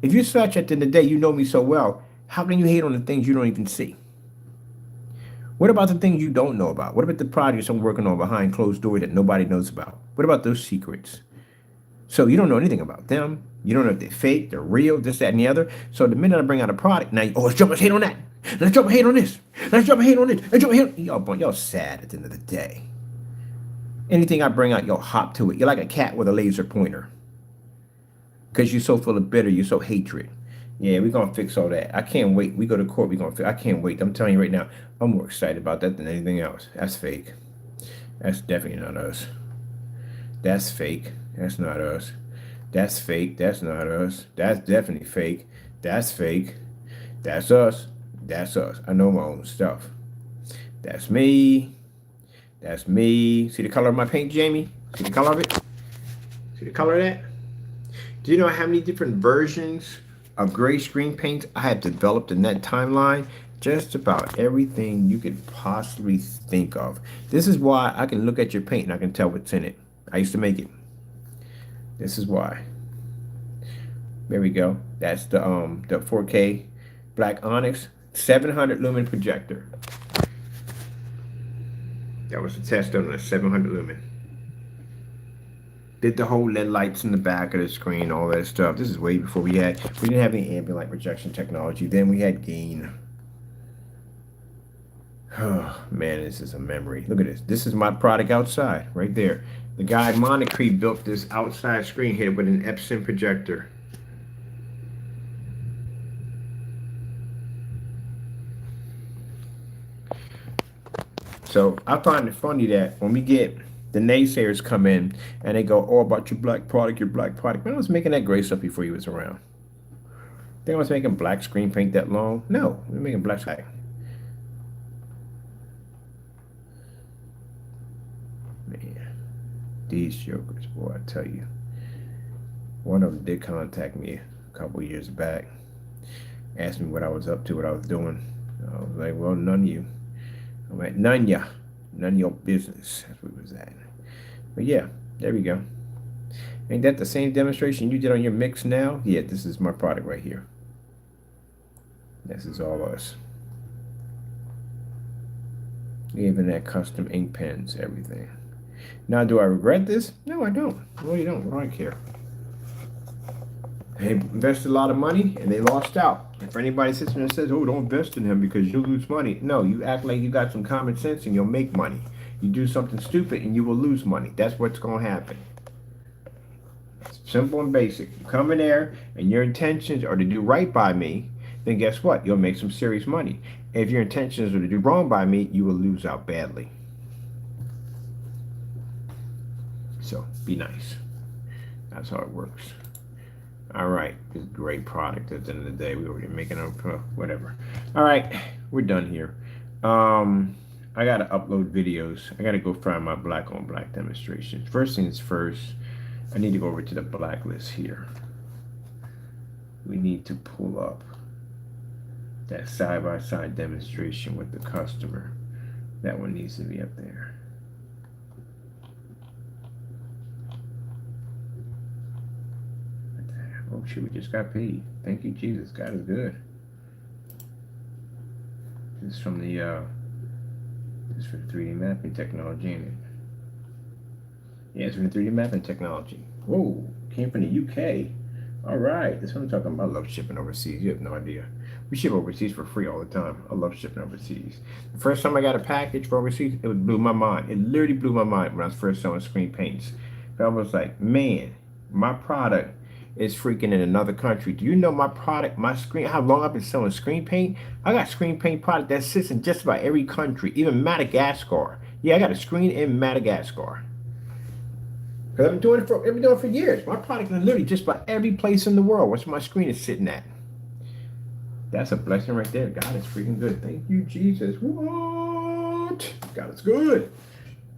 if you're such at the end of the day, you know me so well, how can you hate on the things you don't even see? What about the things you don't know about? What about the projects I'm working on behind closed doors that nobody knows about? What about those secrets? So you don't know anything about them. You don't know if they're fake, they're real, this, that, and the other. So the minute I bring out a product, now, let's jump and hate on that. Let's jump and hate on this. Let's jump and hate on this. Let's jump and hate on... Y'all sad at the end of the day. Anything I bring out, y'all hop to it. You're like a cat with a laser pointer. Because you're so full of bitter, you're so hatred. Yeah, we're going to fix all that. I can't wait. We go to court, we're going to fix. I can't wait. I'm telling you right now, I'm more excited about that than anything else. That's fake. That's definitely not us. That's fake. That's not us. That's fake. That's not us. That's definitely fake. That's fake. That's us. That's us. I know my own stuff. That's me. That's me. See the color of my paint, Jamie? See the color of it? See the color of that? Do you know how many different versions of gray screen paints I have developed in that timeline? Just about everything you could possibly think of. This is why I can look at your paint and I can tell what's in it. I used to make it. This is why. There we go. That's the 4K black onyx 700 lumen projector. That was the test on a 700 lumen. Did the whole LED lights in the back of the screen, all that stuff. This is way before we didn't have any ambient light projection technology. Then we had gain. Oh man, this is a memory. Look at this. This is my product outside, right there. The guy Monocrete built this outside screen here with an Epson projector. So I find it funny that when we get the naysayers come in and they go, oh, about your black product, Man, I was making that gray stuff before you was around. Think I was making black screen paint that long? No, we're making black screen. Man, these jokers, boy, I tell you. One of them did contact me a couple years back. Asked me what I was up to, what I was doing. I was like, well, none of you. I'm like, none ya. None of your business. That's what it was at. But yeah, there we go. Ain't that the same demonstration you did on your mix now? Yeah, this is my product right here. This is all us. Even that custom ink pens, everything. Now, do I regret this? No, I don't. I really don't. I don't care. They invested a lot of money and they lost out. If anybody sits there and says, oh, don't invest in him because you'll lose money. No, you act like you got some common sense and you'll make money. You do something stupid and you will lose money. That's what's going to happen. It's simple and basic. You come in there and your intentions are to do right by me, then guess what? You'll make some serious money. If your intentions are to do wrong by me, you will lose out badly. So be nice. That's how it works. All right, it's a great product. At the end of the day, we were making up whatever. All right, we're done here. I gotta upload videos. I gotta go find my black on black demonstrations. First things first, I need to go over to the blacklist here. We need to pull up that side-by-side demonstration with the customer. That one needs to be up there. Oh shit, we just got paid. Thank you, Jesus. God is good. This is from the this is for the 3D mapping technology, ain't it? Yeah, it's from the 3D mapping technology. Whoa, came from the UK. All right, that's what I'm talking about. I love shipping overseas. You have no idea. We ship overseas for free all the time. I love shipping overseas. The first time I got a package for overseas, it blew my mind. It literally blew my mind when I was first selling screen paints. I was like, man, my product is freaking in another country. Do you know my product, my screen, how long I've been selling screen paint? I got screen paint product that sits in just about every country, even Madagascar. Yeah, I got a screen in Madagascar. Because I've been doing it for years. My product is literally just about every place in the world where my screen is sitting at. That's a blessing right there. God is freaking good. Thank you, Jesus. What? God is good.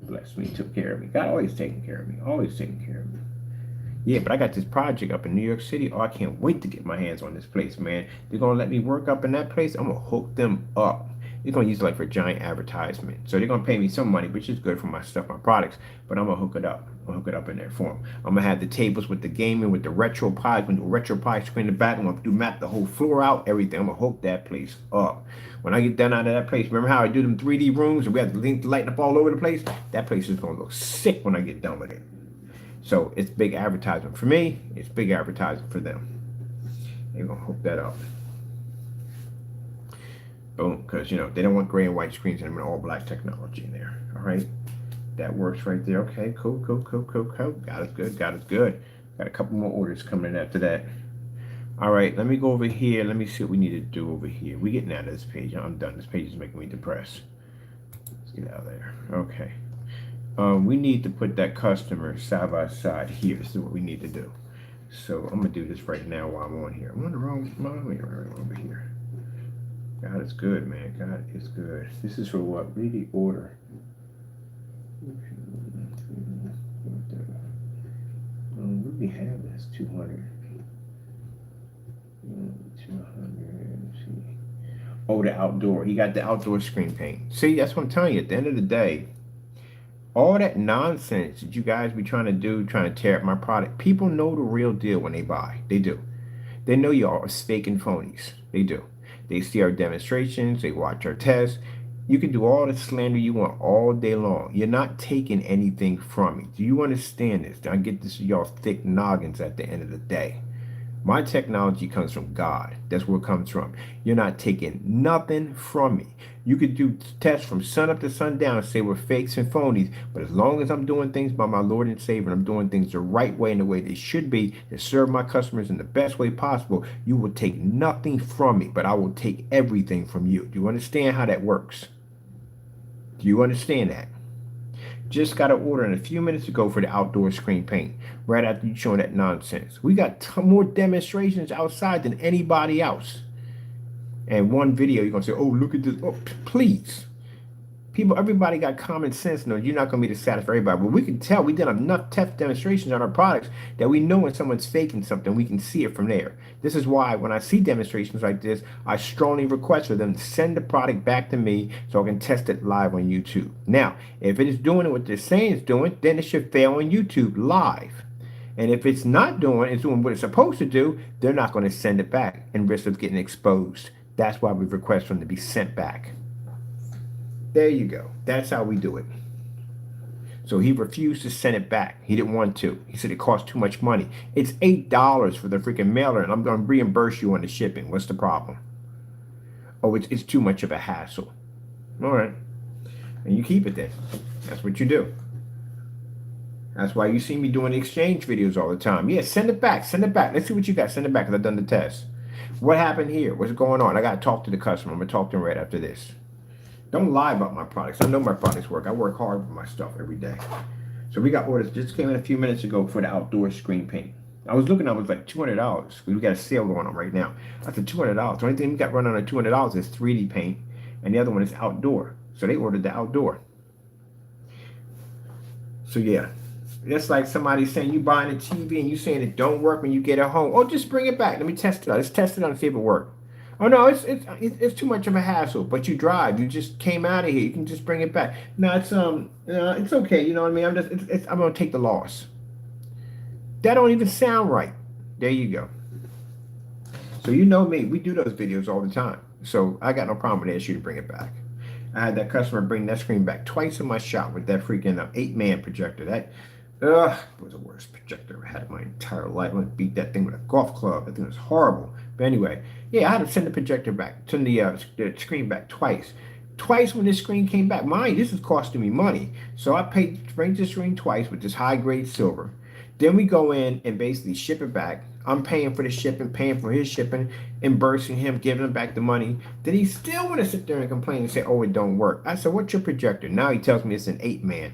Blessed me, took care of me. God always taking care of me. Always taking care of me. Yeah, but I got this project up in New York City. Oh, I can't wait to get my hands on this place, man. They're going to let me work up in that place. I'm going to hook them up. They're going to use it like for giant advertisement. So they're going to pay me some money, which is good for my stuff, my products. But I'm going to hook it up. I'm going to hook it up in there for them. I'm going to have the tables with the gaming, with the retro pie. I'm going to do a retro pie screen in the back. I'm going to map the whole floor out, everything. I'm going to hook that place up. When I get done out of that place, remember how I do them 3D rooms and we have the light up all over the place? That place is going to look sick when I get done with it. So it's big advertisement for me. It's big advertising for them. They're going to hook that up. Boom. Because, you know, they don't want gray and white screens and all black technology in there. All right. That works right there. Okay. Cool. God is good. God is good. Got a couple more orders coming in after that. All right. Let me go over here. Let me see what we need to do over here. We're getting out of this page. I'm done. This page is making me depressed. Let's get out of there. Okay. We need to put that customer side by side here. This is what we need to do. So I'm gonna do this right now while I'm on here. I'm on the wrong over here. God is good, man. God is good. This is for what? Read the order. What do we have? That's 200. 200. Oh, the outdoor. He got the outdoor screen paint. See, that's what I'm telling you. At the end of the day, all that nonsense that you guys be trying to do, trying to tear up my product, people know the real deal when they buy. They do. They know y'all are fake and phonies. They do. They see our demonstrations. They watch our tests. You can do all the slander you want all day long. You're not taking anything from me. Do you understand this? I get this, y'all thick noggins at the end of the day. My technology comes from God. That's where it comes from. You're not taking nothing from me. You could do tests from sun up to sundown and say we're fakes and phonies, but as long as I'm doing things by my Lord and Savior, and I'm doing things the right way and the way they should be to serve my customers in the best way possible, you will take nothing from me, but I will take everything from you. Do you understand how that works? Do you understand that? Just got an order in a few minutes ago for the outdoor screen paint. Right after you showing that nonsense. We got more demonstrations outside than anybody else. And one video, you're going to say, oh, look at this. Oh, please. People, everybody got common sense. No, you're not going to be the satisfy everybody. But we can tell, we did enough test demonstrations on our products that we know when someone's faking something. We can see it from there. This is why when I see demonstrations like this, I strongly request for them to send the product back to me so I can test it live on YouTube. Now, if it is doing what they're saying it's doing, then it should fail on YouTube live. And if it's not doing, it's doing what it's supposed to do, they're not going to send it back and risk of getting exposed. That's why we request for them to be sent back. There you go. That's how we do it. So he refused to send it back. He didn't want to. He said it cost too much money. It's $8 for the freaking mailer, and I'm going to reimburse you on the shipping. What's the problem? Oh, it's too much of a hassle. All right. And you keep it then. That's what you do. That's why you see me doing the exchange videos all the time. Yeah, send it back. Send it back. Let's see what you got. Send it back because I've done the test. What happened here? What's going on? I got to talk to the customer. I'm going to talk to him right after this. Don't lie about my products. I know my products work. I work hard with my stuff every day. So we got orders. Just came in a few minutes ago for the outdoor screen paint. I was looking, I was like $200. We got a sale going on right now. I said $200. The only thing we got running on $200 is 3D paint, and the other one is outdoor. So they ordered the outdoor. So yeah, that's like somebody saying you buying a TV and you saying it don't work when you get it home. Oh, just bring it back. Let me test it out. Let's test it out and see if it works. Oh no, it's too much of a hassle. But you drive. You just came out of here. You can just bring it back. No, it's okay. You know what I mean? I'm gonna take the loss. That don't even sound right. There you go. So you know me. We do those videos all the time. So I got no problem with asking you to bring it back. I had that customer bring that screen back twice in my shop with that freaking 8-man projector. That was the worst projector I had in my entire life. I went beat that thing with a golf club. That thing was horrible. But anyway, yeah, I had to send the projector back, send the screen back twice. Twice when this screen came back. Mind, this is costing me money. So I paid to bring the screen twice with this high-grade silver. Then we go in and basically ship it back. I'm paying for the shipping, paying for his shipping, reimbursing him, giving him back the money. Then he still want to sit there and complain and say, oh, it don't work. I said, what's your projector? Now he tells me it's an 8-man.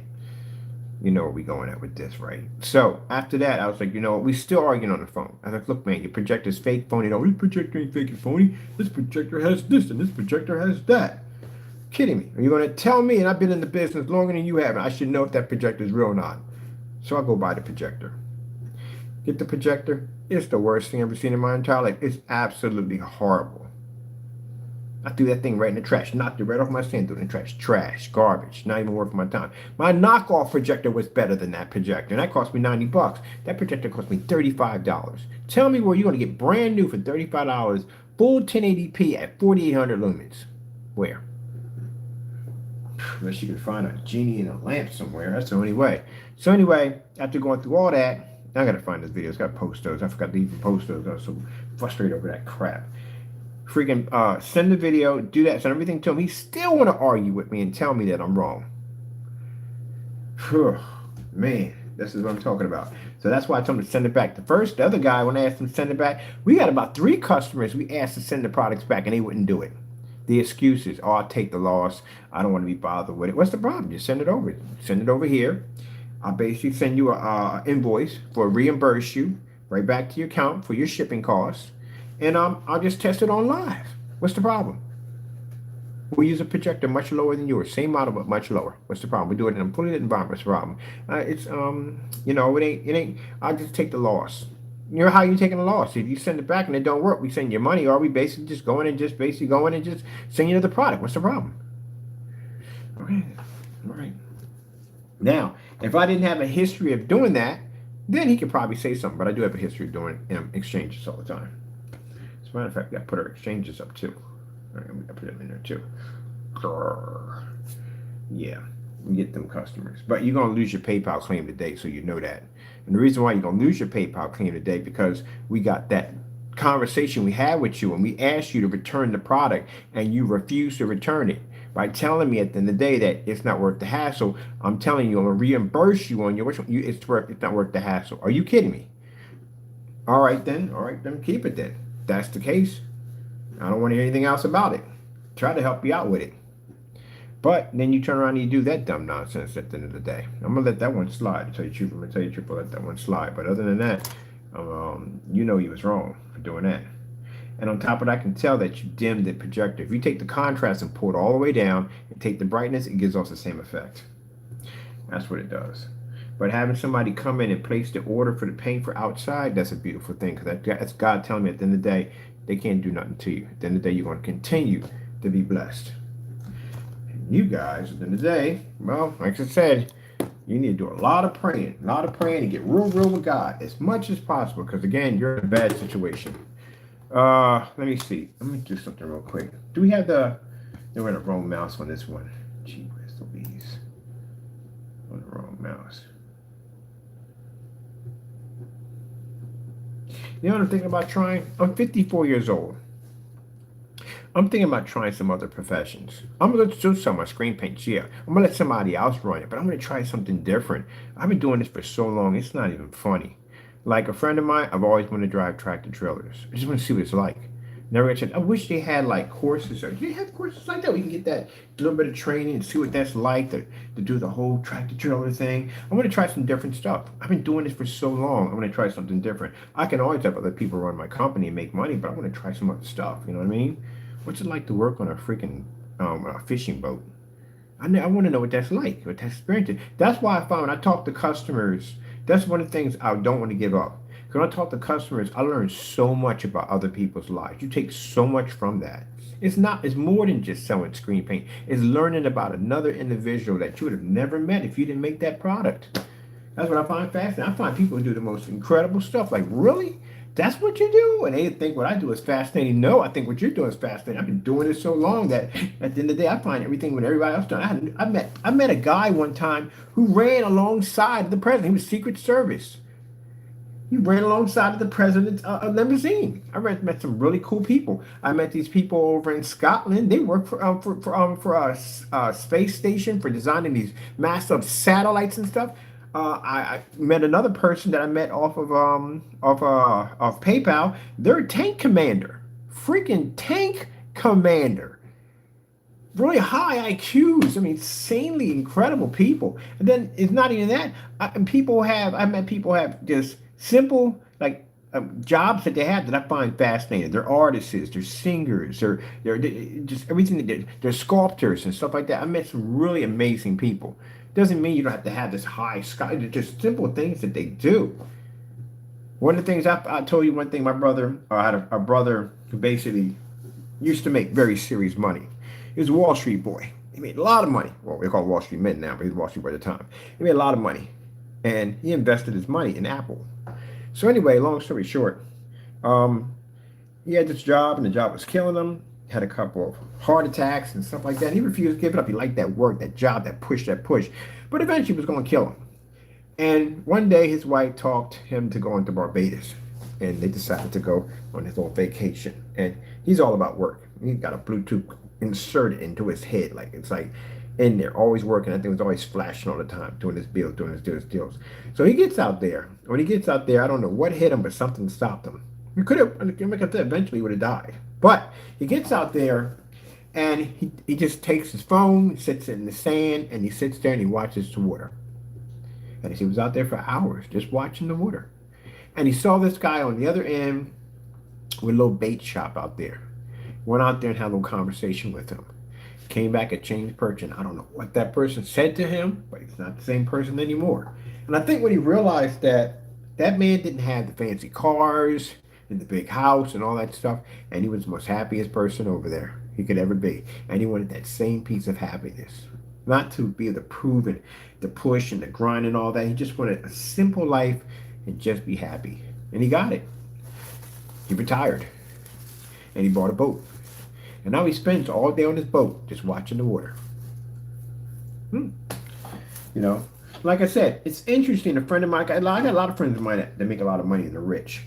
You know where we going at with this, right? So after that, I was like, you know what? We still arguing on the phone. I was like, look, man, your projector's fake, phony. No, this projector ain't fake and phony. This projector has this and this projector has that. Kidding me? Are you going to tell me, and I've been in the business longer than you have, and I should know if that projector is real or not? So I go buy the projector. Get the projector. It's the worst thing I've ever seen in my entire life. It's absolutely horrible. I threw that thing right in the trash. Knocked it right off my stand, threw it in the trash. Trash, garbage, not even worth my time. My knockoff projector was better than that projector, and that cost me $90. That projector cost me $35. Tell me where you're going to get brand new for $35, full 1080p at 4800 lumens. Where? Unless you can find a genie in a lamp somewhere. That's the only way. So anyway, after going through all that, I got to find this video. It's got to post those. I forgot to even post those. I was so frustrated over that crap. Freaking send the video, do that, send everything to him. He still want to argue with me and tell me that I'm wrong. Whew, man, this is what I'm talking about. So that's why I told him to send it back. The other guy, when I asked him to send it back, we got about 3 customers we asked to send the products back, and they wouldn't do it. The excuses, oh, I'll take the loss. I don't want to be bothered with it. What's the problem? Just send it over. Send it over here. I'll basically send you an invoice for reimburse you right back to your account for your shipping costs. And I'll just test it on live. What's the problem? We use a projector much lower than yours. Same model, but much lower. What's the problem? We do it in a fully lit environment. What's the problem? You know, it ain't, I'll just take the loss. You know how you taking the loss? If you send it back and it don't work, we send your money, or we basically just go in and just send you the product. What's the problem? Okay, all right. Now, if I didn't have a history of doing that, then he could probably say something, but I do have a history of doing exchanges all the time. As a matter of fact, we got to put our exchanges up too. All right, we got to put them in there too. Grrr. Yeah, we get them customers. But you're going to lose your PayPal claim today, so you know that. And the reason why you're going to lose your PayPal claim today, because we got that conversation we had with you and we asked you to return the product and you refused to return it. By telling me at the end of the day that it's not worth the hassle, I'm telling you I'm going to reimburse you on your, it's not worth the hassle. Are you kidding me? All right, then keep it then. That's the case. I don't want to hear anything else about it. Try to help you out with it. But then you turn around and you do that dumb nonsense at the end of the day. I'm going to let that one slide. To tell you the truth, I'm going to tell you the truth, I'll let that one slide. But other than that, you know you was wrong for doing that. And on top of that, I can tell that you dimmed the projector. If you take the contrast and pull it all the way down and take the brightness, it gives off the same effect. That's what it does. But having somebody come in and place the order for the paint for outside, that's a beautiful thing, because that's God telling me at the end of the day, they can't do nothing to you. At the end of the day, you're going to continue to be blessed. And you guys, at the end of the day, well, like I said, you need to do a lot of praying and get real with God as much as possible, because again, you're in a bad situation. Let me see. Let me do something real quick. Do we have we're in the wrong mouse on this one. Gee whiz Louise. On the wrong mouse. You know what I'm thinking about trying? I'm 54 years old. I'm thinking about trying some other professions. I'm going to do some of my screen paints, yeah. I'm going to let somebody else run it, but I'm going to try something different. I've been doing this for so long, it's not even funny. Like a friend of mine, I've always wanted to drive tractor trailers. I just want to see what it's like. Never got. I wish they had like courses. Or do they have courses like that? We can get that little bit of training and see what that's like to do the whole tractor trailer thing. I want to try some different stuff. I've been doing this for so long. I want to try something different. I can always have other people run my company and make money, but I want to try some other stuff. You know what I mean? What's it like to work on a freaking a fishing boat? I want to know what that's like, what that experience is. That's why I found when I talk to customers, that's one of the things I don't want to give up. Because when I talk to customers, I learn so much about other people's lives. You take so much from that. It's more than just selling screen paint. It's learning about another individual that you would have never met if you didn't make that product. That's what I find fascinating. I find people who do the most incredible stuff. Like, really? That's what you do? And they think what I do is fascinating. No, I think what you're doing is fascinating. I've been doing this so long that at the end of the day, I find everything what everybody else does. I met a guy one time who ran alongside the president. He was Secret Service. He ran alongside of the president's limousine. I met some really cool people. I met these people over in Scotland. They work for a space station for designing these massive satellites and stuff. I met another person that I met off of PayPal. They're a tank commander, freaking tank commander. Really high IQs. I mean, insanely incredible people. And then it's not even that. I met people who have just simple jobs that they have that I find fascinating. They're artists, they're singers, they're just everything. They're sculptors and stuff like that. I met some really amazing people. Doesn't mean you don't have to have this high sky. They're just simple things that they do. One of the things I told you one thing. My brother, I had a brother who basically used to make very serious money. He was a Wall Street boy. He made a lot of money. Well, we call Wall Street men now, but he was Wall Street boy at the time. He made a lot of money, and he invested his money in Apple. So anyway, long story short, he had this job, and the job was killing him. He had a couple of heart attacks and stuff like that. He refused to give it up. He liked that work, that job, that push. But eventually it was going to kill him. And one day his wife talked him to go into Barbados. And they decided to go on his little vacation. And he's all about work. He's got a Bluetooth inserted into his head. It's like in there, always working. I think it was always flashing all the time, doing his bills, doing his deals. So he gets out there. When he gets out there, I don't know what hit him, but something stopped him. He could have, like I said, eventually he would have died. But he gets out there, and he just takes his phone, sits in the sand, and he sits there and he watches the water. And he was out there for hours just watching the water. And he saw this guy on the other end with a little bait shop out there. Went out there and had a little conversation with him. Came back a changed person. I don't know what that person said to him, but he's not the same person anymore. And I think when he realized that man didn't have the fancy cars and the big house and all that stuff, and he was the most happiest person over there he could ever be. And he wanted that same piece of happiness. Not to be able to prove and the push and the grind and all that. He just wanted a simple life and just be happy. And he got it. He retired. And he bought a boat. And now he spends all day on his boat just watching the water. You know, like I said, it's interesting. A friend of mine, I got a lot of friends of mine that make a lot of money and they're rich.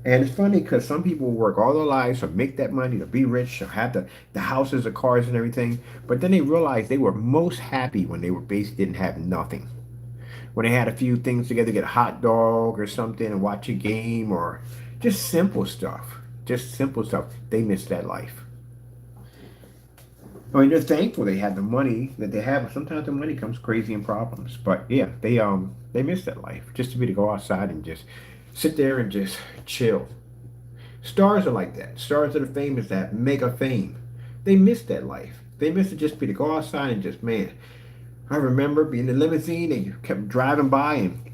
And it's funny because some people work all their lives to make that money, to be rich, to have the houses, the cars and everything. But then they realized they were most happy when they were basically didn't have nothing. When they had a few things together, get a hot dog or something and watch a game or just simple stuff. Just simple stuff. They miss that life. I mean, they're thankful they have the money that they have. But sometimes the money comes crazy in problems. But yeah, they miss that life. Just to be to go outside and just sit there and just chill. Stars are like that. Stars that are famous, that mega fame. They miss that life. They miss it just be to go outside and just, man. I remember being in the limousine and you kept driving by, and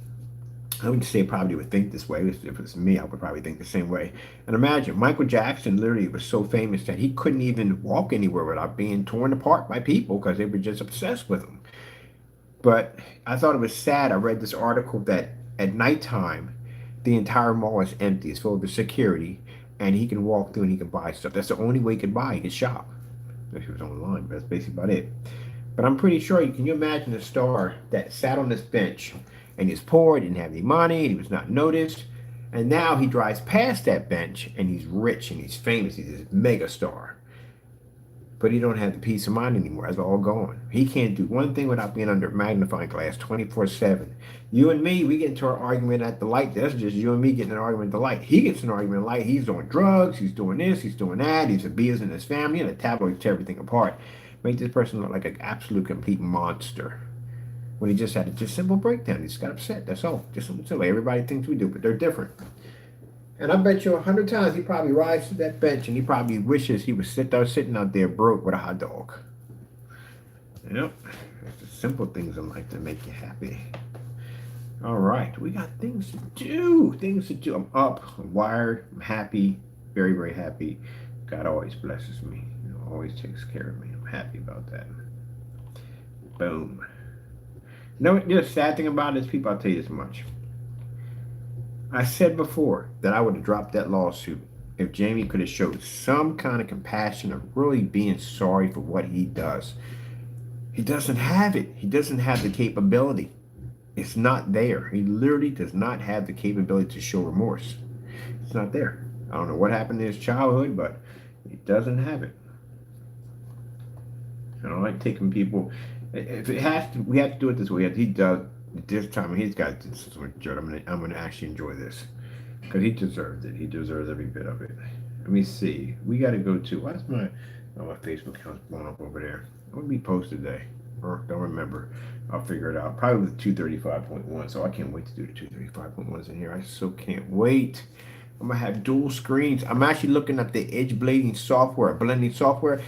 I would say probably would think this way. If it was me, I would probably think the same way. And imagine Michael Jackson literally was so famous that he couldn't even walk anywhere without being torn apart by people because they were just obsessed with him. But I thought it was sad. I read this article that at nighttime, the entire mall is empty. It's filled with security, and he can walk through and he can buy stuff. That's the only way he could buy. He could shop. If he was online, but that's basically about it. But I'm pretty sure can you imagine a star that sat on this bench and he's poor, didn't have any money, and he was not noticed, and now he drives past that bench and he's rich and he's famous. He's this mega star. But he don't have the peace of mind anymore. It's all gone. He can't do one thing without being under magnifying glass 24/7. You and me, we get into our argument at the light. That's just you and me getting an argument at the light. He gets an argument at the light. He's doing drugs. He's doing this. He's doing that. He's abusing his family, and the tabloids tear everything apart. Make this person look like an absolute complete monster. When he just had a just simple breakdown. He just got upset. That's all. Just something silly. Everybody thinks we do, but they're different. And I bet you 100 times he probably rides to that bench and he probably wishes he was sitting out there broke with a hot dog. Yep. It's the simple things in life that make you happy. All right. We got things to do. Things to do. I'm up. I'm wired. I'm happy. Very, very happy. God always blesses me. Always takes care of me. I'm happy about that. Boom. You know what the sad thing about it is, people, I'll tell you this much. I said before that I would have dropped that lawsuit if Jamie could have showed some kind of compassion of really being sorry for what he does. He doesn't have it. He doesn't have the capability. It's not there. He literally does not have the capability to show remorse. It's not there. I don't know what happened in his childhood, but he doesn't have it. I don't like taking people. If it has to, we have to do it this way. He does. This time he's got this is what I'm gonna actually enjoy this because he deserves it. He deserves every bit of it. Let me see. We got to go to what's my Facebook account's blowing up over there. What did we post today? Or don't remember. I'll figure it out. Probably the 235.1. So I can't wait to do the 235.1s in here. I so can't wait. I'm gonna have dual screens. I'm actually looking at the edge blending software,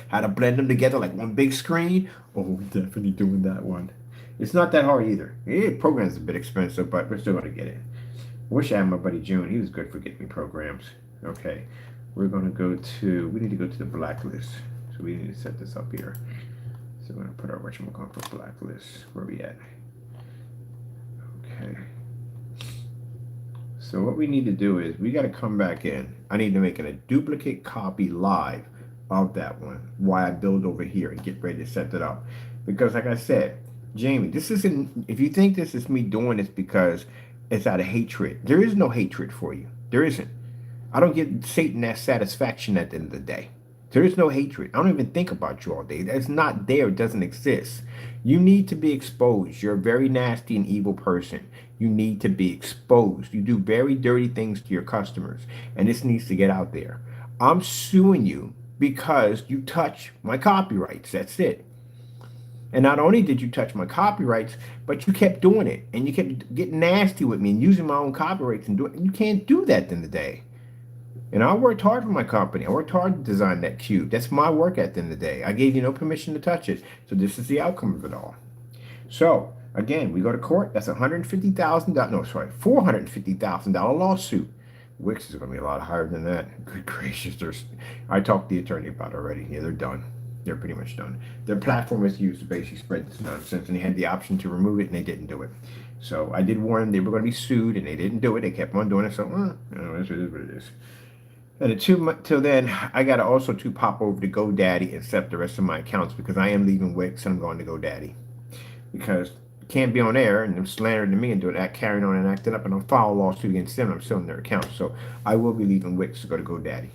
how to blend them together like one big screen. Oh, we're definitely doing that one. It's not that hard either. The program's a bit expensive, but we're still gonna get it. Wish I had my buddy June. He was good for getting me programs. Okay, we're gonna go to. We need to go to the blacklist. So we need to set this up here. So we're gonna put our whatchamacallit for blacklist. Where are we at? Okay. So what we need to do is we got to come back in. I need to make a duplicate copy live of that one while I build over here and get ready to set it up. Because like I said, Jamie, this isn't, if you think this is me doing this because it's out of hatred, there is no hatred for you. There isn't. I don't give Satan that satisfaction at the end of the day. There is no hatred. I don't even think about you all day. That's not there. It doesn't exist. You need to be exposed. You're a very nasty and evil person. You need to be exposed. You do very dirty things to your customers, and this needs to get out there. I'm suing you because you touch my copyrights. That's it. And not only did you touch my copyrights, but you kept doing it, and you kept getting nasty with me and using my own copyrights and doing it. You can't do that at the end of the day. And I worked hard for my company. I worked hard to design that cube. That's my work at the end of the day. I gave you no permission to touch it. So this is the outcome of it all. So again, we go to court. That's $150,000. No, sorry, $450,000 lawsuit. Wix is going to be a lot higher than that. Good gracious. I talked to the attorney about it already. Yeah, they're done. They're pretty much done. Their platform is used to basically spread this nonsense, and they had the option to remove it, and they didn't do it. So I did warn them they were going to be sued, and they didn't do it. They kept on doing it. So, this is what it is. And till then, I got to also pop over to GoDaddy and set up the rest of my accounts because I am leaving Wix and I'm going to GoDaddy. Because I can't be on air and them slandering to me and doing that, carrying on and acting up, and I'll file a lawsuit against them. I'm still in their account. So I will be leaving Wix to go to GoDaddy.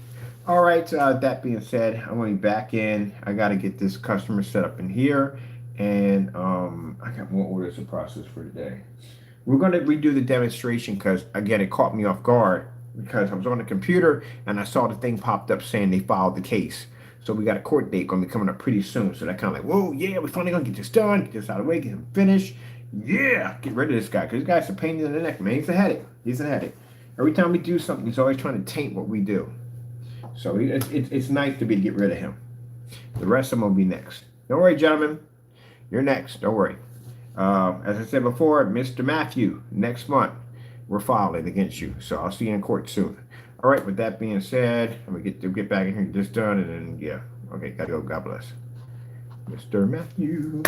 All right, that being said, I'm going to be back in. I got to get this customer set up in here. And I got more orders to process for today. We're going to redo the demonstration because, again, it caught me off guard. Because I was on the computer and I saw the thing popped up saying they filed the case. So we got a court date going to be coming up pretty soon. So that kind of like, whoa, yeah, we're finally going to get this done, get this out of the way, get him finished. Yeah, get rid of this guy. Because this guy's a pain in the neck, man. He's a headache. He's a headache. Every time we do something, he's always trying to taint what we do. So it's nice to get rid of him. The rest of them will be next. Don't worry, gentlemen. You're next. Don't worry. As I said before, Mr. Matthew, next month, we're filing against you. So I'll see you in court soon. All right, with that being said, I'm going to get back in here and get this done. And then, yeah. Okay, gotta go. God bless. Mr. Matthew.